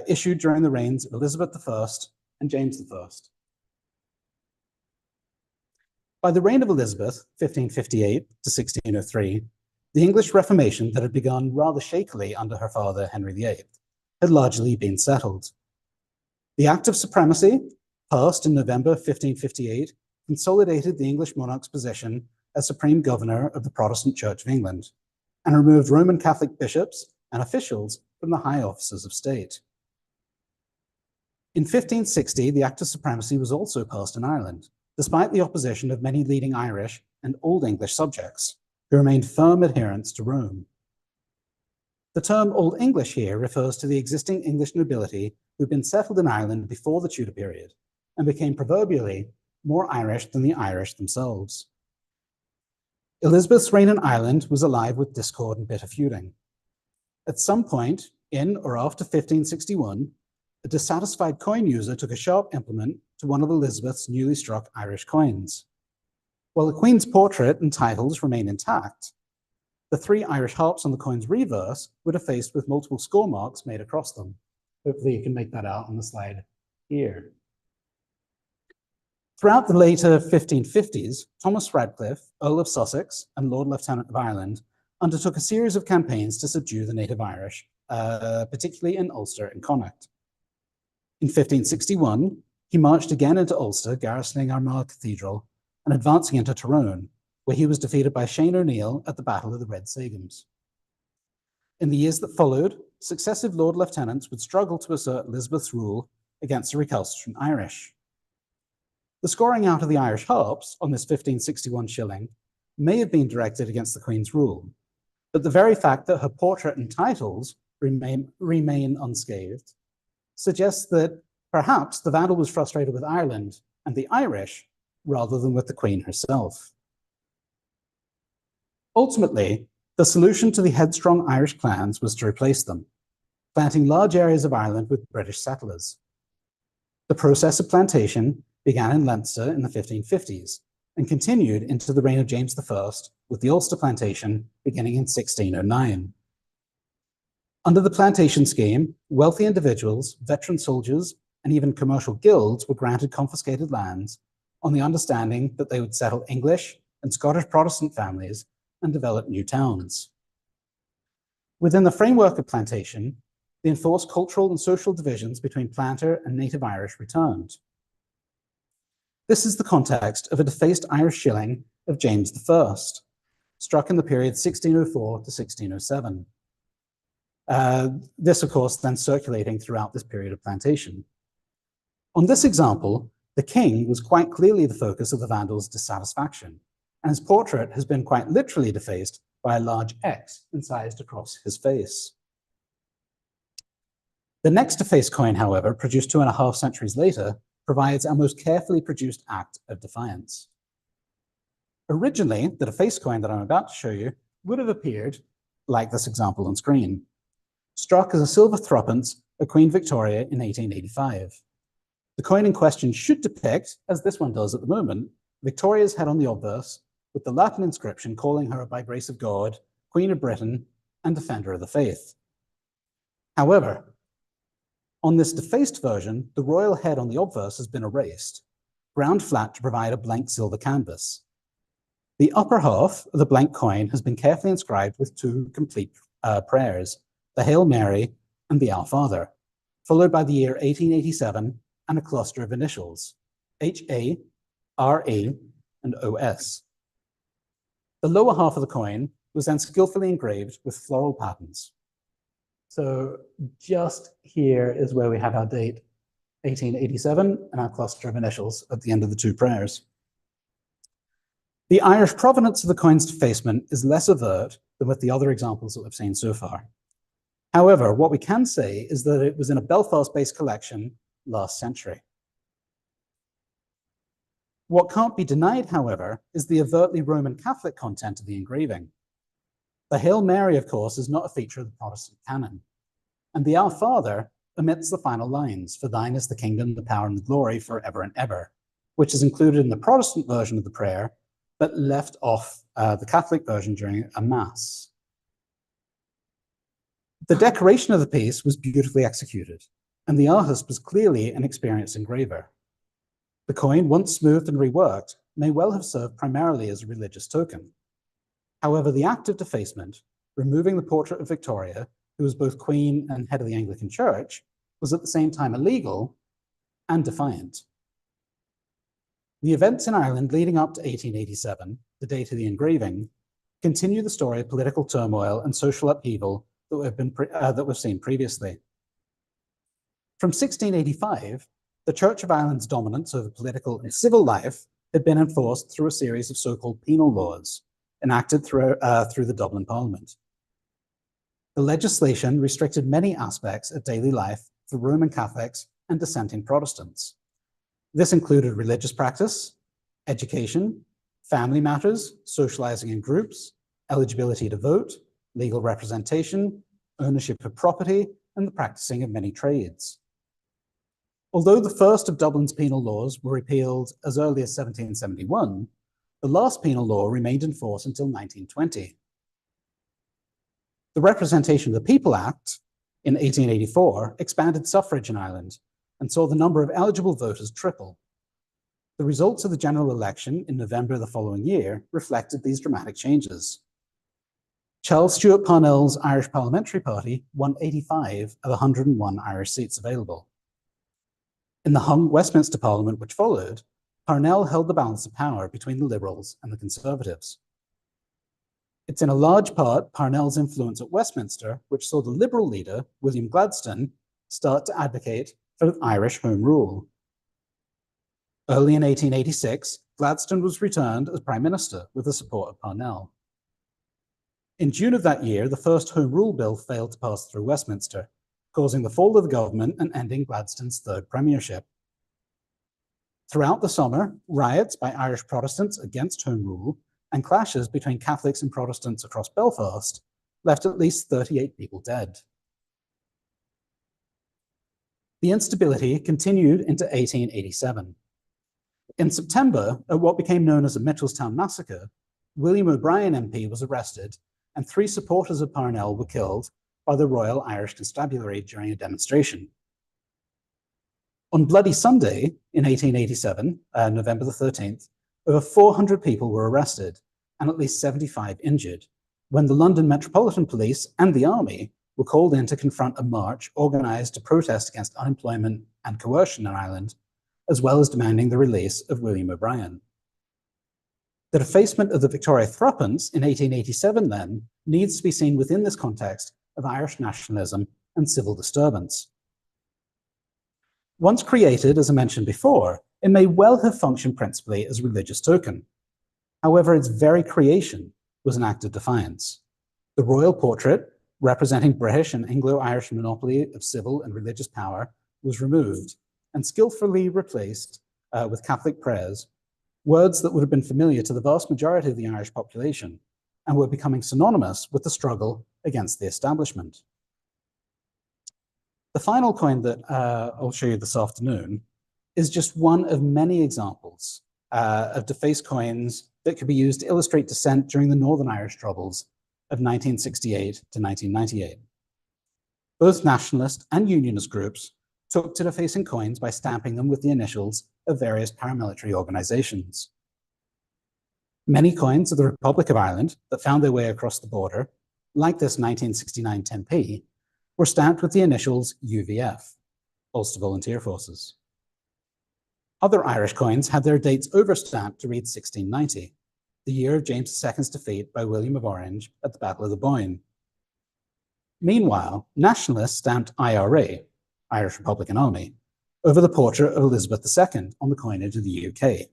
[SPEAKER 7] issued during the reigns of Elizabeth I and James I. By the reign of Elizabeth, 1558 to 1603, the English Reformation that had begun rather shakily under her father, Henry VIII, had largely been settled. The Act of Supremacy, passed in November 1558, consolidated the English monarch's position as Supreme Governor of the Protestant Church of England, and removed Roman Catholic bishops and officials from the high offices of state. In 1560, the Act of Supremacy was also passed in Ireland, despite the opposition of many leading Irish and Old English subjects, who remained firm adherents to Rome. The term Old English here refers to the existing English nobility who'd been settled in Ireland before the Tudor period, and became proverbially more Irish than the Irish themselves. Elizabeth's reign in Ireland was alive with discord and bitter feuding. At some point, in or after 1561, a dissatisfied coin user took a sharp implement to one of Elizabeth's newly struck Irish coins. While the Queen's portrait and titles remain intact, the 3 Irish harps on the coin's reverse were defaced with multiple score marks made across them. Hopefully you can make that out on the slide here. Throughout the later 1550s, Thomas Radcliffe, Earl of Sussex and Lord Lieutenant of Ireland, undertook a series of campaigns to subdue the native Irish particularly in Ulster and Connacht. In 1561, he marched again into Ulster, garrisoning Armagh Cathedral and advancing into Tyrone, where he was defeated by Shane O'Neill at the Battle of the Red Sagums. In the years that followed, successive Lord Lieutenants would struggle to assert Elizabeth's rule against the recalcitrant Irish. The scoring out of the Irish harps on this 1561 shilling may have been directed against the Queen's rule, but the very fact that her portrait and titles remain unscathed suggests that perhaps the Vandal was frustrated with Ireland and the Irish rather than with the Queen herself. Ultimately, the solution to the headstrong Irish clans was to replace them, planting large areas of Ireland with British settlers. The process of plantation began in Leinster in the 1550s and continued into the reign of James I, with the Ulster plantation beginning in 1609. Under the plantation scheme, wealthy individuals, veteran soldiers, and even commercial guilds were granted confiscated lands on the understanding that they would settle English and Scottish Protestant families and develop new towns. Within the framework of plantation, the enforced cultural and social divisions between planter and native Irish returned. This is the context of a defaced Irish shilling of James I, struck in the period 1604 to 1607. This, of course, then circulating throughout this period of plantation. On this example, the king was quite clearly the focus of the Vandals' dissatisfaction, and his portrait has been quite literally defaced by a large X incised across his face. The next defaced coin, however, produced 2.5 centuries later, provides our most carefully produced act of defiance. Originally, the defaced coin that I'm about to show you would have appeared like this example on screen, struck as a silver threepence of Queen Victoria in 1885. The coin in question should depict, as this one does at the moment, Victoria's head on the obverse, with the Latin inscription calling her by grace of God, Queen of Britain, and Defender of the Faith. However, on this defaced version, the royal head on the obverse has been erased, ground flat to provide a blank silver canvas. The upper half of the blank coin has been carefully inscribed with 2 complete prayers, the Hail Mary and the Our Father, followed by the year 1887 and a cluster of initials, HA, RA, and OS. The lower half of the coin was then skillfully engraved with floral patterns. So just here is where we have our date, 1887, and our cluster of initials at the end of the 2 prayers. The Irish provenance of the coin's defacement is less overt than with the other examples that we've seen so far. However, what we can say is that it was in a Belfast-based collection last century. What can't be denied, however, is the overtly Roman Catholic content of the engraving. The Hail Mary, of course, is not a feature of the Protestant canon, and the Our Father omits the final lines, "For thine is the kingdom, the power, and the glory forever and ever," which is included in the Protestant version of the prayer, but left off the Catholic version during a Mass. The decoration of the piece was beautifully executed, and the artist was clearly an experienced engraver. The coin, once smoothed and reworked, may well have served primarily as a religious token. However, the act of defacement, removing the portrait of Victoria, who was both Queen and head of the Anglican Church, was at the same time illegal and defiant. The events in Ireland leading up to 1887, the date of the engraving, continue the story of political turmoil and social upheaval that we've seen previously. From 1685, the Church of Ireland's dominance over political and civil life had been enforced through a series of so-called penal laws enacted through the Dublin Parliament. The legislation restricted many aspects of daily life for Roman Catholics and dissenting Protestants. This included religious practice, education, family matters, socializing in groups, eligibility to vote, legal representation, ownership of property, and the practicing of many trades. Although the first of Dublin's penal laws were repealed as early as 1771, the last penal law remained in force until 1920. The Representation of the People Act in 1884 expanded suffrage in Ireland and saw the number of eligible voters triple. The results of the general election in November the following year reflected these dramatic changes. Charles Stewart Parnell's Irish Parliamentary Party won 85 of 101 Irish seats available. In the hung Westminster Parliament which followed, Parnell held the balance of power between the Liberals and the Conservatives. It's in a large part Parnell's influence at Westminster which saw the Liberal leader, William Gladstone, start to advocate for Irish Home Rule. Early in 1886, Gladstone was returned as Prime Minister with the support of Parnell. In June of that year, the first Home Rule Bill failed to pass through Westminster, causing the fall of the government and ending Gladstone's third premiership. Throughout the summer, riots by Irish Protestants against Home Rule and clashes between Catholics and Protestants across Belfast left at least 38 people dead. The instability continued into 1887. In September, at what became known as the Mitchelstown Massacre, William O'Brien MP was arrested and 3 supporters of Parnell were killed by the Royal Irish Constabulary during a demonstration. On Bloody Sunday in 1887, November the 13th, over 400 people were arrested and at least 75 injured when the London Metropolitan Police and the Army were called in to confront a march organised to protest against unemployment and coercion in Ireland, as well as demanding the release of William O'Brien. The defacement of the Victoria Threepence in 1887, then, needs to be seen within this context of Irish nationalism and civil disturbance. Once created, as I mentioned before, it may well have functioned principally as a religious token. However, its very creation was an act of defiance. The royal portrait, representing British and Anglo-Irish monopoly of civil and religious power, was removed and skillfully replaced with Catholic prayers, words that would have been familiar to the vast majority of the Irish population and were becoming synonymous with the struggle against the establishment. The final coin that I'll show you this afternoon is just one of many examples of defaced coins that could be used to illustrate dissent during the Northern Irish Troubles of 1968 to 1998. Both nationalist and unionist groups took to defacing coins by stamping them with the initials of various paramilitary organizations. Many coins of the Republic of Ireland that found their way across the border, like this 1969 10p, were stamped with the initials UVF, Ulster Volunteer Forces. Other Irish coins had their dates overstamped to read 1690, the year of James II's defeat by William of Orange at the Battle of the Boyne. Meanwhile, nationalists stamped IRA, Irish Republican Army, over the portrait of Elizabeth II on the coinage of the UK.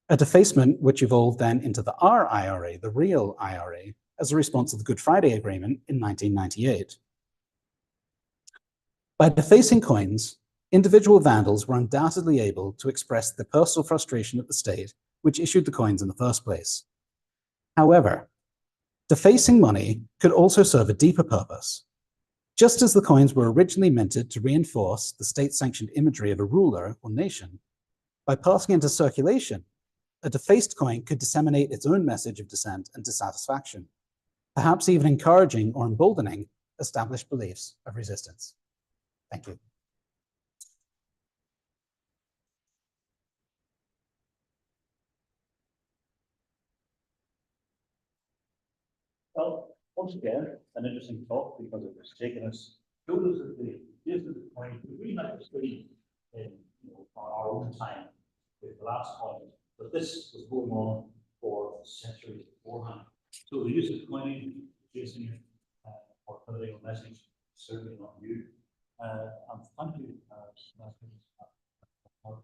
[SPEAKER 7] A defacement which evolved then into the RIRA, the real IRA, as a response to the Good Friday Agreement in 1998. By defacing coins, individual vandals were undoubtedly able to express the personal frustration at the state which issued the coins in the first place. However, defacing money could also serve a deeper purpose. Just as the coins were originally minted to reinforce the state-sanctioned imagery of a ruler or nation, by passing into circulation, a defaced coin could disseminate its own message of dissent and dissatisfaction, perhaps even encouraging or emboldening established beliefs of resistance. Thank you.
[SPEAKER 3] Well, once again, an interesting talk because it was taking us through the use of the coin. We might have studied in our own time with the last coin, but this was going on for centuries beforehand. So the use of coinage, using or political message, certainly not new. And thank you for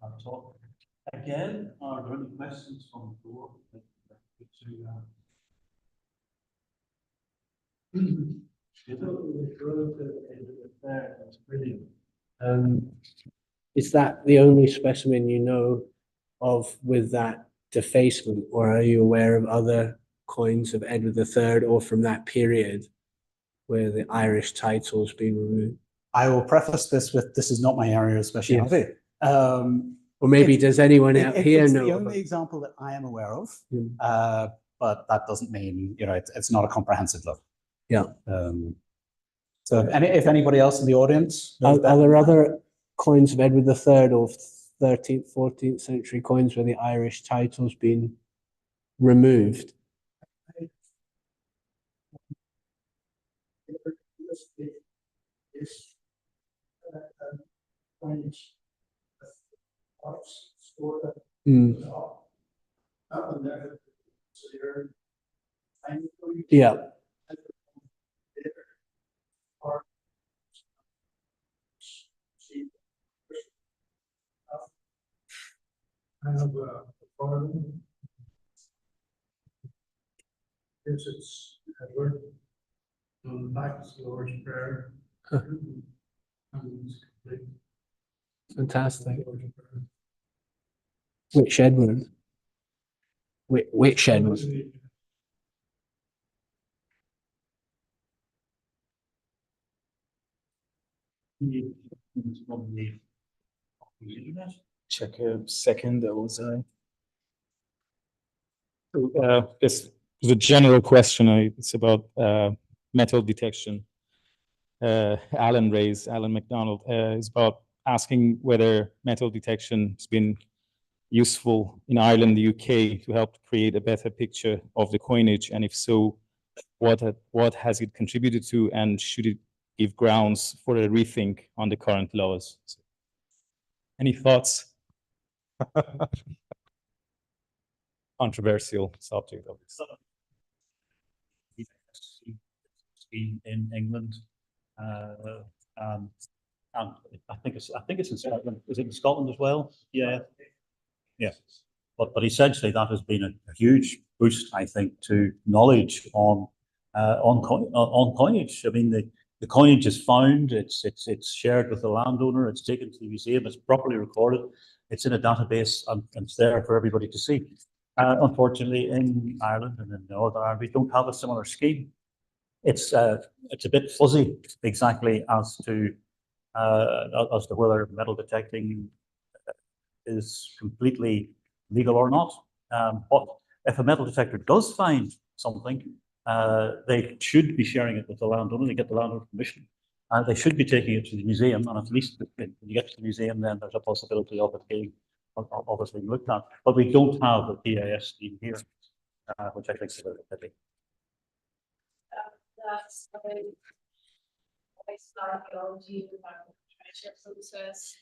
[SPEAKER 3] that talk. Again, are there any questions from the floor?
[SPEAKER 4] That's brilliant. Is that the only specimen you know of with that defacement, or are you aware of other coins of Edward III or from that period where the Irish title's been removed?
[SPEAKER 7] I will preface this with, this is not my area of speciality.
[SPEAKER 4] Or maybe does anyone out here
[SPEAKER 7] it's
[SPEAKER 4] know?
[SPEAKER 7] the only example that I am aware of, but that doesn't mean, it's not a comprehensive look.
[SPEAKER 4] Yeah.
[SPEAKER 7] So if anybody else in the audience
[SPEAKER 4] Are there other coins of Edward III or 13th, 14th century coins where the Irish title's been removed? Yeah.
[SPEAKER 8] It's Edward. Back to Lord's Prayer.
[SPEAKER 4] Fantastic. Which Edward? Which Edward?
[SPEAKER 1] Check a second. There was this was a general question. It's about metal detection. Alan McDonald is about asking whether metal detection has been useful in Ireland, the UK, to help create a better picture of the coinage, and if so, what has it contributed to, and should it give grounds for a rethink on the current laws? Any thoughts? Controversial subject, obviously.
[SPEAKER 3] In England, and I think it's in Scotland. Is it in Scotland as well? Yeah, yeah. But essentially, that has been a huge boost, I think, to knowledge on coinage. I mean, the coinage is found. It's shared with the landowner. It's taken to the museum. It's properly recorded. It's in a database, and it's there for everybody to see. Unfortunately, in Ireland and in Northern Ireland, we don't have a similar scheme. It's a bit fuzzy exactly as to whether metal detecting is completely legal or not. But if a metal detector does find something, they should be sharing it with the landowner. They get the landowner permission, and they should be taking it to the museum. And at least when you get to the museum, then there's a possibility of it being obviously looked at. But we don't have a PAS scheme here, which I think is a bit pity.
[SPEAKER 2] That's archaeology treasure process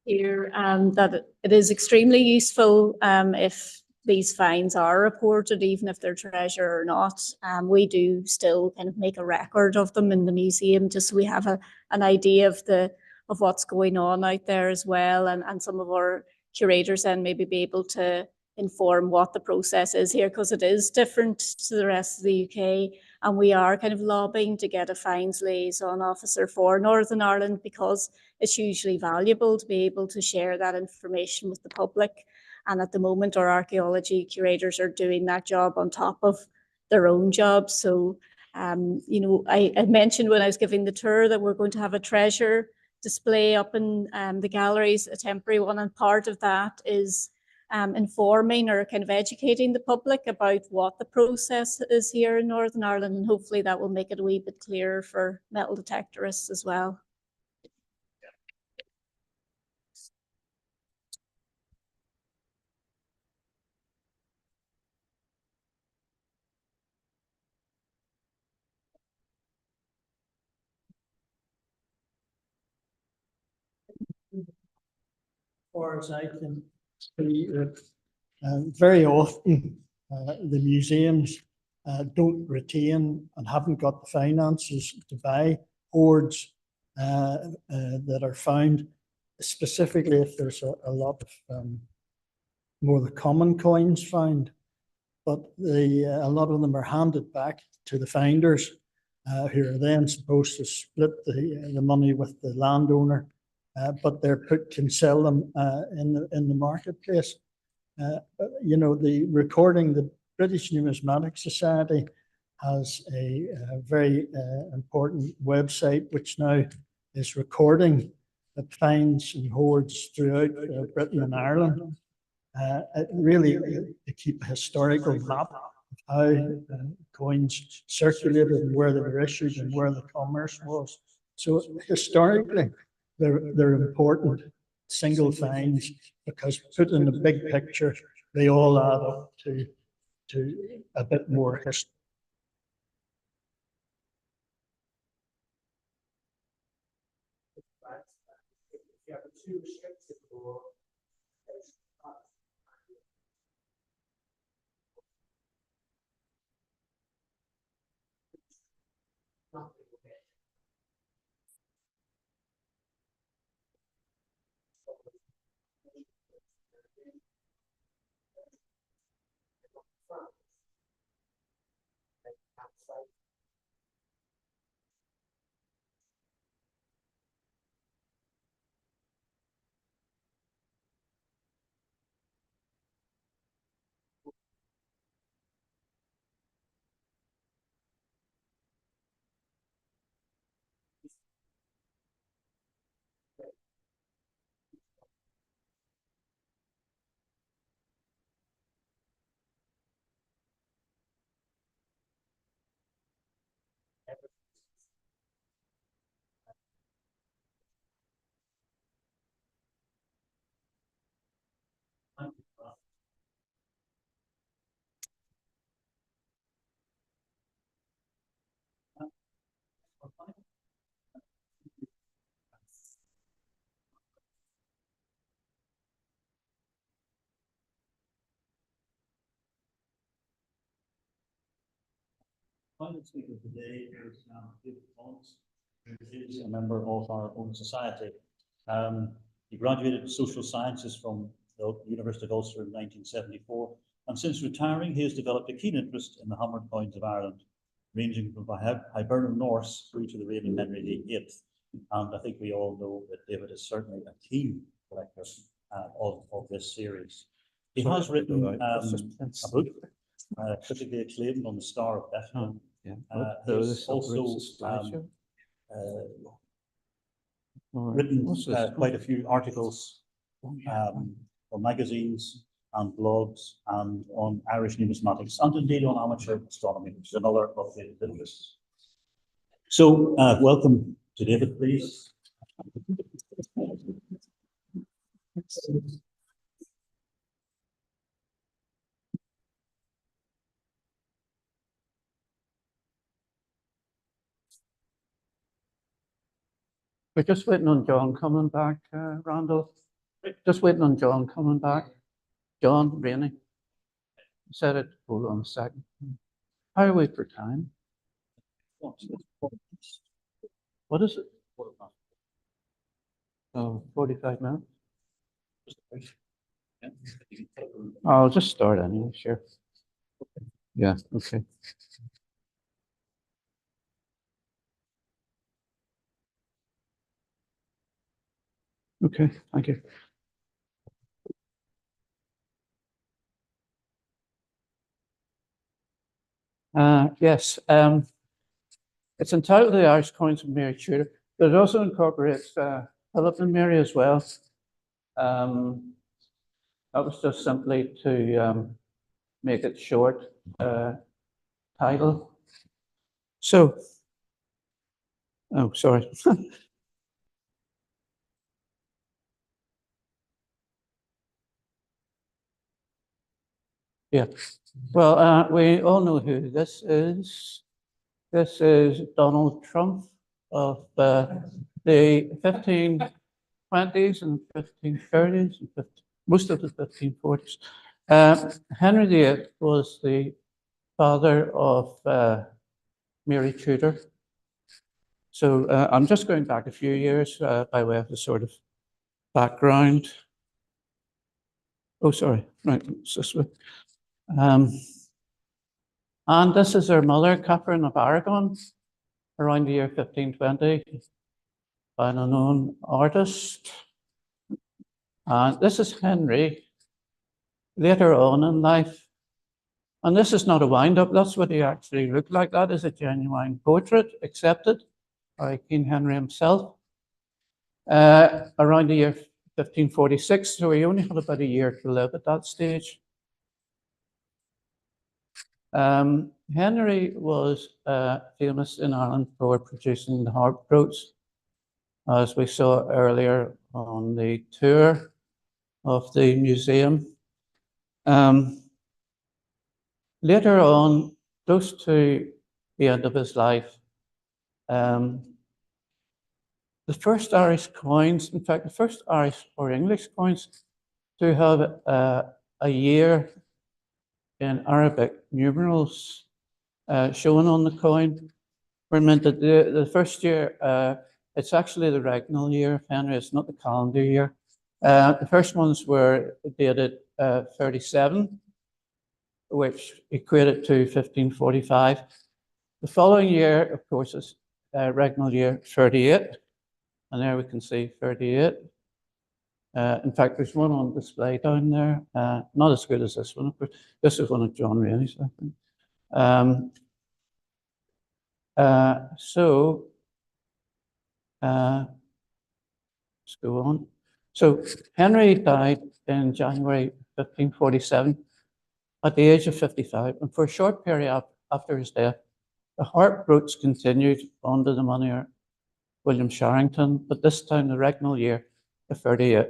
[SPEAKER 2] here, that it is extremely useful if these finds are reported, even if they're treasure or not. We do still kind of make a record of them in the museum, just so we have an idea of what's going on out there as well, and some of our curators then maybe be able to inform what the process is here, because it is different to the rest of the UK. And we are kind of lobbying to get a fines liaison officer for Northern Ireland, because it's hugely valuable to be able to share that information with the public. And at the moment, our archaeology curators are doing that job on top of their own job. So, you know, I mentioned when I was giving the tour that we're going to have a treasure display up in the galleries, a temporary one, and part of that is informing or kind of educating the public about what the process is here in Northern Ireland, and hopefully that will make it a wee bit clearer for metal detectorists as well.
[SPEAKER 8] Far as I can see, very often the museums don't retain and haven't got the finances to buy hoards that are found, specifically if there's a lot of more the common coins found. But a lot of them are handed back to the finders, who are then supposed to split the money with the landowner. But can sell them in the marketplace. You know, the British Numismatic Society has a very important website which now is recording the finds and hoards throughout Britain and Ireland. Really, to keep a historical map of how coins circulated and where they were issued and where the commerce was. So historically, they're important single finds, because put in the big picture, they all add up to a bit more history.
[SPEAKER 4] too restrictive or
[SPEAKER 3] Final speaker today is David Collins, who is a member of our own society. He graduated in social sciences from the University of Ulster in 1974, and since retiring, he has developed a keen interest in the hammered coins of Ireland, ranging from Hiberno Norse through to the reign of Henry VIII. And I think we all know that David is certainly a keen collector of this series. He has written a book, critically acclaimed, on the Star of Bethlehem. He has also written quite a few articles for magazines and blogs and on Irish numismatics and indeed on amateur astronomy, which is another of his interests. So welcome to David, please.
[SPEAKER 9] We're just waiting on John coming back, Randall. Just waiting on John coming back. John, Rainey. Said it. Hold on a second. How are we for time? What is it? Oh, 45 minutes. I'll just start anyway, sure. Yeah, okay. Okay, thank you. Yes, it's entitled The Irish Coins of Mary Tudor, but it also incorporates Philip and Mary as well. That was just simply to make it short title. So, oh, sorry. Yeah, well, we all know who this is. This is Donald Trump of the 1520s and 1530s, and most of the 1540s. Henry VIII was the father of Mary Tudor. So I'm just going back a few years by way of the sort of background. Oh, sorry, right, it's this way. And this is her mother, Catherine of Aragon, around the year 1520, by an unknown artist. And this is Henry, later on in life. And this is not a wind-up, that's what he actually looked like. That is a genuine portrait, accepted by King Henry himself, around the year 1546, so he only had about a year to live at that stage. Henry was famous in Ireland for producing the harp brooch, as we saw earlier on the tour of the museum. Later on, close to the end of his life, the first Irish coins, in fact, the first Irish or English coins to have a year in Arabic numerals shown on the coin were minted. The first year, it's actually the regnal year of Henry, it's not the calendar year. The first ones were dated 37, which equated to 1545. The following year, of course, is regnal year 38, and there we can see 38. In fact, there's one on display down there, not as good as this one, of course. This is one of John Rainey's, I think. Let's go on. So Henry died in January 1547 at the age of 55, and for a short period after his death, the heart groats continued under the moneyer William Sharrington, but this time the regnal year of 38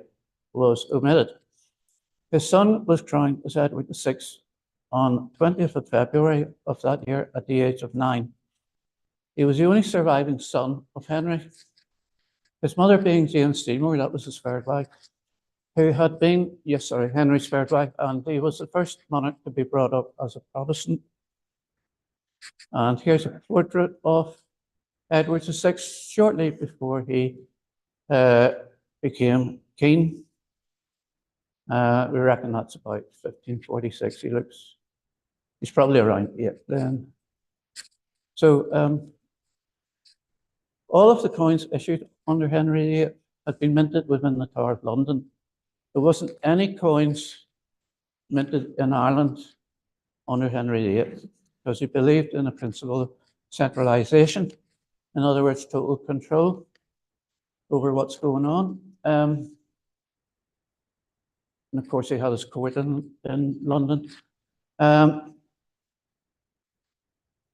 [SPEAKER 9] was omitted. His son was crowned as Edward VI on 20th of February of that year at the age of 9. He was the only surviving son of Henry, his mother being Jane Seymour, that was his third wife, who had been, Henry's third wife, and he was the first monarch to be brought up as a Protestant. And here's a portrait of Edward VI shortly before he became king. We reckon that's about 1546. He's probably around 8 then. So all of the coins issued under Henry VIII had been minted within the Tower of London. There wasn't any coins minted in Ireland under Henry VIII because he believed in a principle of centralisation. In other words, total control over what's going on. And of course, he had his court in London. Now,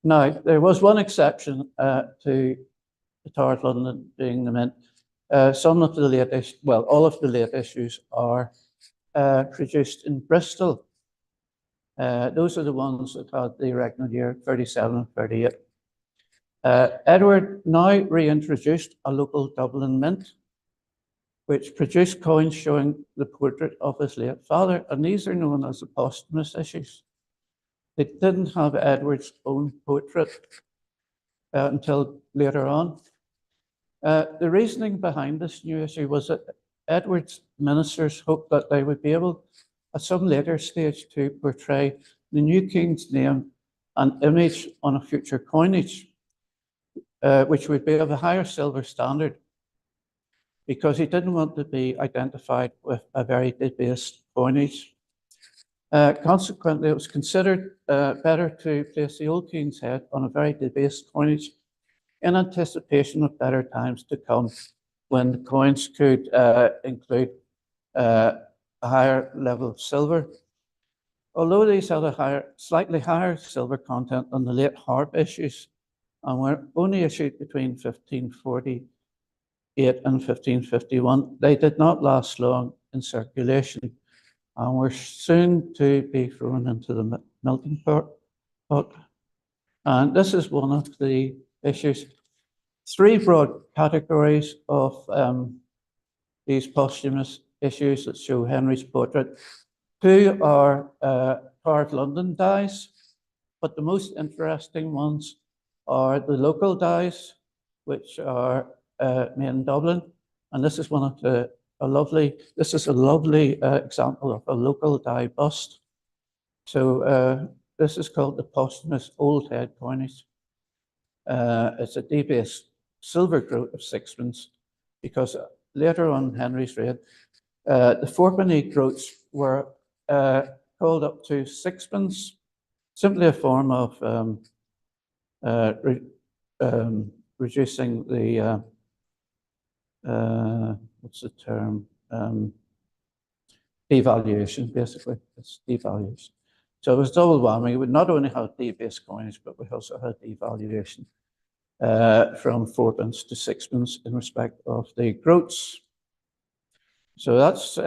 [SPEAKER 9] there was one exception to the Tower of London being the mint. Some of the late all of the late issues are produced in Bristol. Those are the ones that had the regnal year 37 and 38. Edward now reintroduced a local Dublin mint, which produced coins showing the portrait of his late father, and these are known as the posthumous issues. They didn't have Edward's own portrait until later on. The reasoning behind this new issue was that Edward's ministers hoped that they would be able, at some later stage, to portray the new king's name and image on a future coinage, which would be of a higher silver standard, because he didn't want to be identified with a very debased coinage. Consequently, it was considered better to place the old king's head on a very debased coinage in anticipation of better times to come, when the coins could include a higher level of silver. Although these had a slightly higher silver content than the late harp issues, and were only issued between 1548 and 1551, they did not last long in circulation and were soon to be thrown into the melting pot. And this is one of the issues. 3 broad categories of these posthumous issues that show Henry's portrait. 2 are Tower of London dies, but the most interesting ones are the local dies, which are made in Dublin. And this is one of a lovely example of a local die bust. So this is called the posthumous old head coinage. It's a debased silver groat of 6pence, because later on Henry's reign, the 4-penny groats were called up to 6pence, simply a form of reducing the what's the term? Devaluation, basically. It's devaluation. So it was double whammy. We not only had debased coinage, but we also had devaluation from 4pence to 6pence in respect of the groats. So that's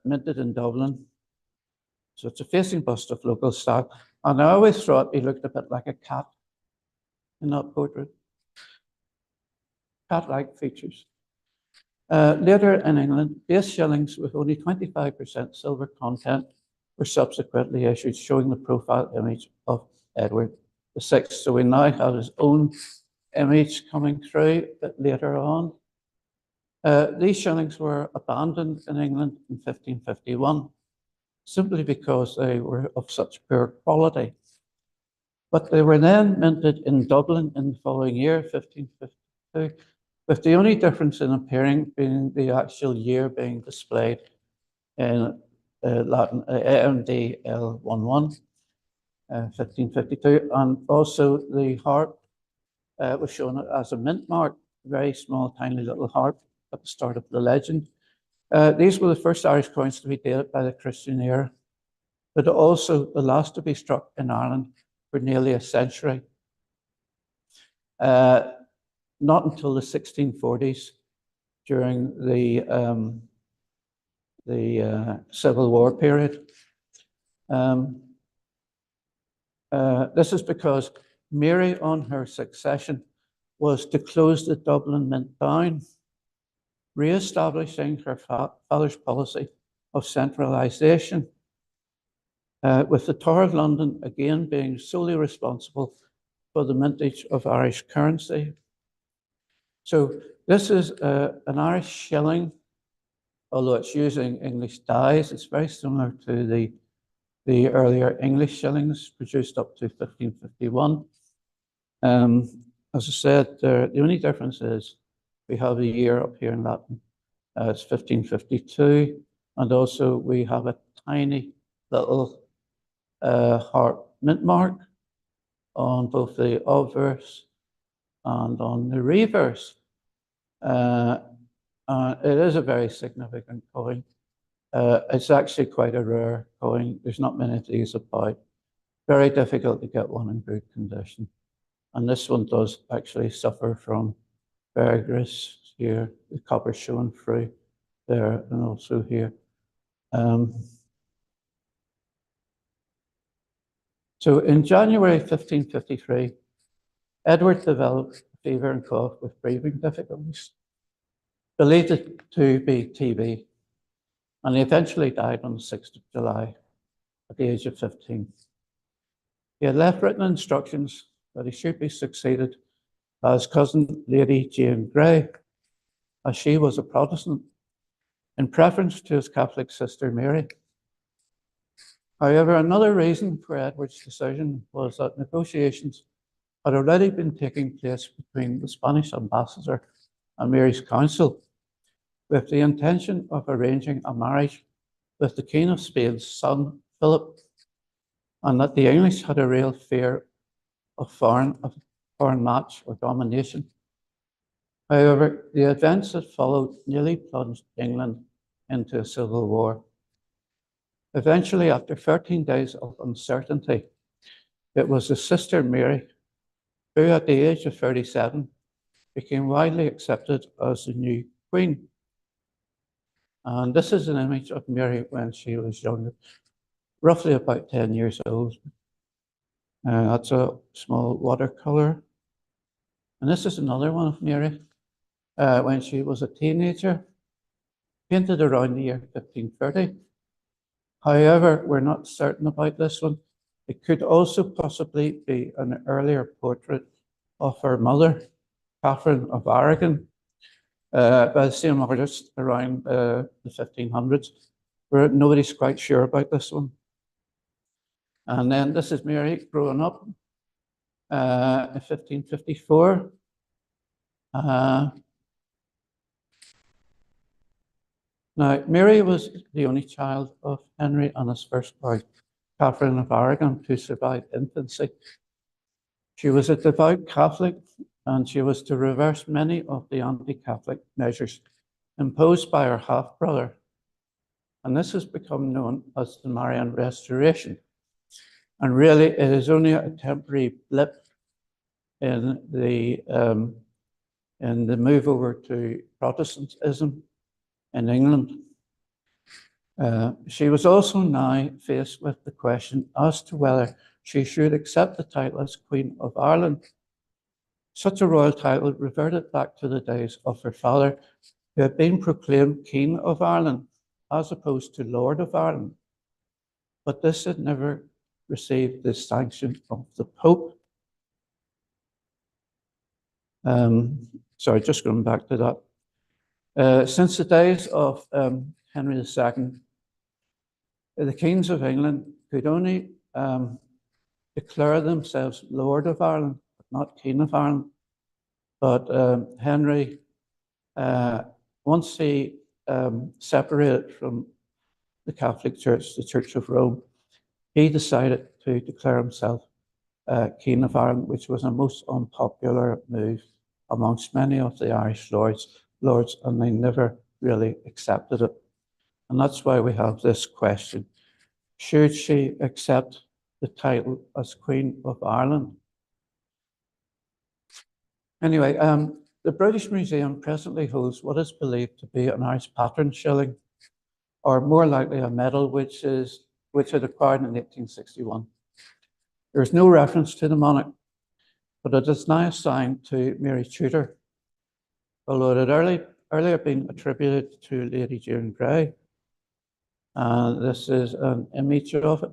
[SPEAKER 9] minted in Dublin. So it's a facing bust of local style. And I always thought he looked a bit like a cat in that portrait. Cat-like features. Later in England, base shillings with only 25% silver content were subsequently issued, showing the profile image of Edward VI. So we now have his own image coming through a bit later on. These shillings were abandoned in England in 1551, simply because they were of such poor quality. But they were then minted in Dublin in the following year, 1552, with the only difference in appearing being the actual year being displayed in Latin AMD L11, 1552, and also the harp was shown as a mint mark, very small, tiny little harp at the start of the legend. These were the first Irish coins to be dated by the Christian era, but also the last to be struck in Ireland for nearly a century. Not until the 1640s, during the Civil War period. This is because Mary, on her succession, was to close the Dublin Mint down, re-establishing her father's policy of centralisation, with the Tower of London again being solely responsible for the mintage of Irish currency. So this is an Irish shilling, although it's using English dies. It's very similar to the earlier English shillings produced up to 1551. As I said, the only difference is we have a year up here in Latin. It's 1552, and also we have a tiny little harp mint mark on both the obverse and on the reverse. It is a very significant coin. It's actually quite a rare coin. There's not many of these about. Very difficult to get one in good condition. And this one does actually suffer from verdigris here, the copper showing through there and also here. So in January 1553, Edward developed fever and cough with breathing difficulties, believed it to be TB, and he eventually died on the 6th of July at the age of 15. He had left written instructions that he should be succeeded by his cousin, Lady Jane Grey, as she was a Protestant, in preference to his Catholic sister Mary. However, another reason for Edward's decision was that negotiations had already been taking place between the Spanish ambassador and Mary's council, with the intention of arranging a marriage with the King of Spain's son, Philip, and that the English had a real fear of foreign match or domination. However, the events that followed nearly plunged England into a civil war. Eventually, after 13 days of uncertainty, it was his sister Mary, who at the age of 37 became widely accepted as the new queen. And this is an image of Mary when she was younger, roughly about 10 years old. That's a small watercolor. And this is another one of Mary when she was a teenager, painted around the year 1530. However, we're not certain about this one. It could also possibly be an earlier portrait of her mother, Catherine of Aragon, by the same artist around the 1500s, where nobody's quite sure about this one. And then this is Mary growing up in 1554. Now, Mary was the only child of Henry and his first wife, Catherine of Aragon, to survive infancy. She was a devout Catholic, and she was to reverse many of the anti-Catholic measures imposed by her half-brother. And this has become known as the Marian Restoration. And really, it is only a temporary blip in the move over to Protestantism in England. She was also now faced with the question as to whether she should accept the title as Queen of Ireland. Such a royal title reverted back to the days of her father, who had been proclaimed King of Ireland as opposed to Lord of Ireland. But this had never received the sanction of the Pope. Sorry, just going back to that. Since the days of Henry II, the kings of England could only declare themselves Lord of Ireland, but not King of Ireland. But Henry, once he separated from the Catholic Church, the Church of Rome, he decided to declare himself King of Ireland, which was a most unpopular move amongst many of the Irish lords, and they never really accepted it. And that's why we have this question: should she accept the title as Queen of Ireland? Anyway, the British Museum presently holds what is believed to be an Irish pattern shilling, or more likely a medal, which it acquired in 1861. There is no reference to the monarch, but it is now assigned to Mary Tudor, although it had earlier been attributed to Lady Jane Grey. This is an image of it,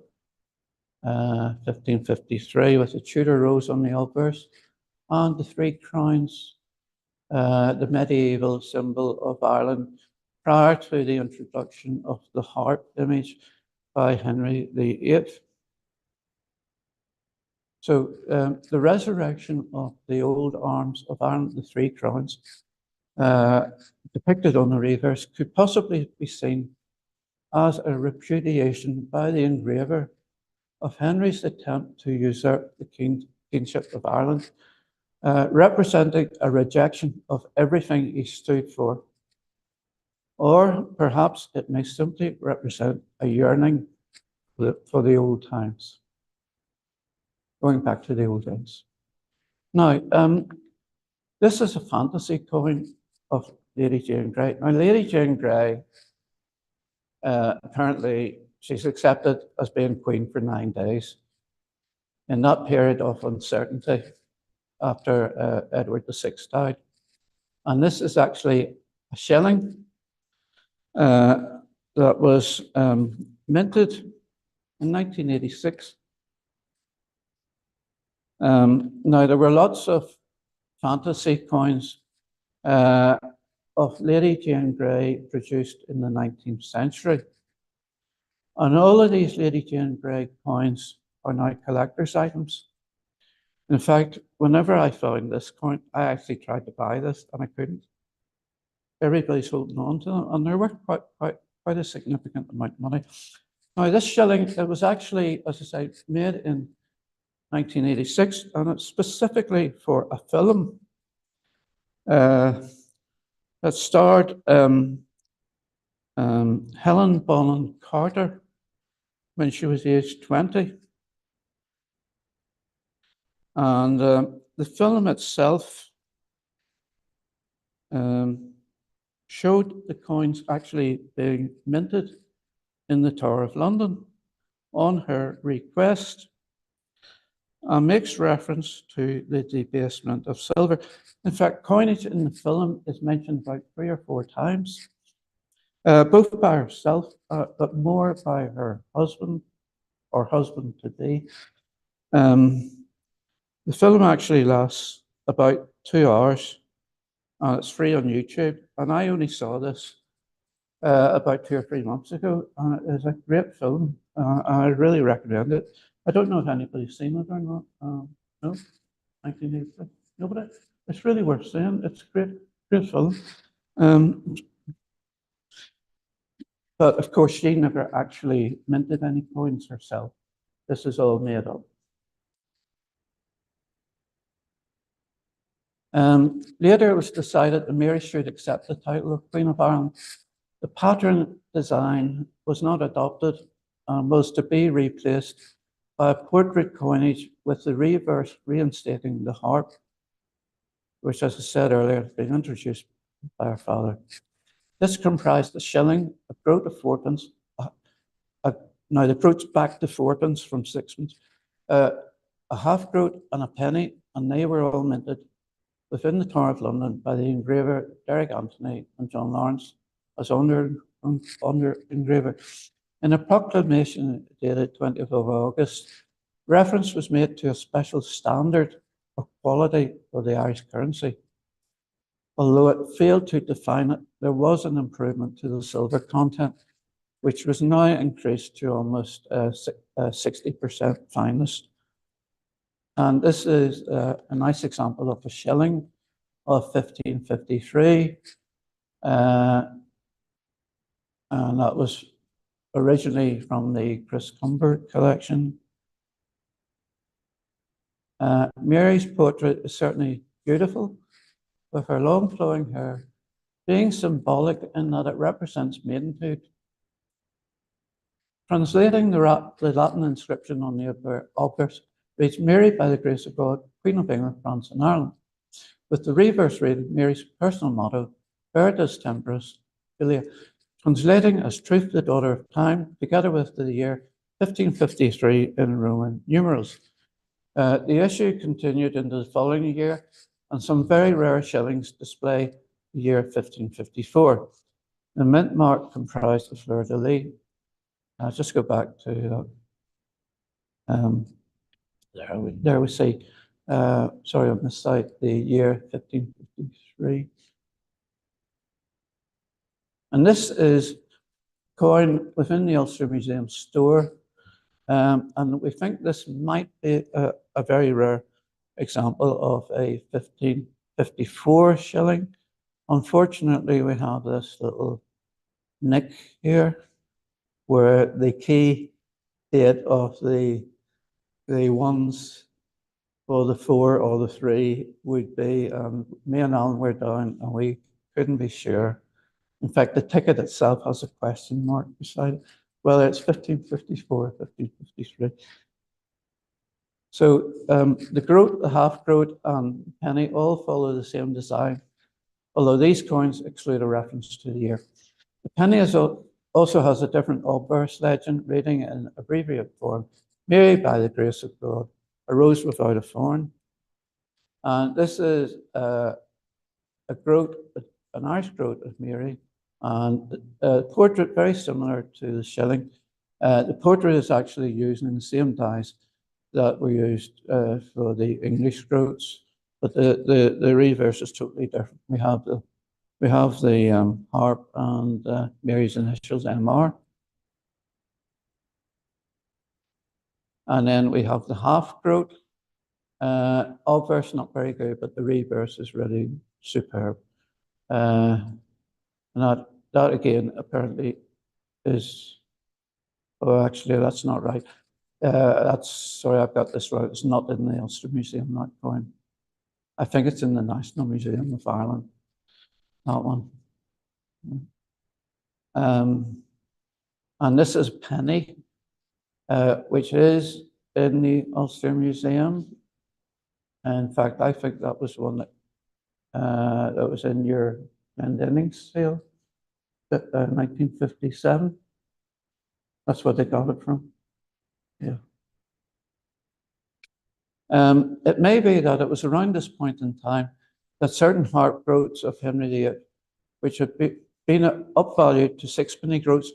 [SPEAKER 9] 1553, with the Tudor rose on the obverse and the three crowns, the medieval symbol of Ireland prior to the introduction of the harp image by Henry VIII. So the resurrection of the old arms of Ireland, the three crowns, depicted on the reverse, could possibly be seen as a repudiation by the engraver of Henry's attempt to usurp the kingship of Ireland, representing a rejection of everything he stood for. Or perhaps it may simply represent a yearning for the old times, going back to the old days. Now, this is a fantasy coin of Lady Jane Grey. Now, Lady Jane Grey, apparently, she's accepted as being queen for 9 days. In that period of uncertainty, after Edward VI died. And this is actually a shilling that was minted in 1986. Now, there were lots of fantasy coins of Lady Jane Grey produced in the 19th century. And all of these Lady Jane Grey coins are now collector's items. In fact, whenever I found this coin, I actually tried to buy this and I couldn't. Everybody's holding on to them, and they're worth quite a significant amount of money. Now, this shilling, it was actually, as I say, made in 1986, and it's specifically for a film that starred Helen Bonham Carter when she was aged 20. And the film itself showed the coins actually being minted in the Tower of London on her request, and makes reference to the debasement of silver. In fact, coinage in the film is mentioned about 3 or 4 times, both by herself, but more by her husband or husband-to-be. The film actually lasts about 2 hours, and it's free on YouTube. And I only saw this about 2 or 3 months ago, and it is a great film. I really recommend it. I don't know if anybody's seen it or not. No, 1986. No, but it's really worth seeing. It's a great film. But of course, she never actually minted any coins herself. This is all made up. Later, it was decided that Mary should accept the title of Queen of Ireland. The pattern design was not adopted and was to be replaced by a portrait coinage with the reverse reinstating the harp, which, as I said earlier, had been introduced by her father. This comprised a shilling, a groat of 4pence, now the groat's back to 4pence from 6pence, a half groat and a penny, and they were all minted within the Tower of London by the engraver Derek Anthony and John Lawrence as under engraver. In a proclamation dated 20th of August, reference was made to a special standard of quality for the Irish currency. Although it failed to define it, there was an improvement to the silver content, which was now increased to almost 60% fineness. And this is a nice example of a shilling of 1553. And that was originally from the Chris Cumbert collection. Mary's portrait is certainly beautiful, with her long flowing hair being symbolic in that it represents maidenhood. Translating the Latin inscription on the obverse reads, Mary, by the grace of God, Queen of England, France, and Ireland, with the reverse reading, Mary's personal motto, Veritas Temporis Filia, translating as truth, the daughter of time, together with the year 1553 in Roman numerals. The issue continued into the following year, and some very rare shillings display the year 1554. The mint mark comprised of fleur-de-lis. I'll just go back to there we see, sorry on this side, the year 1553. And this is coin within the Ulster Museum store. And we think this might be a very rare example of a 1554 shilling. Unfortunately, we have this little nick here where the key date of the ones or the 4 or the 3 would be, me and Alan were down and we couldn't be sure. In fact, the ticket itself has a question mark beside it, whether it's 1554 or 1553. So the groat, the half groat, and penny all follow the same design, although these coins exclude a reference to the year. The penny also has a different obverse legend, reading in abbreviated form, Mary, by the grace of God, a rose without a thorn. And this is a groat, an Irish groat of Mary, and a portrait very similar to the shilling. The portrait is actually using the same dies that were used for the English groats, but the reverse is totally different. We have the harp and Mary's initials MR. And then we have the half groat. Obverse not very good, but the reverse is really superb. And that again apparently is, oh, actually that's not right. Sorry, I've got this right. It's not in the Ulster Museum, that coin. I think it's in the National Museum of Ireland, that one. And this is penny, which is in the Ulster Museum. In fact, I think that was one that was in your Glendenning's sale, 1957. That's where they got it from. Yeah. It may be that it was around this point in time that certain harp groats of Henry VIII, which had been upvalued to sixpenny groats,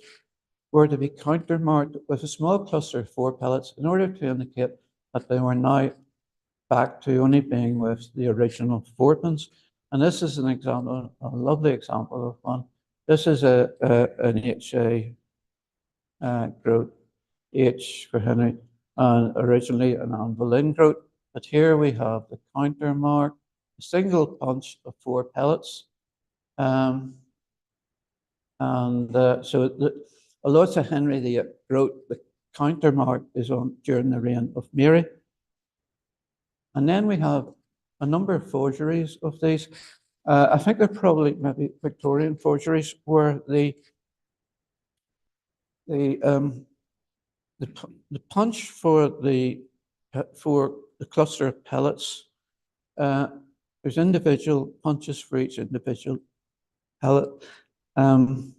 [SPEAKER 9] were to be countermarked with a small cluster of 4 pellets in order to indicate that they were now back to only being with the original 4pence. And this is an example, a lovely example of one. This is an HA groat, H for Henry, and originally an Anne Boleyn groat. But here we have the counter mark, a single punch of 4 pellets. So although it's a Henry VIII groat, the counter mark is on during the reign of Mary. And then we have a number of forgeries of these. I think they're probably maybe Victorian forgeries, where the punch for the cluster of pellets, there's individual punches for each individual pellet. And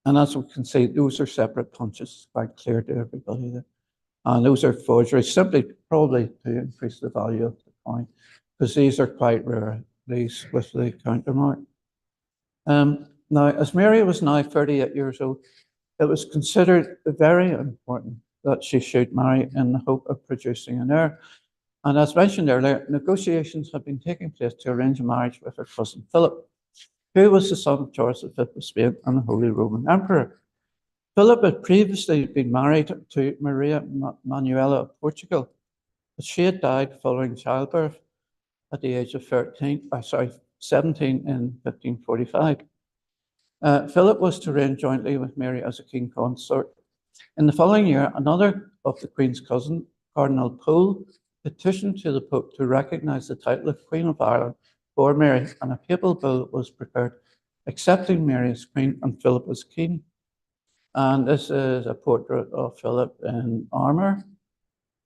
[SPEAKER 9] as we can see, those are separate punches, quite clear to everybody there. And those are forgeries, simply probably to increase the value of the coin, because these are quite rare, these with the countermark. Now, as Mary was now 38 years old, it was considered very important that she should marry in the hope of producing an heir. And as mentioned earlier, negotiations had been taking place to arrange a marriage with her cousin Philip, who was the son of Charles V of Spain and the Holy Roman Emperor. Philip had previously been married to Maria Manuela of Portugal, but she had died following childbirth at the age of 17 in 1545. Philip was to reign jointly with Mary as a king consort. In the following year, another of the Queen's cousins, Cardinal Pole, petitioned to the Pope to recognise the title of Queen of Ireland for Mary, and a papal bull was prepared accepting Mary as Queen and Philip as king. And this is a portrait of Philip in armour,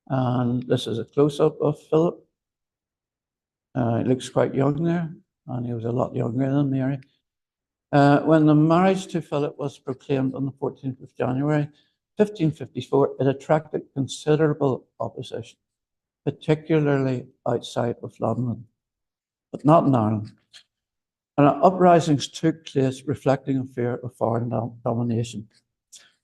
[SPEAKER 9] and this is a close-up of Philip. He looks quite young there, and he was a lot younger than Mary. When the marriage to Philip was proclaimed on the 14th of January, 1554, it attracted considerable opposition, particularly outside of London, but not in Ireland. And uprisings took place reflecting a fear of foreign domination.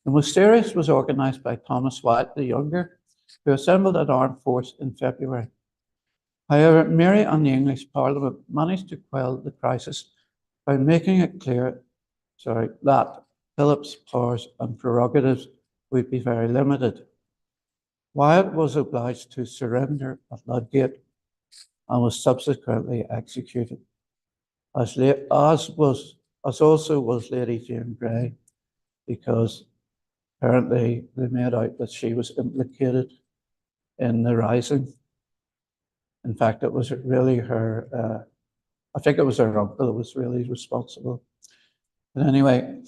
[SPEAKER 9] The most serious was organised by Thomas Wyatt the Younger, who assembled an armed force in February. However, Mary and the English Parliament managed to quell the crisis by making it clear that Philip's powers and prerogatives would be very limited. Wyatt was obliged to surrender at Ludgate and was subsequently executed, as also was Lady Jane Grey, because apparently they made out that she was implicated in the rising. In fact, it was really her, I think it was her uncle that was really responsible. But anyway,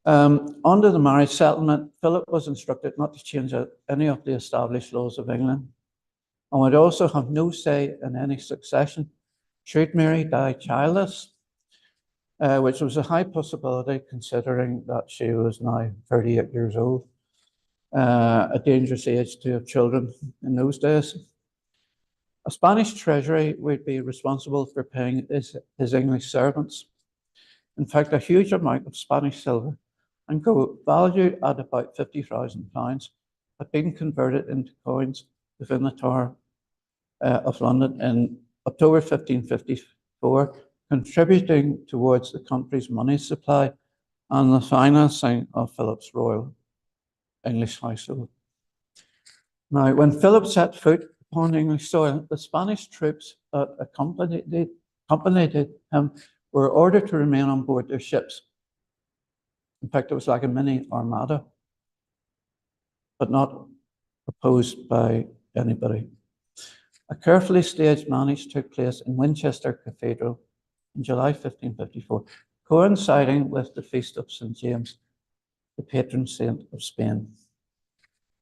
[SPEAKER 9] under the marriage settlement, Philip was instructed not to change any of the established laws of England, and would also have no say in any succession should Mary die childless, which was a high possibility considering that she was now 38 years old, a dangerous age to have children in those days. A Spanish treasury would be responsible for paying his English servants. In fact, a huge amount of Spanish silver and gold, valued at about £50,000, had been converted into coins within the Tower of London in October 1554, contributing towards the country's money supply and the financing of Philip's royal English household. Now, when Philip set foot upon English soil, the Spanish troops that accompanied him were ordered to remain on board their ships. In fact, it was like a mini armada, but not opposed by anybody. A carefully staged marriage took place in Winchester Cathedral in July 1554, coinciding with the feast of St. James, the patron saint of Spain.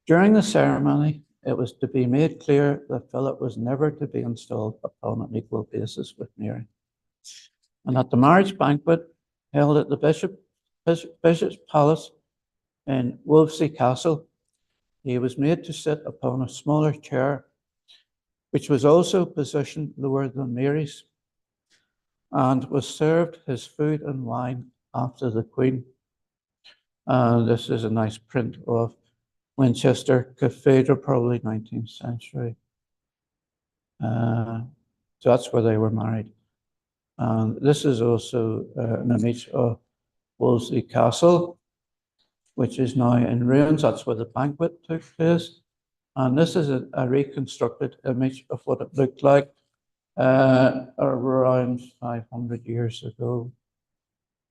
[SPEAKER 9] During the ceremony, it was to be made clear that Philip was never to be installed upon an equal basis with Mary. And at the marriage banquet held at the Bishop's Palace in Wolvesey Castle, he was made to sit upon a smaller chair, which was also positioned lower than Mary's, and was served his food and wine after the Queen. This is a nice print of Winchester Cathedral, probably 19th century. So that's where they were married. And this is also an image of Wolsey Castle, which is now in ruins. That's where the banquet took place. And this is a reconstructed image of what it looked like around 500 years ago.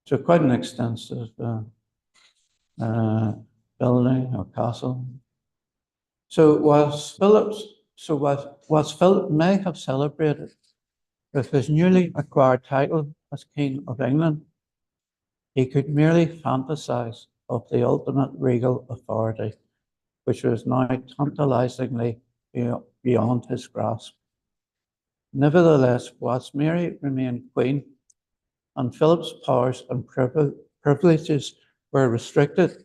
[SPEAKER 9] So quite an extensive building or castle. So whilst Philip may have celebrated with his newly acquired title as King of England, he could merely fantasize of the ultimate regal authority, which was now tantalizingly beyond his grasp. Nevertheless, whilst Mary remained Queen and Philip's powers and privileges were restricted,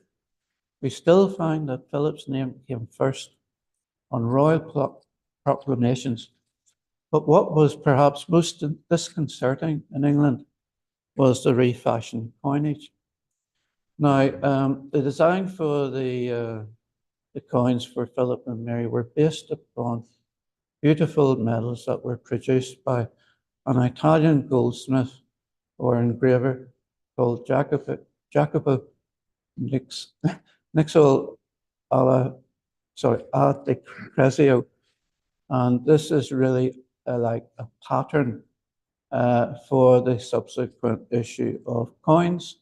[SPEAKER 9] we still find that Philip's name came first on royal proclamations. But what was perhaps most disconcerting in England was the refashioned coinage. Now, the design for the coins for Philip and Mary were based upon beautiful medals that were produced by an Italian goldsmith or engraver called Jacopo Nixol de Crezio. And this is really like a pattern for the subsequent issue of coins,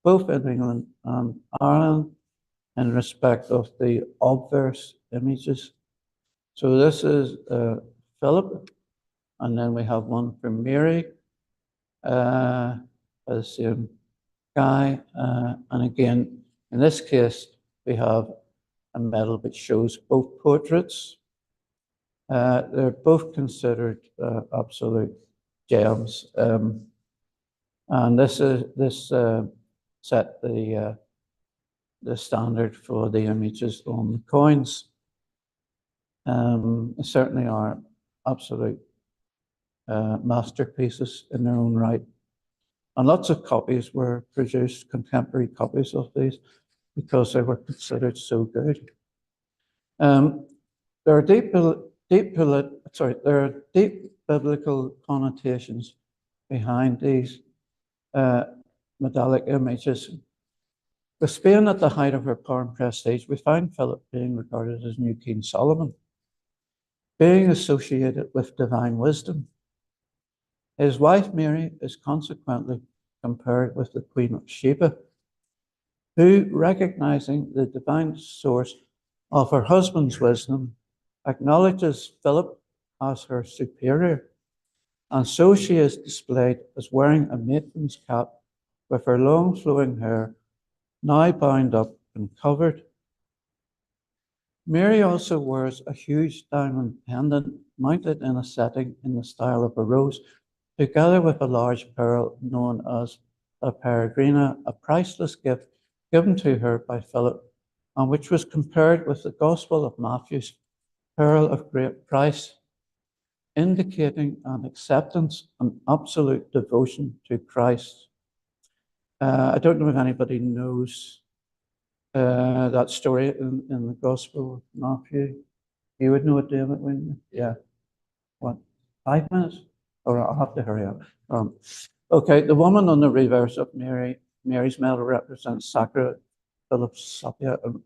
[SPEAKER 9] both in England and Ireland, in respect of the obverse images. So this is Philip, and then we have one for Mary, by the same guy. And again, in this case, we have a medal which shows both portraits. They're both considered absolute gems. And this set the standard for the images on the coins. Certainly are absolute masterpieces in their own right. And lots of copies were produced, contemporary copies of these, because they were considered so good. There are deep biblical connotations behind these metallic images. With Spain at the height of her power and prestige, we find Philip being regarded as new King Solomon, being associated with divine wisdom. His wife Mary is consequently compared with the Queen of Sheba, who, recognizing the divine source of her husband's wisdom, acknowledges Philip as her superior, and so she is displayed as wearing a matron's cap with her long flowing hair now bound up and covered. Mary also wears a huge diamond pendant mounted in a setting in the style of a rose, together with a large pearl known as a peregrina, a priceless gift given to her by Philip, and which was compared with the Gospel of Matthew's pearl of great price, indicating an acceptance and absolute devotion to Christ. I don't know if anybody knows that story in the Gospel of Matthew. You would know it, David, wouldn't you? Yeah. What, 5 minutes? All right, I'll have to hurry up. Okay, the woman on the reverse of Mary's medal represents Sacra Philip's Sapia, and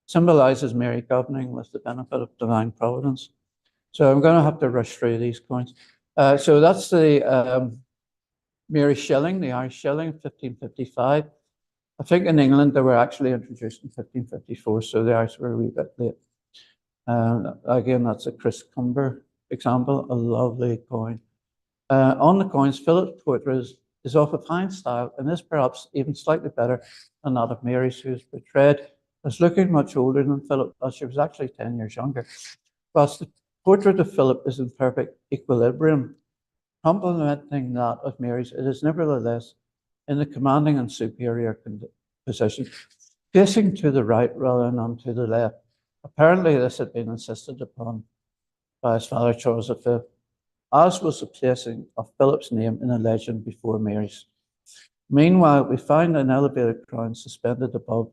[SPEAKER 9] symbolizes Mary governing with the benefit of divine providence. So I'm going to have to rush through these coins. So that's the Mary shilling, the Irish shilling, 1555. I think in England they were actually introduced in 1554, so the Irish were a wee bit late. Again, that's a Chris Cumber example, a lovely coin. On the coins, Philip's portrait is of a fine style and is perhaps even slightly better than that of Mary's, who is portrayed as looking much older than Philip, as she was actually 10 years younger. Whilst the portrait of Philip is in perfect equilibrium, complementing that of Mary's, it is nevertheless in the commanding and superior position, facing to the right rather than to the left. Apparently, this had been insisted upon by his father, Charles V, as was the placing of Philip's name in a legend before Mary's. Meanwhile, we find an elevated crown suspended above,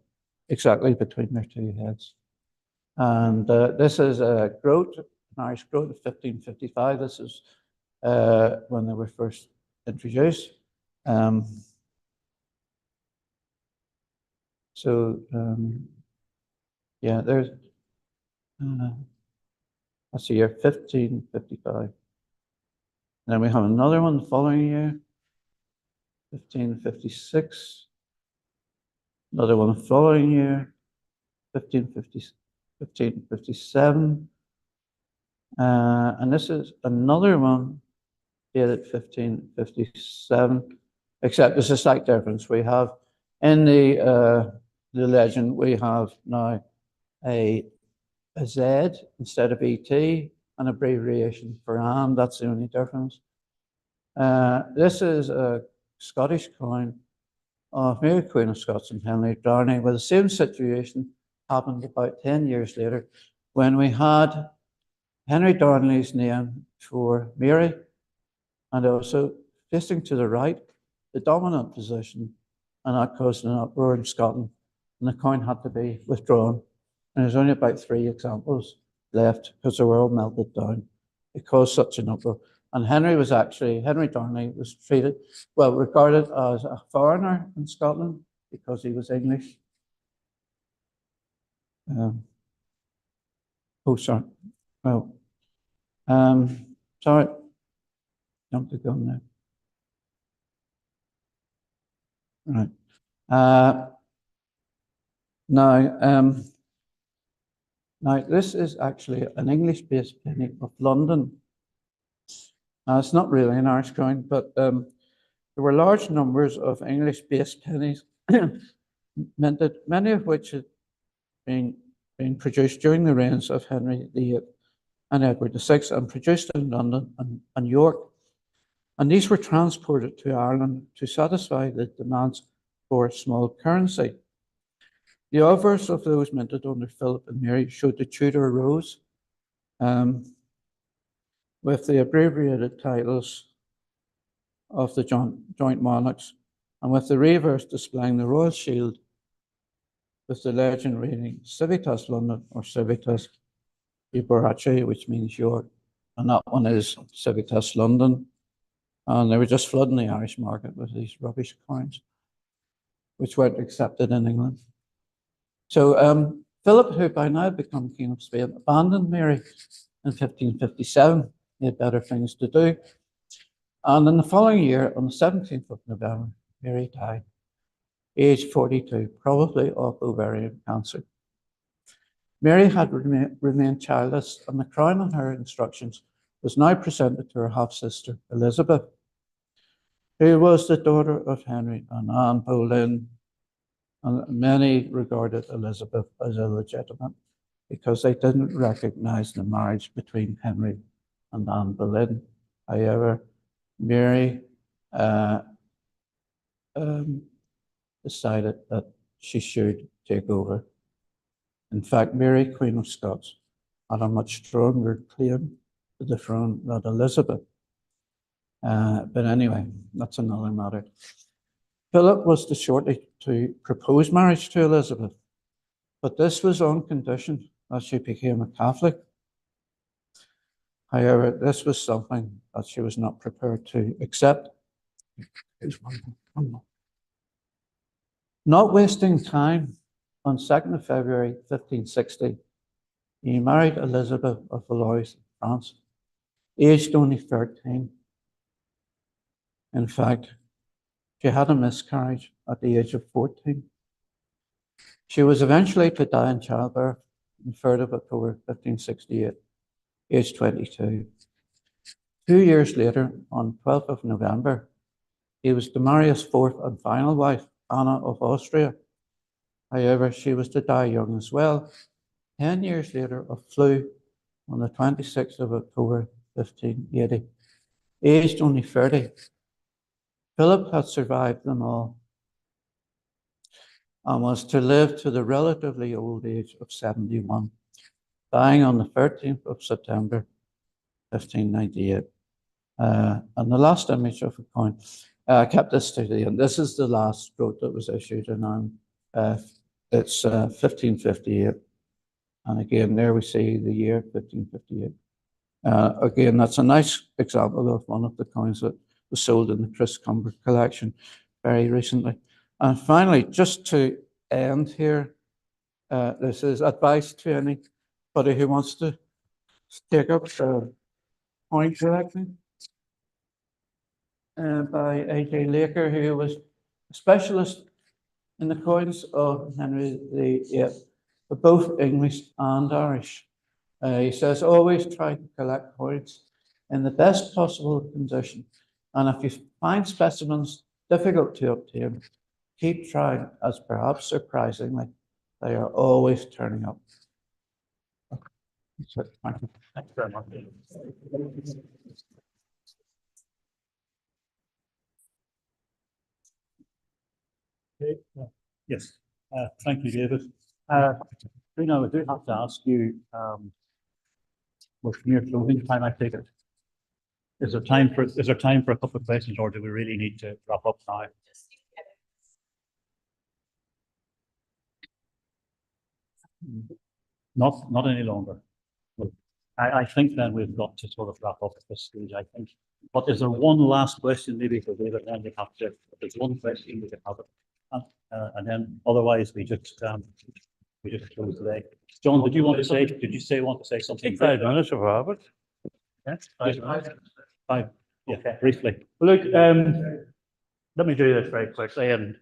[SPEAKER 9] exactly between their two heads. And this is a groat, an Irish groat of 1555. This is when they were first introduced. Yeah, there's, that's the year 1555. Then we have another one the following year, 1556. Another one the following year, 1557. And this is another one dated 1557, except there's a slight difference. We have in the legend, we have now a Z instead of ET, an abbreviation for Anne. That's the only difference. This is a Scottish coin of Mary Queen of Scots and Henry Darnley, where the same situation happened about 10 years later when we had Henry Darnley's name for Mary, and also facing to the right, the dominant position, and that caused an uproar in Scotland, and the coin had to be withdrawn. And there's only about 3 examples left because they were all melted down. It caused such an uproar. And Henry Darnley was regarded as a foreigner in Scotland because he was English. Sorry. Well, sorry. Jumped the gun there. Right. Now, this is actually an English-based penny of London. It's not really an Irish coin, but there were large numbers of English-based pennies minted, many of which had been produced during the reigns of Henry VIII and Edward VI, and produced in London and York. And these were transported to Ireland to satisfy the demands for small currency. The obverse of those minted under Philip and Mary showed the Tudor rose with the abbreviated titles of the joint monarchs, and with the reverse displaying the royal shield with the legend reading Civitas London or Civitas Iborace, which means York. And that one is Civitas London. And they were just flooding the Irish market with these rubbish coins, which weren't accepted in England. So Philip, who by now had become King of Spain, abandoned Mary in 1557. He had better things to do. And in the following year, on the 17th of November, Mary died, aged 42, probably of ovarian cancer. Mary had remained childless, and the crown on her instructions was now presented to her half-sister, Elizabeth, who was the daughter of Henry and Anne Boleyn. And many regarded Elizabeth as illegitimate because they didn't recognize the marriage between Henry and Anne Boleyn. However, Mary decided that she should take over. In fact, Mary, Queen of Scots, had a much stronger claim to the throne than Elizabeth. But anyway, that's another matter. Philip was shortly to propose marriage to Elizabeth, but this was on condition that she became a Catholic. However, this was something that she was not prepared to accept. Not wasting time, on 2nd of February 1560, he married Elizabeth of Valois, France, aged only 13. In fact, she had a miscarriage at the age of 14. She was eventually to die in childbirth on 3rd of October 1568, aged 22. 2 years later, on 12th of November, he was to marry his 4th and final wife, Anna of Austria. However, she was to die young as well, 10 years later of flu on the 26th of October 1580, aged only 30. Philip had survived them all and was to live to the relatively old age of 71, dying on the 13th of September 1598. And the last image of a coin, I kept this to the end. This is the last note that was issued in Ireland. It's 1558. And again, there we see the year 1558. Again, that's a nice example of one of the coins that was sold in the Chris Cumber collection very recently. And finally, just to end here, this is advice to anybody who wants to take up coin collecting by A.J. Laker, who was a specialist in the coins of Henry VIII, but both English and Irish. He says, always try to collect coins in the best possible condition. And if you find specimens difficult to obtain, keep trying, as perhaps surprisingly, they are always turning up. That's it. Thank you.
[SPEAKER 3] Thank you very much. Okay. Yes. Thank you, David. Now, I do have to ask you, what's near closing time, I take it? Is there time for a couple of questions, or do we really need to wrap up now? Not any longer. I think then we've got to sort of wrap up at this stage, I think. But is there one last question maybe for David, and then we have to, if there's one question, we can have it. And then otherwise we just close today. John, did you want to say something?
[SPEAKER 5] Take 5 minutes of Robert.
[SPEAKER 3] Yes, 5 minutes. 5, yeah,
[SPEAKER 5] Okay.
[SPEAKER 3] briefly.
[SPEAKER 5] Look, let me do this very quickly, and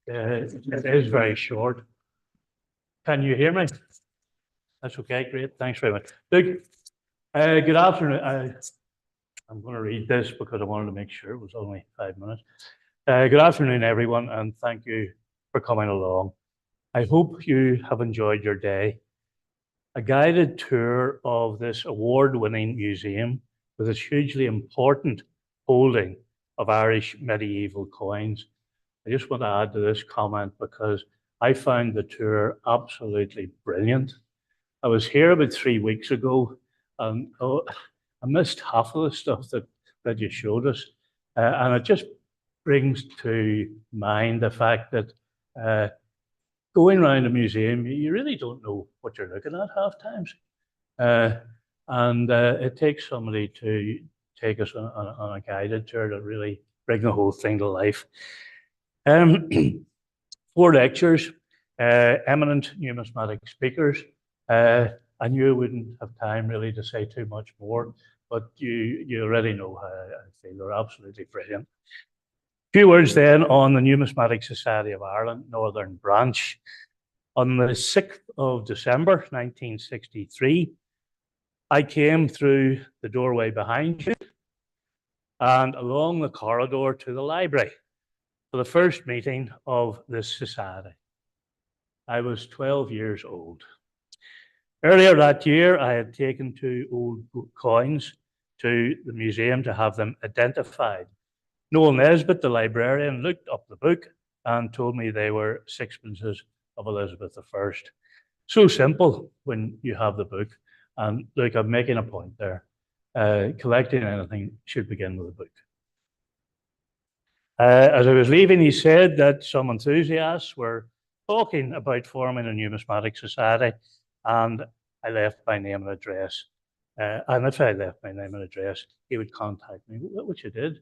[SPEAKER 5] it is very short. Can you hear me? That's okay, great, thanks very much. Look, good afternoon. I'm going to read this because I wanted to make sure it was only 5 minutes. Good afternoon, everyone, and thank you for coming along. I hope you have enjoyed your day. A guided tour of this award-winning museum with its hugely important holding of Irish medieval coins. I just want to add to this comment because I found the tour absolutely brilliant. I was here about 3 weeks ago, and I missed half of the stuff that you showed us. And it just brings to mind the fact that going around a museum, you really don't know what you're looking at half times. And it takes somebody to take us on a guided tour to really bring the whole thing to life. 4 lectures, eminent numismatic speakers. I knew I wouldn't have time really to say too much more, but you already know how I feel. They're absolutely brilliant. A few words then on the Numismatic Society of Ireland, Northern Branch. On the 6th of December, 1963, I came through the doorway behind you and along the corridor to the library for the first meeting of this society. I was 12 years old. Earlier that year, I had taken 2 old coins to the museum to have them identified. Noel Nesbitt, the librarian, looked up the book and told me they were sixpences of Elizabeth I. So simple when you have the book. And look, I'm making a point there. Collecting anything should begin with a book. As I was leaving, he said that some enthusiasts were talking about forming a numismatic society, and I left my name and address. And if I left my name and address, he would contact me, which he did.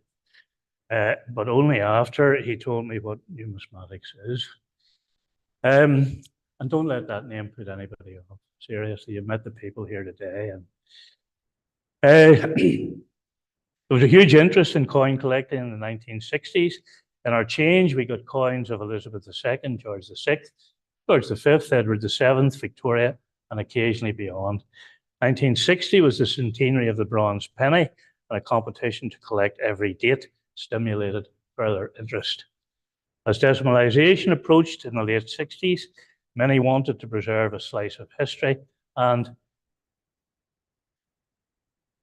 [SPEAKER 5] But only after he told me what numismatics is. And don't let that name put anybody off. Seriously, you've met the people here today. And there was a huge interest in coin collecting in the 1960s. In our change, we got coins of Elizabeth II, George VI, George V, Edward VII, Victoria, and occasionally beyond. 1960 was the centenary of the bronze penny, and a competition to collect every date stimulated further interest. As decimalisation approached in the late 60s, many wanted to preserve a slice of history, and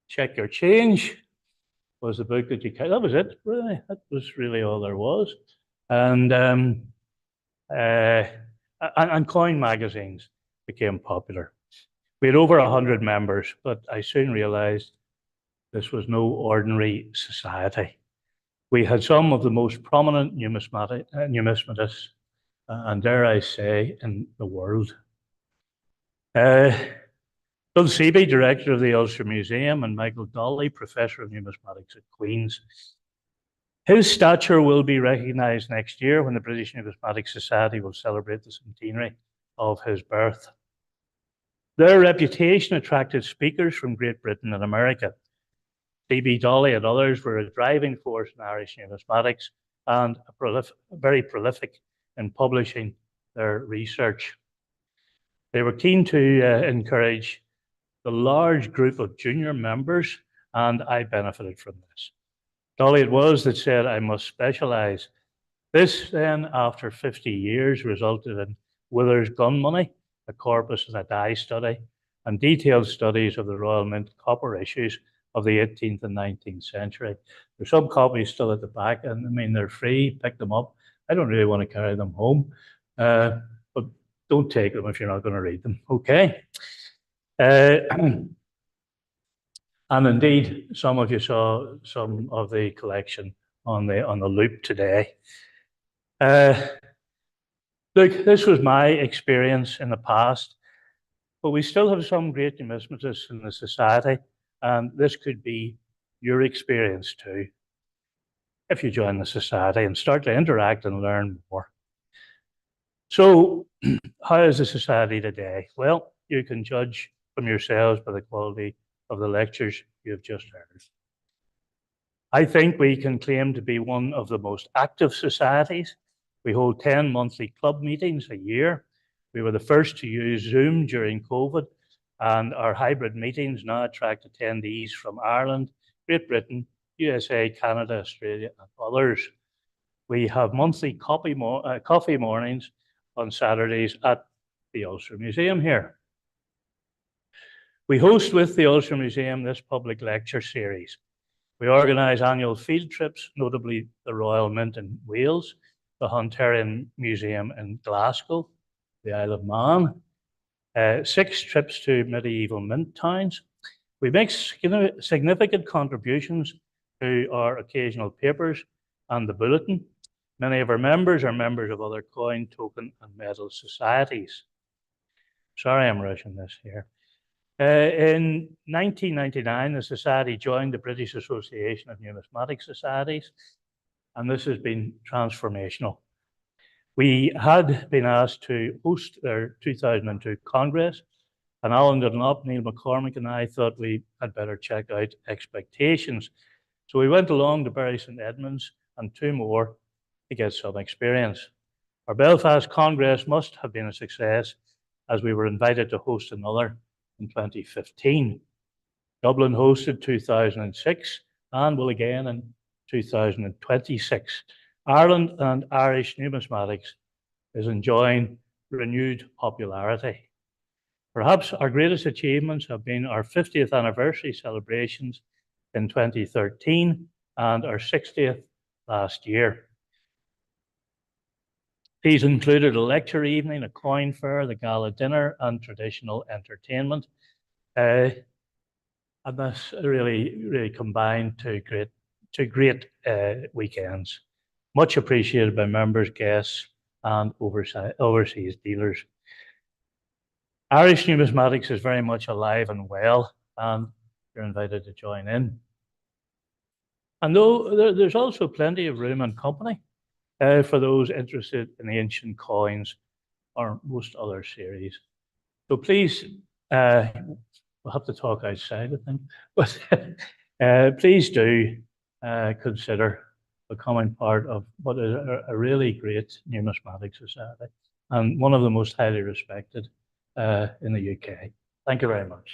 [SPEAKER 5] Check Your Change was the book that you that was it, really. That was really all there was. And coin magazines became popular. We had over 100 members, but I soon realized this was no ordinary society. We had some of the most prominent numismatists, and dare I say, in the world. Bill Seaby, director of the Ulster Museum, and Michael Dolly, professor of numismatics at Queen's. His stature will be recognised next year when the British Numismatic Society will celebrate the centenary of his birth. Their reputation attracted speakers from Great Britain and America. D.B. Dolly and others were a driving force in Irish numismatics and very prolific in publishing their research. They were keen to encourage the large group of junior members, and I benefited from this. Dolly it was that said, I must specialise. This then, after 50 years, resulted in Wither's Gun Money, a corpus and a die study, and detailed studies of the Royal Mint copper issues of the 18th and 19th century. There's some copies still at the back, and I mean, they're free, pick them up. I don't really want to carry them home, but don't take them if you're not going to read them, okay? And indeed, some of you saw some of the collection on the loop today. Look, this was my experience in the past, but we still have some great numismatists in the society, and this could be your experience too, if you join the society and start to interact and learn more. So, how is the society today? Well, you can judge from yourselves by the quality of the lectures you have just heard. I think we can claim to be one of the most active societies. We hold 10 monthly club meetings a year. We were the first to use Zoom during COVID, and our hybrid meetings now attract attendees from Ireland, Great Britain, USA, Canada, Australia, and others. We have monthly coffee mornings on Saturdays at the Ulster Museum here. We host with the Ulster Museum this public lecture series. We organise annual field trips, notably the Royal Mint in Wales, the Hunterian Museum in Glasgow, the Isle of Man, 6 trips to medieval mint towns. We make significant contributions to our occasional papers and the bulletin. Many of our members are members of other coin, token, and medal societies. Sorry, I'm rushing this here. In 1999, the Society joined the British Association of Numismatic Societies, and this has been transformational. We had been asked to host their 2002 Congress, and Alan Dunlop, Neil McCormick, and I thought we had better check out expectations. So we went along to Bury St Edmunds and 2 more to get some experience. Our Belfast Congress must have been a success, as we were invited to host another in 2015. Dublin hosted 2006 and will again in 2026. Ireland and Irish numismatics is enjoying renewed popularity. Perhaps our greatest achievements have been our 50th anniversary celebrations in 2013 and our 60th last year. These included a lecture evening, a coin fair, the gala dinner, and traditional entertainment. And this really combined to great weekends. Much appreciated by members, guests, and overseas dealers. Irish numismatics is very much alive and well, and you're invited to join in. And though there's also plenty of room and company for those interested in the ancient coins or most other series. So please, we'll have to talk outside, I think, but please do consider becoming part of what is a really great numismatic society and one of the most highly respected in the UK. Thank you very much.